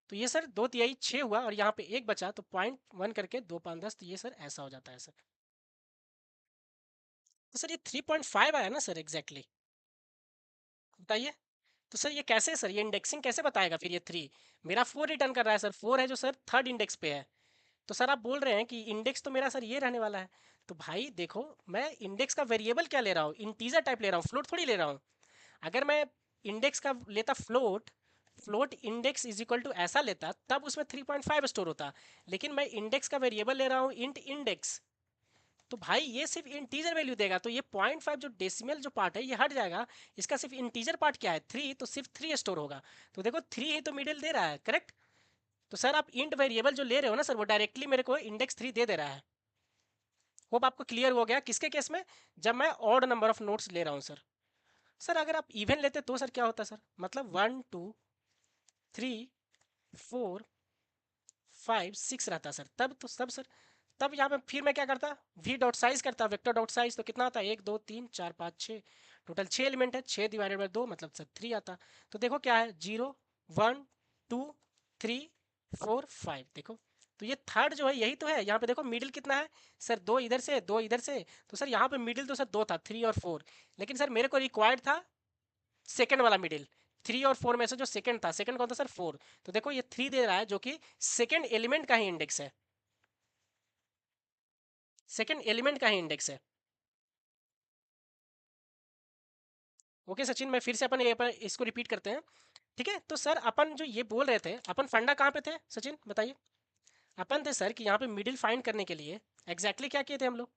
तो ये सर 2 3 6 हुआ और यहाँ पे एक बचा, तो 0.1 करके 2 5 10, तो ये सर ऐसा हो जाता है सर। तो सर ये 3.5 आया ना सर एग्जैक्टली, बताइए। तो सर ये कैसे सर, ये इंडेक्सिंग कैसे बताएगा फिर ये 3? मेरा 4 रिटर्न कर रहा है सर, 4 है जो सर थर्ड इंडेक्स पे है। तो सर आप बोल रहे हैं कि इंडेक्स तो मेरा सर ये रहने वाला है। तो भाई देखो, मैं इंडेक्स का वेरिएबल क्या ले रहा हूँ, इंटीजर टाइप ले रहा हूँ, फ्लोट थोड़ी ले रहा हूँ। अगर मैं इंडेक्स का लेता float, float index is equal to ऐसा लेता, तब उसमें 3.5 स्टोर होता। लेकिन मैं इंडेक्स का वेरिएबल ले रहा हूँ इंट इंडेक्स, तो भाई ये सिर्फ इंटीजर वैल्यू देगा। तो ये 0.5 जो डेसिमल जो पार्ट है ये हट जाएगा। इसका सिर्फ इंटीजर पार्ट क्या है, 3, तो सिर्फ 3 स्टोर होगा। तो देखो 3 ही तो मिडिल दे रहा है, करेक्ट। तो सर आप इंट वेरिएबल जो ले रहे हो ना सर, वो डायरेक्टली मेरे को इंडेक्स 3 दे दे रहा है। होप आपको क्लियर हो गया किसके केस में, जब मैं ऑड नंबर ऑफ नोट्स ले रहा हूँ सर। सर अगर आप इवन लेते तो सर क्या होता सर, मतलब 1 2 3 4 5 6 रहता सर, तब तो तब सर, तब यहाँ पे फिर मैं क्या करता, वी डॉट साइज करता, वेक्टर डॉट साइज, तो कितना आता है, 1 2 3 4 5 6, टोटल 6 एलिमेंट है, 6 डिवाइडेड बाई 2 मतलब सर 3 आता। तो देखो क्या है, 0 1 2 3 4 5, देखो। तो ये थर्ड जो है यही तो है, यहाँ पे देखो मिडिल कितना है सर, 2 इधर से 2 इधर से। तो सर यहाँ पे मिडिल तो सर 2 था, 3 और 4। लेकिन सर मेरे को रिक्वायर्ड था सेकंड वाला मिडिल। 3 और 4 में से जो सेकंड था, सेकंड कौन था सर, 4। तो देखो ये 3 दे रहा है जो कि सेकंड एलिमेंट का ही इंडेक्स है, सेकंड एलिमेंट का ही इंडेक्स है। ओके सचिन, मैं फिर से अपन इसको रिपीट करते हैं। ठीक है, तो सर अपन जो ये बोल रहे थे, अपन फंडा कहाँ पे थे सचिन बताइए। अपन थे सर कि यहाँ पे मिडिल फाइंड करने के लिए एग्जैक्टली क्या किए थे हम लोग,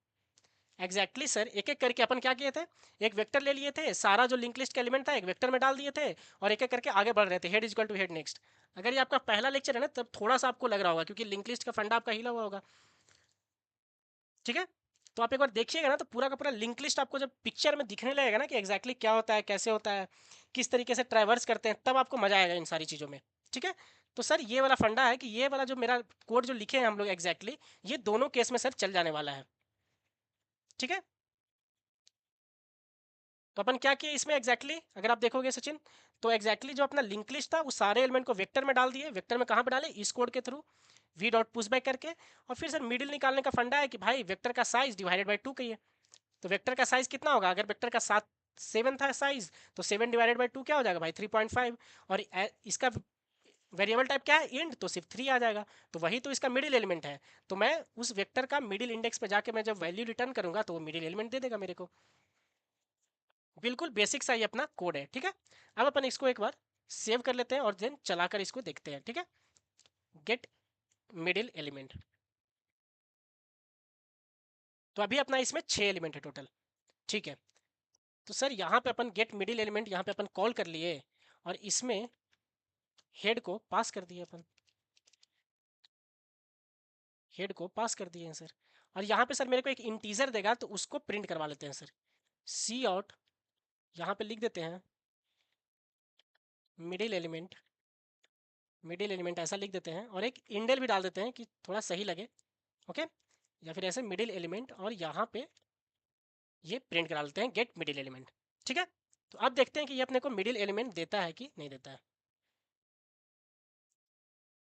एग्जैक्टली सर एक एक करके अपन क्या किए थे, एक वेक्टर ले लिए थे, सारा जो लिंक लिस्ट का एलिमेंट था एक वेक्टर में डाल दिए थे, और एक एक करके आगे बढ़ रहे थे, head equal to head next. अगर ये आपका पहला लेक्चर है ना, तब थोड़ा सा आपको लग रहा होगा क्योंकि लिंक लिस्ट का फंडा आपका हिला हुआ होगा। ठीक है, तो आप एक बार देखिएगा ना, तो पूरा का पूरा लिंक लिस्ट आपको जब पिक्चर में दिखने लगेगा ना कि एग्जैक्टली क्या होता है, कैसे होता है, किस तरीके से ट्रैवर्स करते हैं, तब आपको मजा आएगा इन सारी चीज़ों में। ठीक है, तो सर ये वाला फंडा है कि ये वाला जो मेरा कोड जो लिखे हैं हम लोग एग्जैक्टली, ये दोनों केस में सर चल जाने वाला है। ठीक है, तो अपन क्या किए इसमें एग्जैक्टली अगर आप देखोगे सचिन, तो एग्जैक्टली जो अपना लिंक लिस्ट था उस सारे एलिमेंट को वेक्टर में डाल दिए। वेक्टर में कहाँ पे डाले, इस कोड के through, V dot push back करके। और फिर सर मिडिल निकालने का फंडा है कि भाई वेक्टर का साइज डिवाइडेड बाई 2 कहिए। तो वेक्टर का साइज कितना होगा, अगर वेक्टर का 7 था साइज, तो 7 डिवाइडेड बाई 2 क्या हो जाएगा भाई, 3.5। और इसका वेरिएबल टाइप क्या है, इंट, तो सिर्फ 3 आ जाएगा। तो वही तो इसका मिडिल एलिमेंट है। तो मैं उस वेक्टर का मिडिल इंडेक्स पे जाके मैं जब वैल्यू रिटर्न करूंगा तो वो मिडिल एलिमेंट दे देगा मेरे को। बिल्कुल बेसिक सा ही अपना कोड है। ठीक है, अब अपन इसको एक बार सेव कर लेते हैं और देन चलाकर इसको देखते हैं। ठीक है, गेट मिडिल एलिमेंट। तो अभी अपना इसमें 6 एलिमेंट है टोटल। ठीक है, तो सर यहाँ पे अपन गेट मिडिल एलिमेंट यहाँ पे अपन कॉल कर लिए, और इसमें हेड को पास कर दिए अपन, हेड को पास कर दिए हैं सर। और यहाँ पे सर मेरे को एक इंटीजर देगा, तो उसको प्रिंट करवा लेते हैं सर। सी आउट, यहाँ पे लिख देते हैं मिडिल एलिमेंट, मिडिल एलिमेंट ऐसा लिख देते हैं, और एक इंडेल भी डाल देते हैं कि थोड़ा सही लगे। ओके, या फिर ऐसे मिडिल एलिमेंट, और यहाँ पे ये प्रिंट करा लेते हैं गेट मिडिल एलिमेंट। ठीक है, तो अब देखते हैं कि ये अपने को मिडिल एलिमेंट देता है कि नहीं देता है।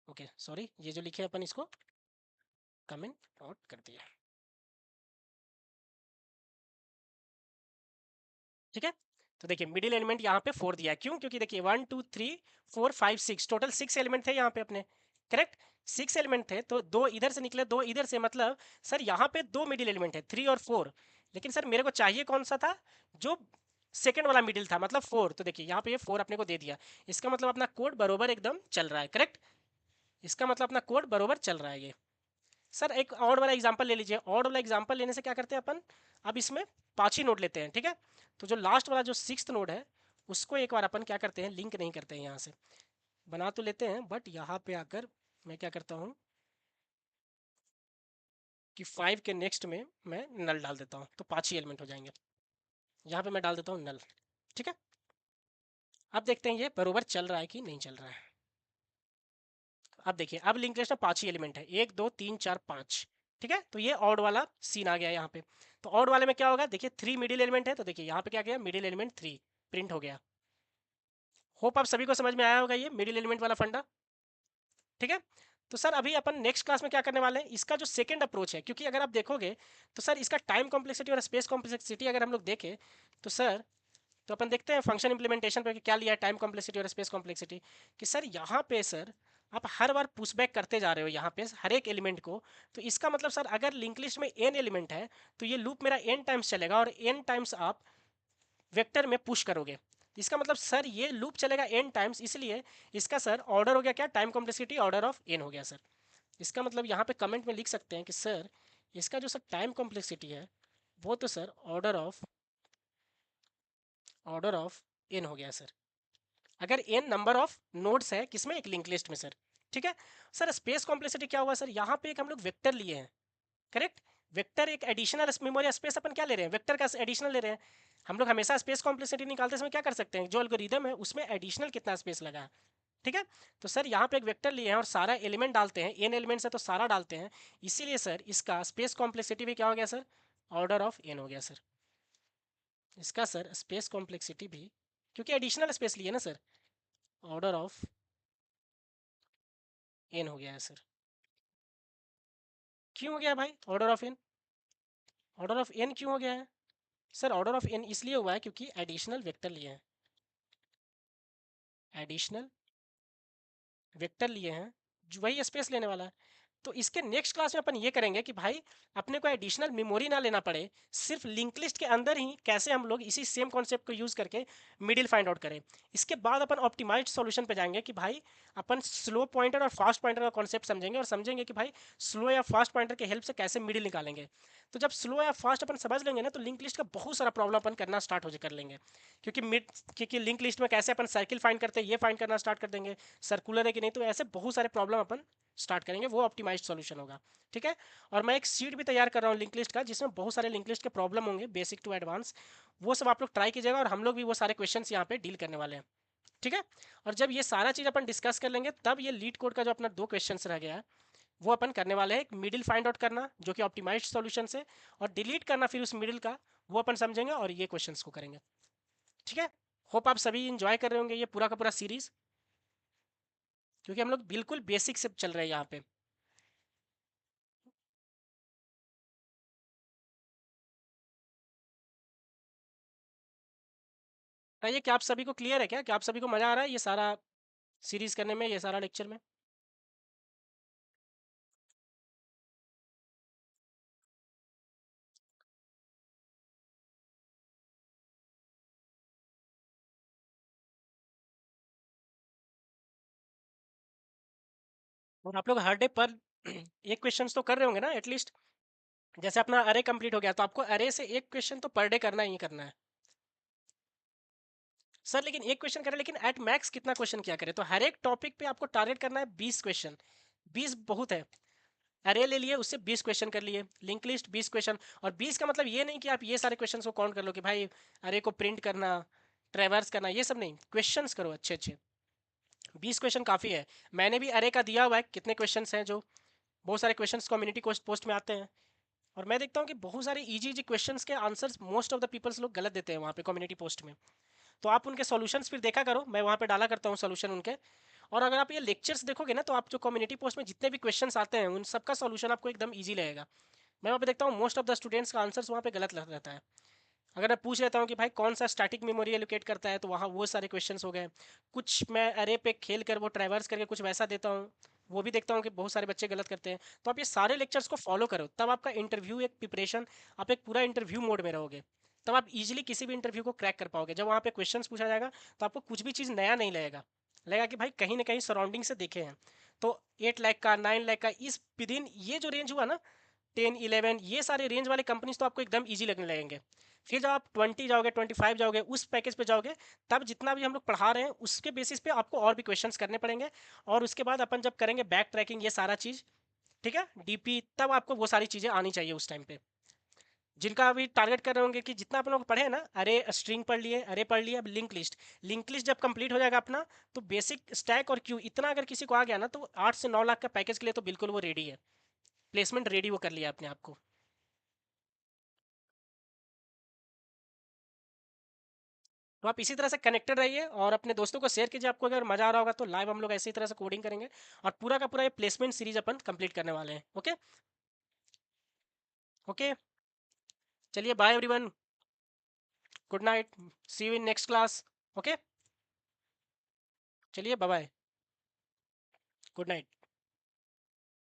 ओके सॉरी, ये जो लिखे अपन इसको कमेंट आउट कर दिया। ठीक है। तो देखिए मिडिल एलिमेंट यहाँ पे 4 दिया है, क्यों? क्योंकि देखिए 1 2 3 4 5 6 टोटल 6 एलिमेंट थे यहाँ पे अपने, करेक्ट? 6 एलिमेंट थे तो 2 इधर से निकले 2 इधर से, मतलब सर यहाँ पे 2 मिडिल एलिमेंट है 3 और 4, लेकिन सर मेरे को चाहिए कौन सा था? जो सेकेंड वाला मिडिल था, मतलब 4। तो देखिए यहाँ पे ये 4 अपने को दे दिया, इसका मतलब अपना कोड बरोबर एकदम चल रहा है, करेक्ट? इसका मतलब अपना कोड बरोबर चल रहा है ये। सर एक ऑड वाला एग्जांपल ले लीजिए। ऑड वाला एग्जांपल लेने से क्या करते हैं अपन, अब इसमें 5 ही नोड लेते हैं, ठीक है? तो जो लास्ट वाला जो 6th नोड है उसको एक बार अपन क्या करते हैं, लिंक नहीं करते हैं, यहाँ से बना तो लेते हैं, बट यहाँ पे आकर मैं क्या करता हूँ कि 5 के नेक्स्ट में मैं नल डाल देता हूँ, तो 5 ही एलिमेंट हो जाएंगे। यहाँ पे मैं डाल देता हूँ नल, ठीक है? अब देखते हैं ये बरोबर चल रहा है कि नहीं चल रहा है। अब देखिए अब लिंक लिस्ट में 5 ही एलिमेंट है, 1 2 3 4 5, ठीक है? तो ये ऑड वाला सीन आ गया यहाँ पे। तो ऑड वाले में क्या होगा, देखिए 3 मिडिल एलिमेंट है, तो देखिए यहाँ पे क्या गया, मिडिल एलिमेंट 3 प्रिंट हो गया। होप आप सभी को समझ में आया होगा ये मिडिल एलिमेंट वाला फंडा, ठीक है? तो सर अभी अपन नेक्स्ट क्लास में क्या करने वाले हैं, इसका जो सेकंड अप्रोच है, क्योंकि अगर आप देखोगे तो सर इसका टाइम कॉम्प्लेक्सिटी और स्पेस कॉम्प्लेक्सिटी अगर हम लोग देखें तो सर, तो अपन देखते हैं फंक्शन इंप्लीमेंटेशन पे कि क्या लिया है टाइम कॉम्प्लेक्सिटी और स्पेस कॉम्प्लेक्सिटी, कि सर यहाँ पे सर आप हर बार पुशबैक करते जा रहे हो यहाँ पे हर एक एलिमेंट को। तो इसका मतलब सर अगर लिंक लिस्ट में n एलिमेंट है तो ये लूप मेरा n टाइम्स चलेगा, और n टाइम्स आप वेक्टर में पुश करोगे। इसका मतलब सर ये लूप चलेगा n टाइम्स, इसलिए इसका सर ऑर्डर हो गया क्या, time complexity order of n हो गया सर। इसका मतलब यहाँ पे कमेंट में लिख सकते हैं कि सर इसका जो सर टाइम कॉम्प्लेक्सिटी है वो तो सर ऑर्डर ऑफ n हो गया सर, अगर n नंबर ऑफ नोड्स है किसमें, एक लिंक लिस्ट में सर, ठीक है? सर स्पेस कॉम्प्लेक्सिटी क्या हुआ सर, यहाँ पे एक हम लोग वेक्टर लिए हैं, करेक्ट? वेक्टर एक एडिशनल मेमोरी स्पेस अपन क्या ले रहे हैं, वेक्टर का एडिशनल ले रहे हैं। हम लोग हमेशा स्पेस कॉम्प्लेक्सिटी निकालते समय क्या कर सकते हैं, जो एल्गोरिदम है उसमें एडिशनल कितना स्पेस लगा है, ठीक है? तो सर यहाँ पे एक वेक्टर लिए हैं और सारा एलिमेंट डालते हैं, एन एलिमेंट्स है तो सारा डालते हैं, इसीलिए सर इसका स्पेस कॉम्प्लेक्सिटी भी क्या हो गया सर, ऑर्डर ऑफ एन हो गया सर। इसका सर स्पेस कॉम्प्लेक्सिटी भी, क्योंकि एडिशनल स्पेस लिए ना सर, ऑर्डर ऑफ एन हो गया है सर। क्यों हो गया भाई order of n, order of n क्यों हो गया है सर? ऑर्डर ऑफ एन इसलिए हुआ है क्योंकि एडिशनल वेक्टर लिए हैं, एडिशनल वेक्टर लिए हैं जो वही स्पेस लेने वाला है। तो इसके नेक्स्ट क्लास में अपन ये करेंगे कि भाई अपने को एडिशनल मेमोरी ना लेना पड़े, सिर्फ लिंक लिस्ट के अंदर ही कैसे हम लोग इसी सेम कॉन्सेप्ट को यूज करके मिडिल फाइंड आउट करें। इसके बाद अपन ऑप्टिमाइज्ड सॉल्यूशन पे जाएंगे कि भाई अपन स्लो पॉइंटर और फास्ट पॉइंटर का कॉन्सेप्ट समझेंगे और समझेंगे कि भाई स्लो या फास्ट पॉइंटर के हेल्प से कैसे मिडिल निकालेंगे। तो जब स्लो या फास्ट अपन समझ लेंगे ना तो लिंक लिस्ट का बहुत सारा प्रॉब्लम अपन करना स्टार्ट हो कर लेंगे, क्योंकि क्योंकि लिंक लिस्ट में कैसे अपन सर्किल फाइंड करते हैं ये फाइंड करना स्टार्ट कर देंगे, सर्कुलर है कि नहीं, तो ऐसे बहुत सारे प्रॉब्लम अपन स्टार्ट करेंगे, वो ऑप्टिमाइज्ड सॉल्यूशन होगा, ठीक है? और मैं एक सीट भी तैयार कर रहा हूँ लिंक लिस्ट का, जिसमें बहुत सारे लिंक लिस्ट के प्रॉब्लम होंगे बेसिक टू एडवांस, वो सब आप लोग ट्राई कीजिएगा और हम लोग भी वो सारे क्वेश्चन यहाँ पे डील करने वाले हैं, ठीक है? और जब ये सारा चीज़ अपन डिस्कस कर लेंगे तब ये लीड कोड का जो अपना 2 क्वेश्चन रह गया है वो अपन करने वाले हैं, एक मिडिल फाइंड आउट करना जो कि ऑप्टिमाइज्ड सॉल्यूशन से, और डिलीट करना फिर उस मिडिल का, वो अपन समझेंगे और ये क्वेश्चंस को करेंगे, ठीक है? होप आप सभी इंजॉय कर रहे होंगे ये पूरा का पूरा सीरीज, क्योंकि हम लोग बिल्कुल बेसिक से चल रहे हैं यहाँ पे। बताइए क्या आप सभी को क्लियर है, क्या आप सभी को मज़ा आ रहा है ये सारा सीरीज करने में, ये सारा लेक्चर में? और आप लोग हर डे पर एक क्वेश्चन तो कर रहे होंगे ना एटलीस्ट? जैसे अपना अरे कंप्लीट हो गया तो आपको अरे से एक क्वेश्चन तो पर डे करना ही करना है सर। लेकिन एक क्वेश्चन करें, लेकिन एट मैक्स कितना क्वेश्चन क्या करें? तो हर एक टॉपिक पे आपको टारगेट करना है 20 क्वेश्चन। 20 बहुत है, अरे ले लिए उससे 20 क्वेश्चन कर लिए, लिंक लिस्ट 20 क्वेश्चन। और 20 का मतलब ये नहीं कि आप ये सारे क्वेश्चन को काउंट कर लो कि भाई अरे को प्रिंट करना, ट्रेवर्स करना, ये सब नहीं, क्वेश्चंस करो अच्छे अच्छे। 20 क्वेश्चन काफ़ी है। मैंने भी अरे का दिया हुआ है कितने क्वेश्चन हैं, जो बहुत सारे क्वेश्चंस कम्युनिटी पोस्ट में आते हैं, और मैं देखता हूँ कि बहुत सारे इजी इजी क्वेश्चंस के answers most of the peoples लोग गलत देते हैं वहाँ पे कम्युनिटी पोस्ट में। तो आप उनके सॉल्यूशंस फिर देखा करो, मैं वहाँ पे डाला करता हूँ सॉल्यूशन उनके। और अगर आप ये लेक्चर्स देखोगे ना तो आप जो कम्युनिटी पोस्ट में जितने भी क्वेश्चंस आते हैं उन सबका सॉल्यूशन आपको एकदम ईजी लगेगा। मैं वहाँ पे देखता हूँ मोस्ट ऑफ द स्टूडेंट्स का आंसर्स वहाँ पे गलत रहता है। अगर मैं पूछ लेता हूँ कि भाई कौन सा स्टैटिक मेमोरी एलोकेट करता है, तो वहाँ वो सारे क्वेश्चंस हो गए। कुछ मैं अरे पे खेल कर वो ट्रैवर्स करके कुछ वैसा देता हूँ, वो भी देखता हूँ कि बहुत सारे बच्चे गलत करते हैं। तो आप ये सारे लेक्चर्स को फॉलो करो, तब आपका इंटरव्यू एक प्रिपरेशन, आप एक पूरा इंटरव्यू मोड में रहोगे। तब आप इजीली किसी भी इंटरव्यू को क्रैक कर पाओगे। जब वहाँ पे क्वेश्चंस पूछा जाएगा तो आपको कुछ भी चीज़ नया नहीं लगेगा, लगेगा कि भाई कहीं ना कहीं सराउंडिंग से देखे हैं। तो 8 लाख का, 9 लाख का, इस विदिन ये जो रेंज हुआ ना, 10, 11, ये सारे रेंज वाले कंपनीज तो आपको एकदम इजी लगने लगेंगे। फिर जब आप 20 जाओगे, 25 जाओगे, उस पैकेज पे जाओगे, तब जितना भी हम लोग पढ़ा रहे हैं उसके बेसिस पे आपको और भी क्वेश्चंस करने पड़ेंगे। और उसके बाद अपन जब करेंगे बैक ट्रैकिंग, ये सारा चीज़, ठीक है, डीपी, तब आपको वो सारी चीज़ें आनी चाहिए उस टाइम पे। जिनका अभी टारगेट कर रहे होंगे कि जितना अपन लोग पढ़े हैं ना, अरे स्ट्रिंग पढ़ लिए, अरे पढ़ लिए, अब लिंक लिस्ट जब कंप्लीट हो जाएगा अपना, तो बेसिक स्टैक और क्यू इतना अगर किसी को आ गया ना, तो 8 से 9 लाख का पैकेज के लिए तो बिल्कुल वो रेडी है, प्लेसमेंट रेडी वो कर लिया अपने आप को। तो आप इसी तरह से कनेक्टेड रहिए और अपने दोस्तों को शेयर कीजिए। आपको अगर मजा आ रहा होगा तो लाइव हम लोग ऐसी तरह से कोडिंग करेंगे और पूरा का पूरा ये प्लेसमेंट सीरीज अपन कंप्लीट करने वाले हैं। ओके। ओके, चलिए bye everyone, good night, see you in next class. Okay, चलिए बाय बाय, गुड नाइट।